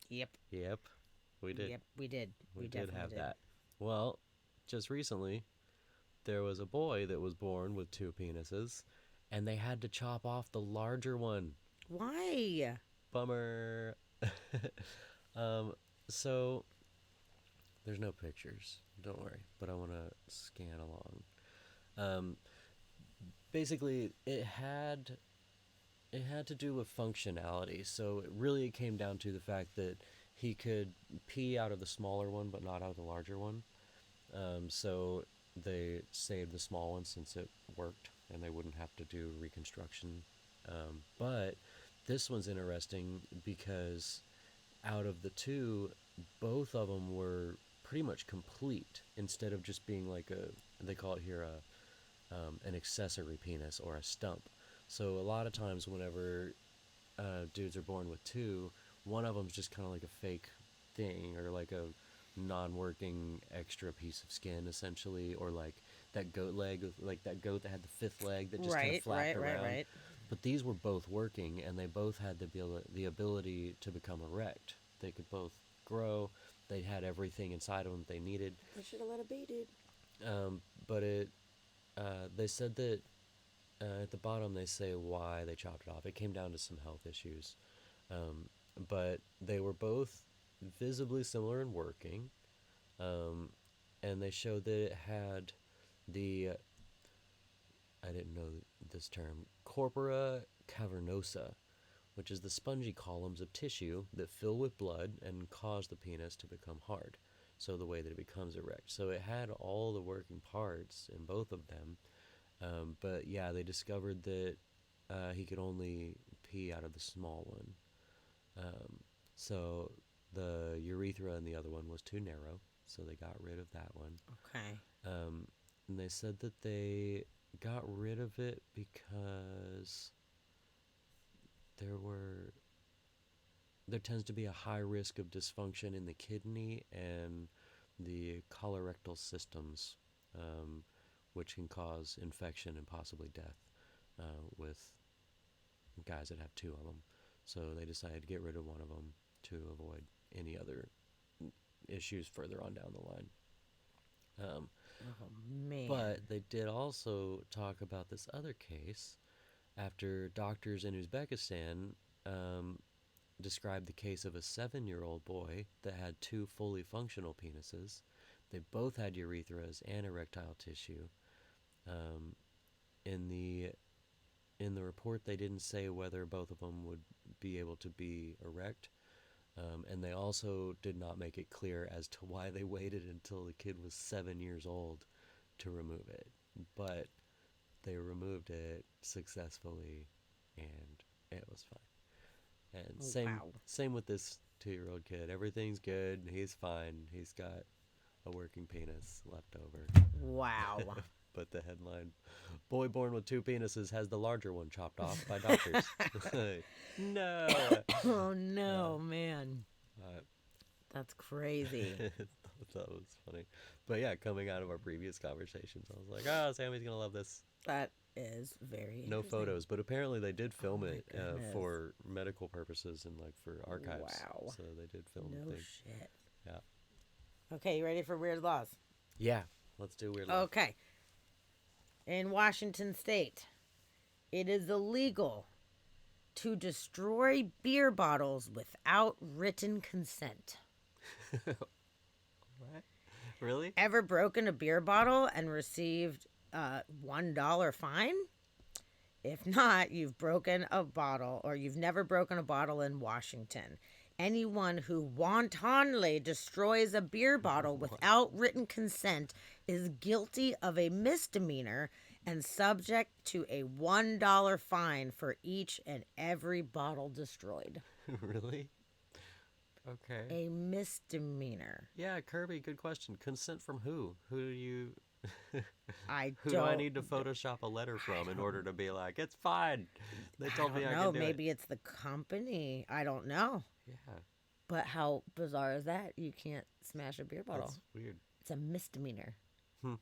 Yep. Yep. We did. Yep, we did. We did definitely have did. that. Well, just recently, there was a boy that was born with 2 penises, and they had to chop off the larger one. Why? Bummer. So, there's no pictures. Don't worry. But I want to scan along. Basically, it had to do with functionality. So, it really came down to the fact that he could pee out of the smaller one, but not out of the larger one. So they saved the small one since it worked, and they wouldn't have to do reconstruction. But this one's interesting because out of the 2, both of them were pretty much complete, instead of just being like they call it here an accessory penis or a stump. So a lot of times whenever dudes are born with 2, one of them's just kind of like a fake thing, or like a non-working extra piece of skin, essentially, or like that goat leg, like that goat that had the 5th leg that just kind of flapped around. Right. But these were both working, and they both had the ability to become erect. They could both grow. They had everything inside of them they needed. They should have let it be, dude. But they said that at the bottom they say why they chopped it off. It came down to some health issues. But they were both visibly similar in working, and they showed that it had the, I didn't know this term, corpora cavernosa, which is the spongy columns of tissue that fill with blood and cause the penis to become hard, so the way that it becomes erect. So it had all the working parts in both of them, but yeah, they discovered that he could only pee out of the small one. So the urethra in the other one was too narrow, so they got rid of that one. Okay. And they said that they got rid of it because there tends to be a high risk of dysfunction in the kidney and the colorectal systems, which can cause infection and possibly death with guys that have 2 of them. So they decided to get rid of one of them to avoid any other issues further on down the line. Oh, man. But they did also talk about this other case after doctors in Uzbekistan described the case of a 7-year-old boy that had 2 fully functional penises. They both had urethras and erectile tissue. In the report, they didn't say whether both of them would be able to be erect, and they also did not make it clear as to why they waited until the kid was 7 years old to remove it. But they removed it successfully, and it was fine. And same with this 2-year-old kid. Everything's good. He's fine. He's got a working penis left over. Wow. But the headline, boy born with 2 penises has the larger one chopped off by doctors. No. Oh, no, man. That's crazy. That was funny. But yeah, coming out of our previous conversations, I was like, oh, Sammy's going to love this. That is very No interesting. photos, but apparently they did film Oh, my it goodness. for medical purposes and like for archives. Wow. So they did film No things. shit. Yeah. Okay, you ready for weird laws? Yeah. Let's do weird laws. Okay. In Washington State, it is illegal to destroy beer bottles without written consent. What? Really? Ever broken a beer bottle and received a $1 fine? If not, you've broken a bottle, or you've never broken a bottle in Washington. Anyone who wantonly destroys a beer bottle without written consent is guilty of a misdemeanor and subject to a $1 fine for each and every bottle destroyed. Really? Okay. A misdemeanor. Yeah, Kirby, good question. Consent from who? Who do you... Who do I need to Photoshop a letter from in order to be like, it's fine? They told me I can do Maybe it. it's the company. I don't know. Yeah. But how bizarre is that? You can't smash a beer bottle. That's weird. It's a misdemeanor. Hmm.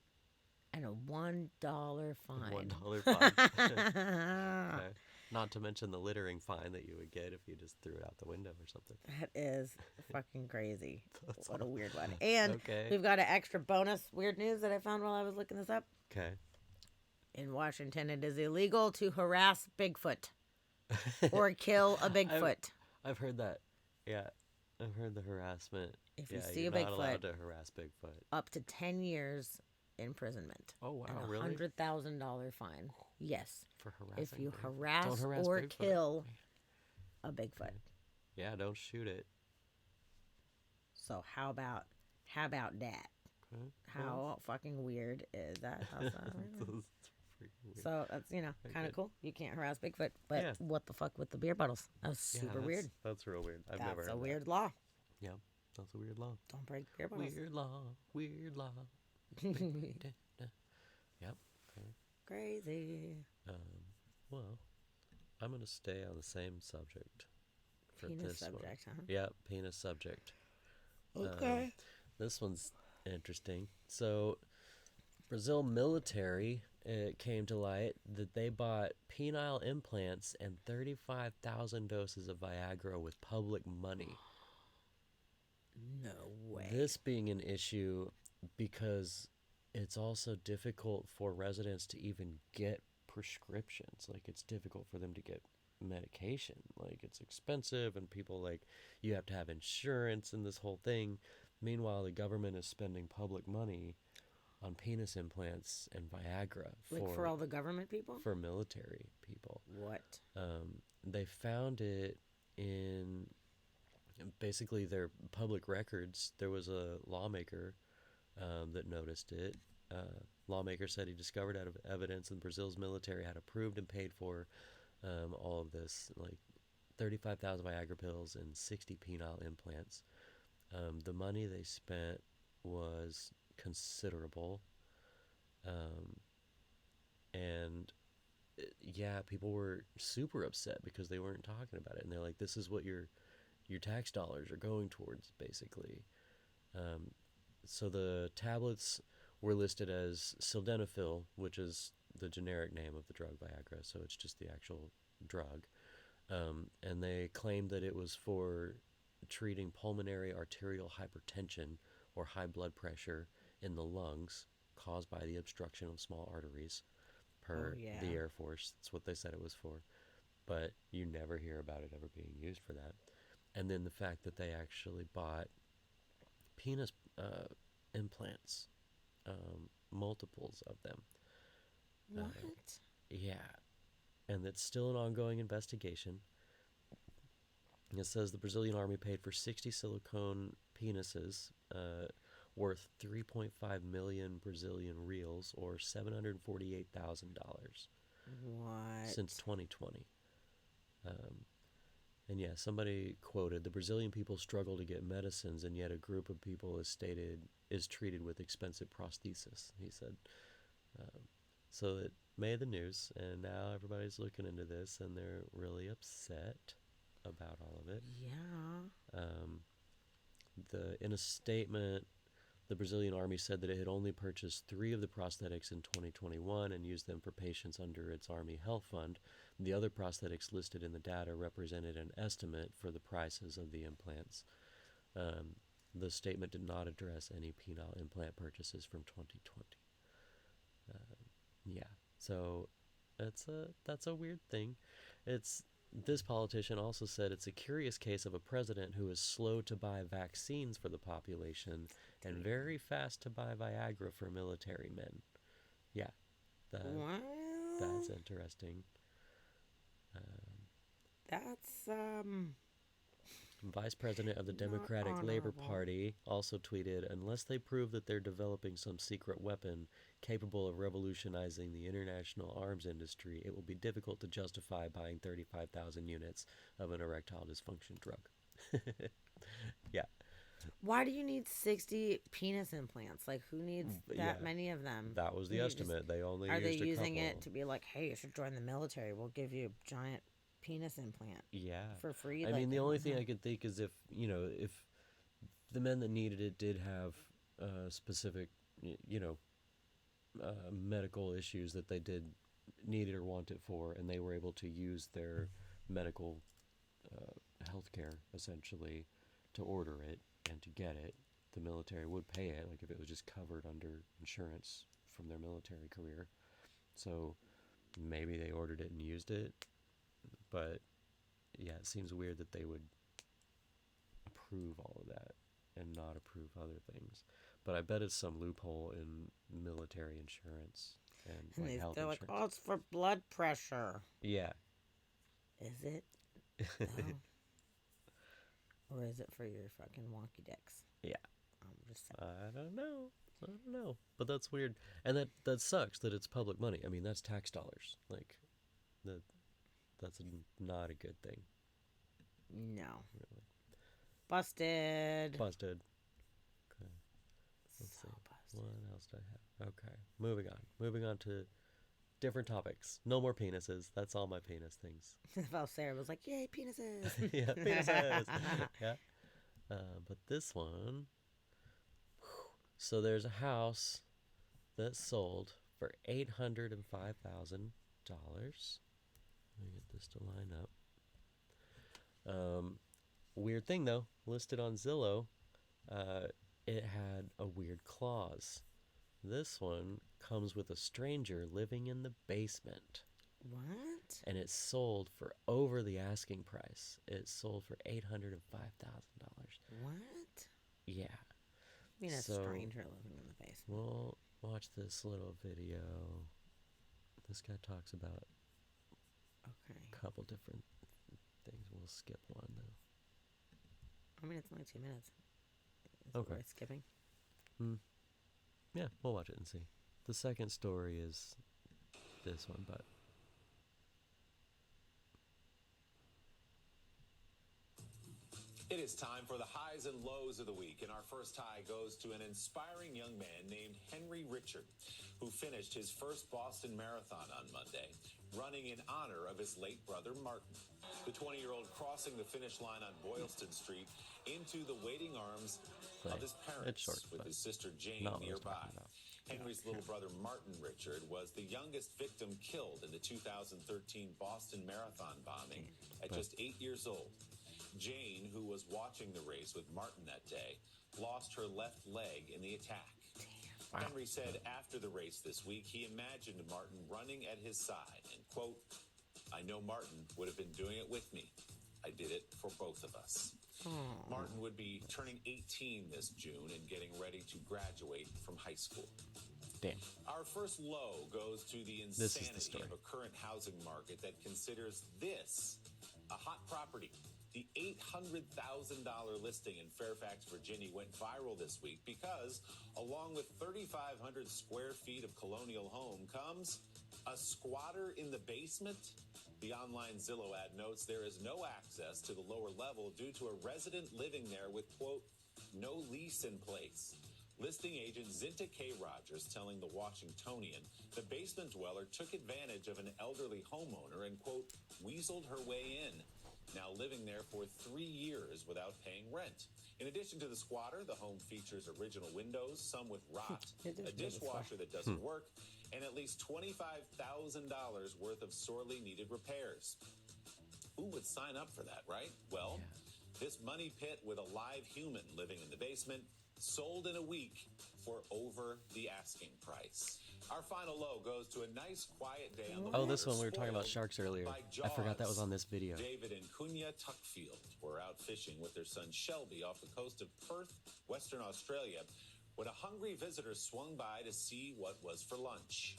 And a $1 fine. $1 fine. Okay. Not to mention the littering fine that you would get if you just threw it out the window or something. That is fucking crazy. What a weird one. And Okay. we've got an extra bonus weird news that I found while I was looking this up. Okay. In Washington, it is illegal to harass Bigfoot or kill a Bigfoot. I've heard that. Yeah. I've heard the harassment. If you yeah, see you're a not Bigfoot, allowed to harass Bigfoot. up to 10 years imprisonment. Oh, wow, and a really? $100,000 fine. Yes. For harassing if you Bigfoot. harass, Don't harass or Bigfoot. kill a Bigfoot. Yeah, don't shoot it. So how about that? Okay. How fucking weird is that? How's that? That's freaking weird. So that's, kind Okay. of cool. You can't harass Bigfoot, but Yeah. what the fuck with the beer bottles? That was super that's, weird. That's real weird. I've never That's heard a that. weird law. Yeah, that's a weird law. Don't break beer bottles. Weird law. Weird law. Yep. Okay. Crazy. Well, I'm gonna stay on the same subject for Penis this subject, one. huh? Yeah, penis subject. Okay. This one's interesting. So, Brazil military, it came to light that they bought penile implants and 35,000 doses of Viagra with public money. No way. This being an issue because it's also difficult for residents to even get prescriptions. Like, it's difficult for them to get medication. Like, it's expensive, and people, like, you have to have insurance and this whole thing. Meanwhile, the government is spending public money on penis implants and Viagra For all the government people? for military people. What? They found it in basically their public records. There was a lawmaker that noticed it. Lawmaker said he discovered out of evidence that Brazil's military had approved and paid for all of this, like 35,000 Viagra pills and 60 penile implants. The money they spent was considerable. And yeah, people were super upset because they weren't talking about it. And they're like, this is what your tax dollars are going towards, basically. So the tablets were listed as sildenafil, which is the generic name of the drug Viagra. So it's just the actual drug. And they claimed that it was for treating pulmonary arterial hypertension or high blood pressure in the lungs caused by the obstruction of small arteries per the Air Force. That's what they said it was for. But you never hear about it ever being used for that. And then the fact that they actually bought penis implants, multiples of them. What? Yeah. And it's still an ongoing investigation. It says the Brazilian army paid for 60 silicone penises worth 3.5 million Brazilian reals, or $748,000. What? Since 2020. And yeah, somebody quoted, the Brazilian people struggle to get medicines, and yet a group of people is treated with expensive prosthesis, he said. So it made the news, and now everybody's looking into this, and they're really upset about all of it. Yeah. In a statement, the Brazilian army said that it had only purchased 3 of the prosthetics in 2021 and used them for patients under its Army Health Fund. The other prosthetics listed in the data represented an estimate for the prices of the implants. The statement did not address any penile implant purchases from 2020. Yeah, so that's a weird thing. This politician also said it's a curious case of a president who is slow to buy vaccines for the population and very fast to buy Viagra for military men. Yeah, that's interesting. That's Vice President of the Democratic Labor Party also tweeted, unless they prove that they're developing some secret weapon capable of revolutionizing the international arms industry, it will be difficult to justify buying 35,000 units of an erectile dysfunction drug. Yeah. Why do you need 60 penis implants? Like, who needs that many of them? That was the estimate. They only are used they a using couple. it to be like, hey, you should join the military. We'll give you a giant penis implant. Yeah. For free. I mean, the only thing I could think is if the men that needed it did have specific, medical issues that they did need it or want it for, and they were able to use their medical healthcare essentially to order it and to get it, the military would pay it, like if it was just covered under insurance from their military career. So maybe they ordered it and used it, but yeah, it seems weird that they would approve all of that and not approve other things. But I bet it's some loophole in military insurance and like health they're insurance. like, oh, it's for blood pressure. Yeah. Is it? No. Or is it for your fucking wonky dicks? Yeah. I'm just saying. I don't know. But that's weird. And that sucks that it's public money. I mean, that's tax dollars. Like, that's not a good thing. No. Really. Busted. Okay. Let's see. Busted. What else do I have? Okay. Moving on to different topics. No more penises. That's all my penis things. Well, Sarah was like, yay, penises. Yeah, penises. Yeah. But this one. So there's a house that sold for $805,000. Let me get this to line up. Weird thing though, listed on Zillow, it had a weird clause. This one comes with a stranger living in the basement. What? And it sold for over the asking price. It sold for $805,000. What? Yeah. I mean, a stranger living in the basement. We'll watch this little video. This guy talks about a couple different things. We'll skip one though. I mean, it's only 2 minutes. Is Okay. it worth skipping? Yeah, we'll watch it and see. The second story is this one, but it is time for the highs and lows of the week, and our first high goes to an inspiring young man named Henry Richard, who finished his first Boston Marathon on Monday, running in honor of his late brother Martin. The 20-year-old crossing the finish line on Boylston Street into the waiting arms of his parents with his sister Jane nearby. Henry's little brother Martin Richard was the youngest victim killed in the 2013 Boston Marathon bombing at just 8 years old. Jane, who was watching the race with Martin that day, lost her left leg in the attack. Henry said after the race this week, he imagined Martin running at his side and, quote, "I know Martin would have been doing it with me. I did it for both of us." Martin would be turning 18 this June and getting ready to graduate from high school. Damn. Our first low goes to the insanity of a current housing market that considers this a hot property. The $800,000 listing in Fairfax, Virginia went viral this week because, along with 3,500 square feet of colonial home, comes a squatter in the basement. The online Zillow ad notes there is no access to the lower level due to a resident living there with, quote, "no lease in place." Listing agent Zinta K. Rogers telling the Washingtonian the basement dweller took advantage of an elderly homeowner and, quote, "weaseled her way in." Now living there for 3 years without paying rent. In addition to the squatter, the home features original windows, some with rot, a dishwasher that doesn't work, and at least $25,000 worth of sorely needed repairs. Who would sign up for that, right? Well, this money pit with a live human living in the basement sold in a week for over the asking price. Our final low goes to a nice quiet day on the water. this one we were talking about sharks earlier. by I forgot that was Jaws. on this video. David and Cunha Tuckfield were out fishing with their son Shelby off the coast of Perth, Western Australia, when a hungry visitor swung by to see what was for lunch.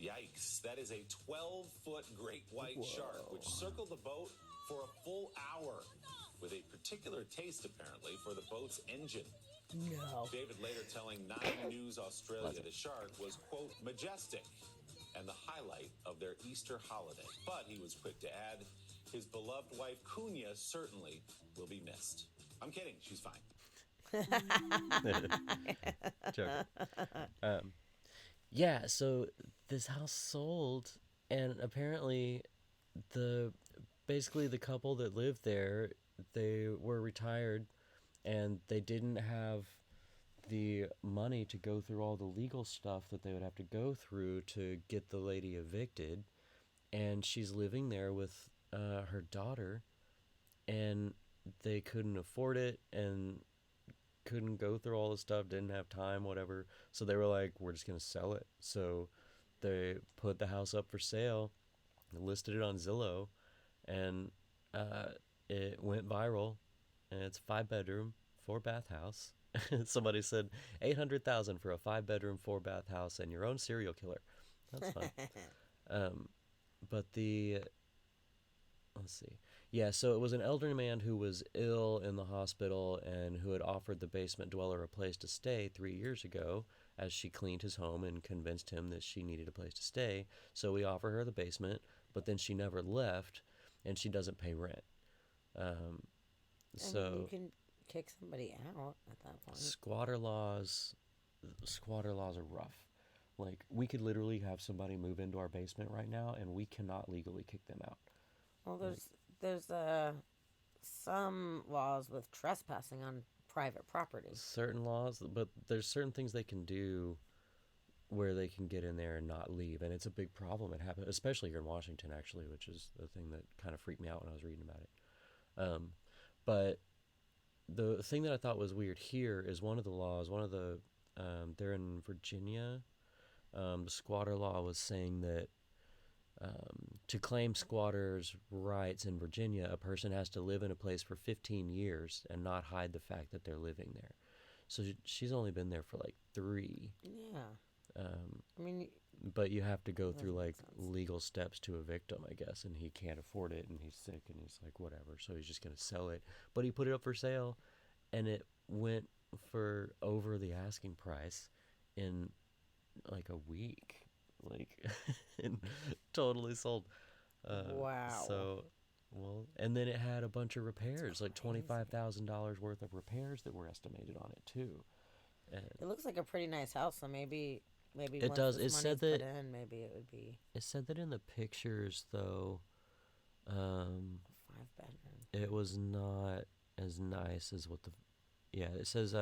Yikes, that is a 12-foot great white shark which circled the boat for a full hour with a particular taste, apparently, for the boat's engine. No. David later telling 9 News Australia the shark was, quote, "majestic and the highlight of their Easter holiday." But he was quick to add, his beloved wife Cunha certainly will be missed. I'm kidding, she's fine. Joke. Yeah, so this house sold, and apparently basically the couple that lived there, they were retired, and they didn't have the money to go through all the legal stuff that they would have to go through to get the lady evicted, and she's living there with her daughter, and they couldn't afford it, and couldn't go through all the stuff, didn't have time, whatever. So they were like, we're just going to sell it. So they put the house up for sale, listed it on Zillow, and it went viral. And it's 5-bedroom, 4-bath house. Somebody said $800,000 for a 5-bedroom, 4-bath house and your own serial killer. That's fun. But let's see. Yeah, so it was an elderly man who was ill in the hospital and who had offered the basement dweller a place to stay 3 years ago as she cleaned his home and convinced him that she needed a place to stay. So we offer her the basement, but then she never left, and she doesn't pay rent. So you can kick somebody out at that point. Squatter laws are rough. Like, we could literally have somebody move into our basement right now, and we cannot legally kick them out. Well, there's some laws with trespassing on private property. Certain laws, but there's certain things they can do where they can get in there and not leave, and it's a big problem. It happened, especially here in Washington, actually, which is the thing that kind of freaked me out when I was reading about it. But the thing that I thought was weird here is one of the laws, they're in Virginia. The squatter law was saying that to claim squatters' rights in Virginia, a person has to live in a place for 15 years and not hide the fact that they're living there. So she's only been there for like 3. Yeah. I mean, but you have to go through like legal steps to evict him, I guess, and he can't afford it, and he's sick, and he's like, whatever, so he's just going to sell it. But he put it up for sale, and it went for over the asking price in like a week. Like, and totally sold. Wow. So, well, and then it had a bunch of repairs, like $25,000 worth of repairs that were estimated on it too. And it looks like a pretty nice house, so maybe it once does. this It money's said that put in, maybe it would be. It said that in the pictures, though, 5-bedroom. it was not as nice as what the. Yeah, it says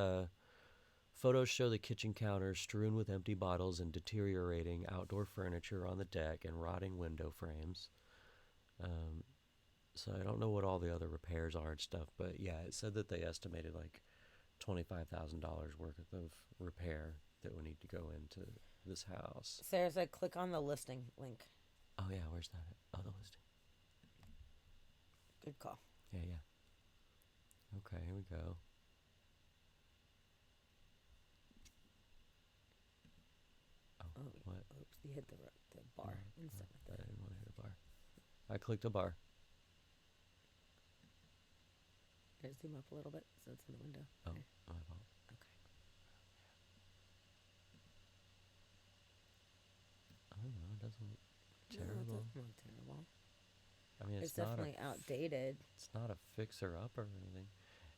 photos show the kitchen counter strewn with empty bottles and deteriorating outdoor furniture on the deck and rotting window frames. So I don't know what all the other repairs are and stuff, but yeah, it said that they estimated like $25,000 worth of repair that would need to go into this house. Sarah said, click on the listing link. Oh yeah, where's that at? Oh, the listing. Good call. Yeah. Okay, here we go. Oh, what? Oops, you hit the bar instead of the. I didn't want to hit a bar. I clicked a bar. Here, zoom up a little bit so it's in the window. Oh, Okay. my fault. Okay. I don't know. It doesn't look No, terrible. it doesn't look terrible. I mean, It's definitely outdated. It's not a fixer-upper or anything.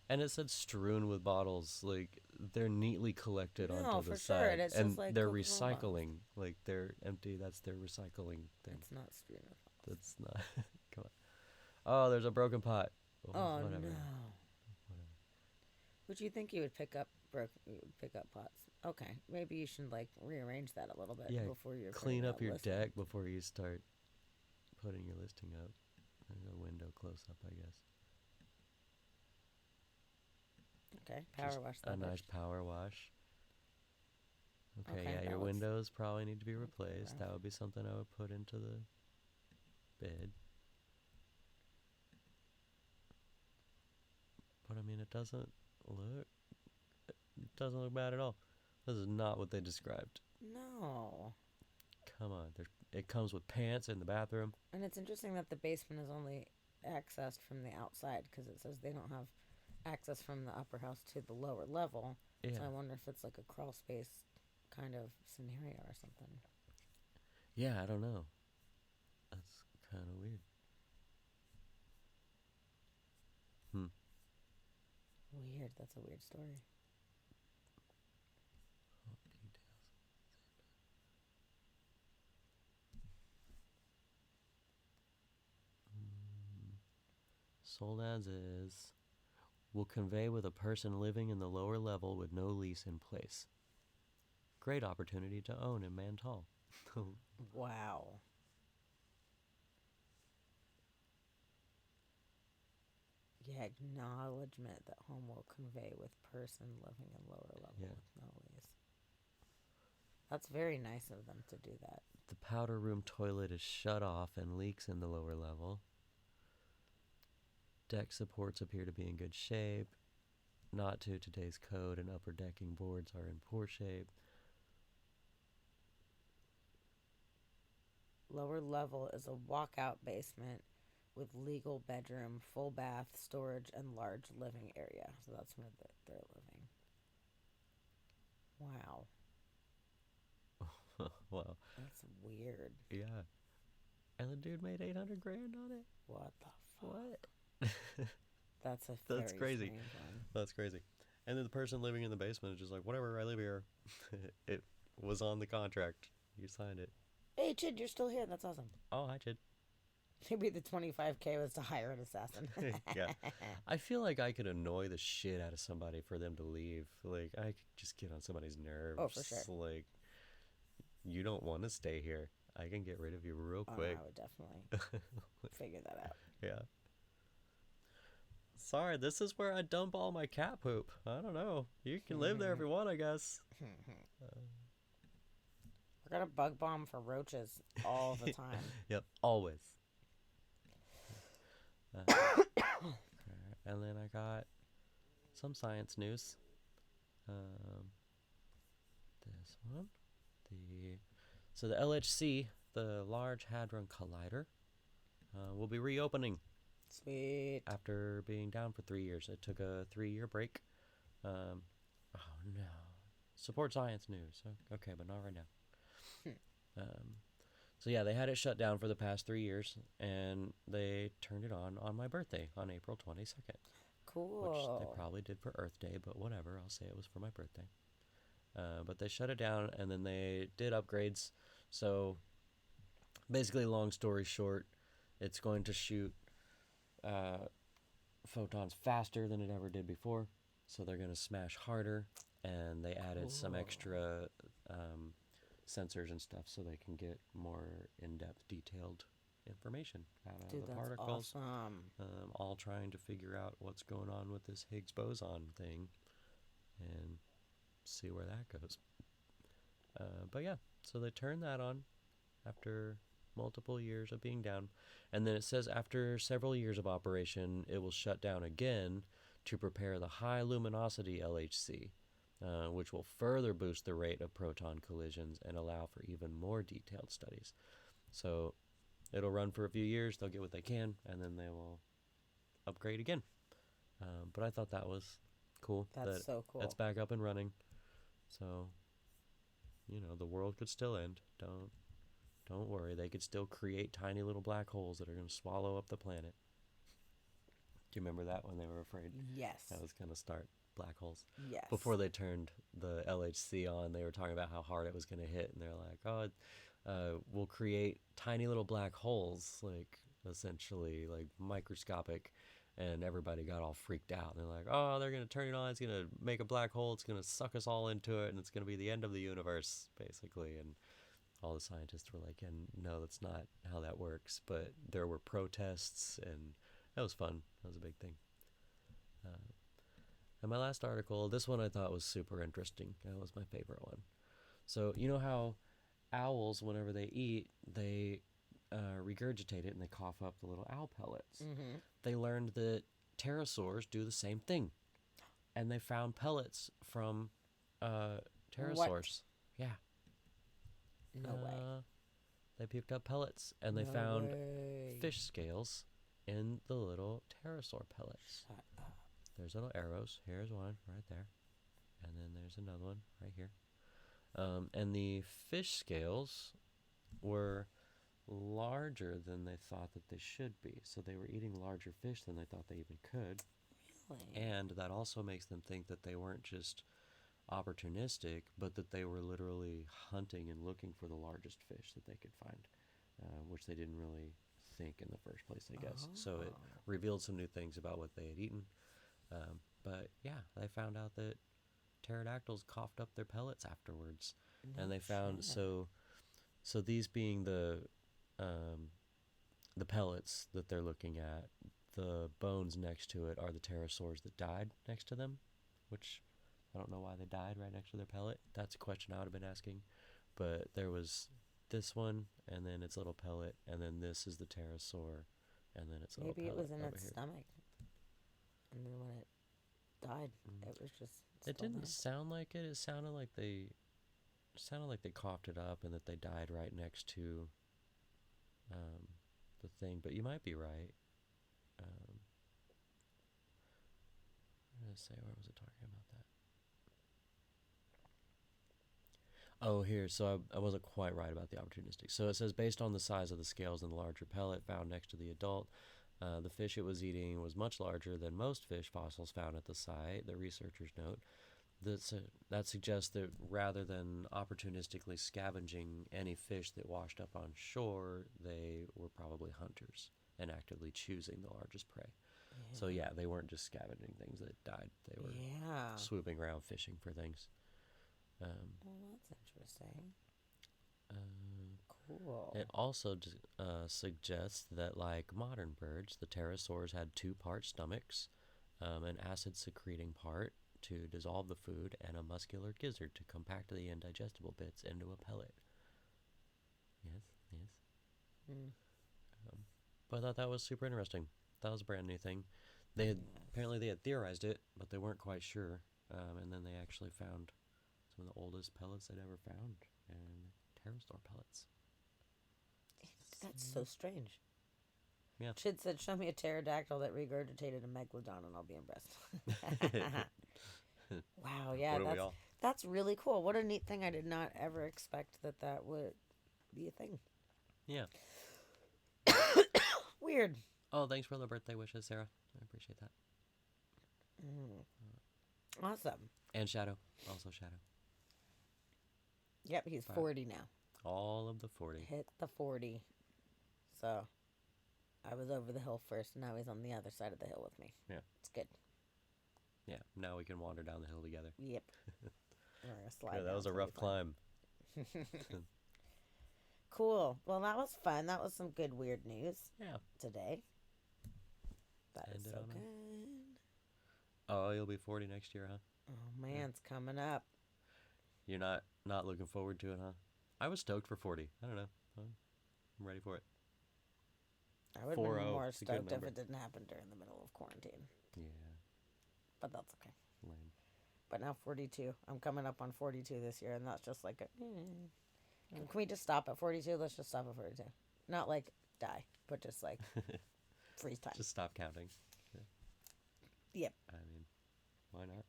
And it said strewn with bottles. Like, they're neatly collected No, onto the for sure, side. and it and says, like, they're Coca-Cola. recycling. Like, they're empty. That's their recycling thing. It's not strewn with bottles. That's not. Come on. Oh, there's a broken pot. Oh, whatever. no. Would you think you would pick up pots? Okay, maybe you should like rearrange that a little bit Yeah, before you're clean putting up that your listing. deck before you start putting your listing up. There's a window close up, I guess. Okay, power Just wash a that. nice bitch. power wash. Okay, Okay, yeah, that your looks windows probably need to be replaced. rough. That would be something I would put into the bid. But I mean, it doesn't look bad at all. This is not what they described. No. Come on, it comes with pants in the bathroom. And it's interesting that the basement is only accessed from the outside because it says they don't have access from the upper house to the lower level. Yeah. So I wonder if it's like a crawl space kind of scenario or something. Yeah, I don't know. That's kind of weird. Weird. That's a weird story. Sold as is. Will convey with a person living in the lower level with no lease in place. Great opportunity to own in Mantal. Wow. Yeah, acknowledgement that home will convey with person living in lower level Yeah. with no lease. That's very nice of them to do that. The powder room toilet is shut off and leaks in the lower level. Deck supports appear to be in good shape. Not to today's code, and upper decking boards are in poor shape. Lower level is a walkout basement with legal bedroom, full bath, storage, and large living area. So that's where they're living. Wow. Wow. That's weird. Yeah. And the dude made 800 grand on it. What the fuck? What? That's a That's very crazy. strange one. That's crazy. And then the person living in the basement is just like, whatever, I live here. It was on the contract. You signed it. Hey, Chid, you're still here. That's awesome. Oh, hi, Chid. Maybe the 25K was to hire an assassin. Yeah. I feel like I could annoy the shit out of somebody for them to leave. Like, I could just get on somebody's nerves. Oh, for sure. Like, you don't want to stay here. I can get rid of you real Oh, quick. I would definitely figure that out. Yeah. Sorry, this is where I dump all my cat poop. I don't know. You can live there if you want, I guess. We're gonna bug bomb for roaches all the time. Yep, always. And then I got some science news. This one. So the LHC, the Large Hadron Collider, will be reopening. Sweet. After being down for 3 years. It took a 3-year break. Oh no. Support science news. Okay, but not right now. So yeah, they had it shut down for the past 3 years, and they turned it on my birthday on April 22nd. Cool. Which they probably did for Earth Day, but whatever. I'll say it was for my birthday. But they shut it down, and then they did upgrades. So basically, long story short, it's going to shoot photons faster than it ever did before. So they're going to smash harder, and they added some extra sensors and stuff so they can get more in-depth, detailed information out of Dude, the that's particles. awesome. All trying to figure out what's going on with this Higgs boson thing and see where that goes. But yeah, so they turned that on after multiple years of being down. And then it says after several years of operation, it will shut down again to prepare the high luminosity LHC, which will further boost the rate of proton collisions and allow for even more detailed studies. So it'll run for a few years, they'll get what they can, and then they will upgrade again. But I thought that was cool. That's so cool. It's back up and running. So, you know, the world could still end. Don't worry. They could still create tiny little black holes that are going to swallow up the planet. Do you remember that when they were afraid? Yes. That was going to start black holes. Yes. Before they turned the LHC on, they were talking about how hard it was going to hit, and they're like, "Oh, we'll create tiny little black holes, like essentially like microscopic." And everybody got all freaked out. And they're like, "Oh, they're going to turn it on. It's going to make a black hole. It's going to suck us all into it, and it's going to be the end of the universe, basically." And all the scientists were like, "And no, that's not how that works." But there were protests, and that was fun. That was a big thing. And my last article, this one I thought was super interesting. That was my favorite one. So you know how owls, whenever they eat, they regurgitate it and they cough up the little owl pellets. Mm-hmm. They learned that pterosaurs do the same thing, and they found pellets from pterosaurs. What? Yeah. No way. They puked up pellets, and they No found way. fish scales in the little pterosaur pellets. Shut up. There's little arrows. Here's one right there, and then there's another one right here. And the fish scales were larger than they thought that they should be. So they were eating larger fish than they thought they even could. And that also makes them think that they weren't just opportunistic, but that they were literally hunting and looking for the largest fish that they could find, which they didn't really think in the first place, I guess. So it revealed some new things about what they had eaten. But yeah, they found out that pterodactyls coughed up their pellets afterwards. And they found, so these being the pellets that they're looking at, the bones next to it are the pterosaurs that died next to them, which I don't know why they died right next to their pellet. That's a question I would have been asking. But there was this one, and then its little pellet, and then this is the pterosaur, and then its little pellet. Maybe it was in its here. stomach. And then when it died, it was just It didn't sound like it. It sounded like they coughed it up and that they died right next to the thing. But you might be right. I'm going to say, where was it talking about that? Oh, here. So I wasn't quite right about the opportunistic. So it says, based on the size of the scales and the larger pellet found next to the adult, the fish it was eating was much larger than most fish fossils found at the site, the researchers note. That suggests that rather than opportunistically scavenging any fish that washed up on shore, they were probably hunters and actively choosing the largest prey. Yeah. So yeah, they weren't just scavenging things that died. They were swooping around fishing for things. Well, that's interesting. Cool. It also suggests that, like modern birds, the pterosaurs had 2-part stomachs, an acid-secreting part to dissolve the food, and a muscular gizzard to compact the indigestible bits into a pellet. Yes. But I thought that was super interesting. That was a brand new thing. Apparently they had theorized it, but they weren't quite sure. And then they actually found some of the oldest pellets they'd ever found, and pterosaur pellets. That's so strange. Yeah. Chid said, show me a pterodactyl that regurgitated a megalodon and I'll be impressed. Wow, yeah, that's really cool. What a neat thing. I did not ever expect that would be a thing. Yeah. Weird. Oh, thanks for the birthday wishes, Sarah. I appreciate that. Awesome. And Shadow. Also Shadow. Yep, he's 40 now. All of the 40. Hit the 40. So, I was over the hill first, and now he's on the other side of the hill with me. Yeah. It's good. Yeah, now we can wander down the hill together. Yep. That was a rough climb. Cool. Well, that was fun. That was some good weird news. Yeah. Today. That is so good. Oh, you'll be 40 next year, huh? Oh man, it's coming up. You're not looking forward to it, huh? I was stoked for 40. I don't know. I'm ready for it. I would have been more stoked if it didn't happen during the middle of quarantine. Yeah. But that's okay. Lame. But now 42. I'm coming up on 42 this year, and that's just like Can we just stop at 42? Let's just stop at 42. Not like die, but just like freeze time. Just stop counting. Yeah. Yep. I mean, why not?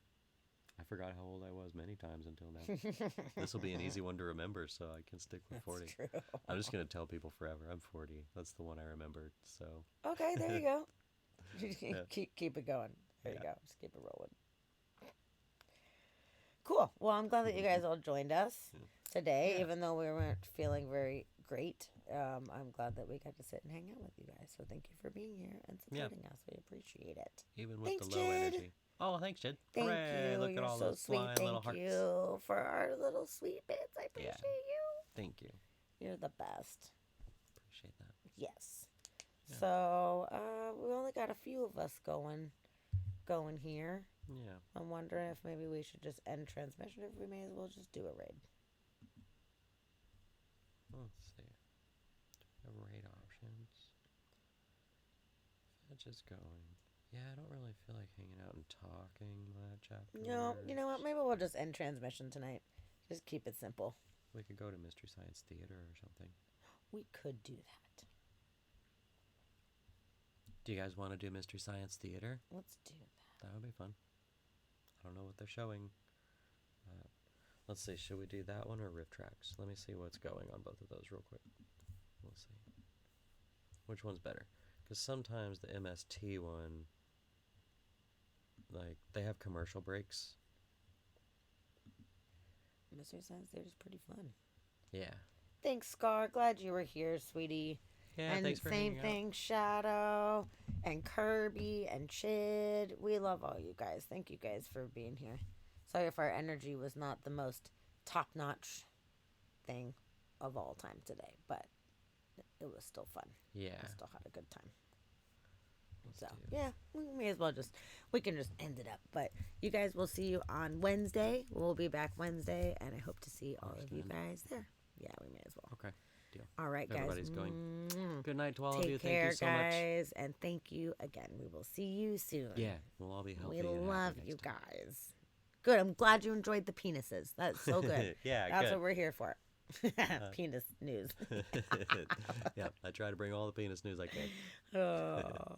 I forgot how old I was many times until now. This will be an easy one to remember, so I can stick with 40. That's true. I'm just going to tell people forever I'm 40. That's the one I remembered, so. Okay, there you go. Keep it going. There you go. Just keep it rolling. Cool. Well, I'm glad that you guys all joined us today, even though we weren't feeling very great. I'm glad that we got to sit and hang out with you guys. So thank you for being here and supporting us. We appreciate it. Even with the low energy. Oh, thanks, Jid. Thank Hooray. you. Look You're at all so those sweet. flying Thank little hearts. you for our little sweet bits. I appreciate you. Thank you. You're the best. Appreciate that. Yes. Yeah. So we only got a few of us going here. Yeah. I'm wondering if maybe we should just end transmission. If we may as well just do a raid. Let's see. Raid options. Fetch is going. Yeah, I don't really feel like hanging out and talking much afterwards. No, you know what? Maybe we'll just end transmission tonight. Just keep it simple. We could go to Mystery Science Theater or something. We could do that. Do you guys want to do Mystery Science Theater? Let's do that. That would be fun. I don't know what they're showing. Let's see, should we do that one or Riff Tracks? Let me see what's going on both of those real quick. We'll see. Which one's better? Because sometimes the MST one Like, they have commercial breaks. Mr. Science Theater's pretty fun. Yeah. Thanks, Scar. Glad you were here, sweetie. Yeah, and thanks for same hanging out. thing, Shadow and Kirby and Chid. We love all you guys. Thank you guys for being here. Sorry if our energy was not the most top-notch thing of all time today, but it was still fun. Yeah. We still had a good time. So, yeah, we may as well we can just end it up. But you guys, will see you on Wednesday. We'll be back Wednesday, and I hope to see all of you guys there. Yeah, we may as well. Okay. Deal. All right, guys. Everybody's going. Good night to all of you. Take care, Thank you so much. guys, and thank you again. We will see you soon. Yeah, we'll all be healthy. We and love happy you next time. guys. Good. I'm glad you enjoyed the penises. That's so good. Yeah, That's good. what we're here for. Penis news. Yeah, I try to bring all the penis news I can. Oh.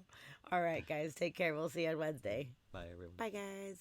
All right, guys. Take care. We'll see you on Wednesday. Bye, everyone. Bye, guys.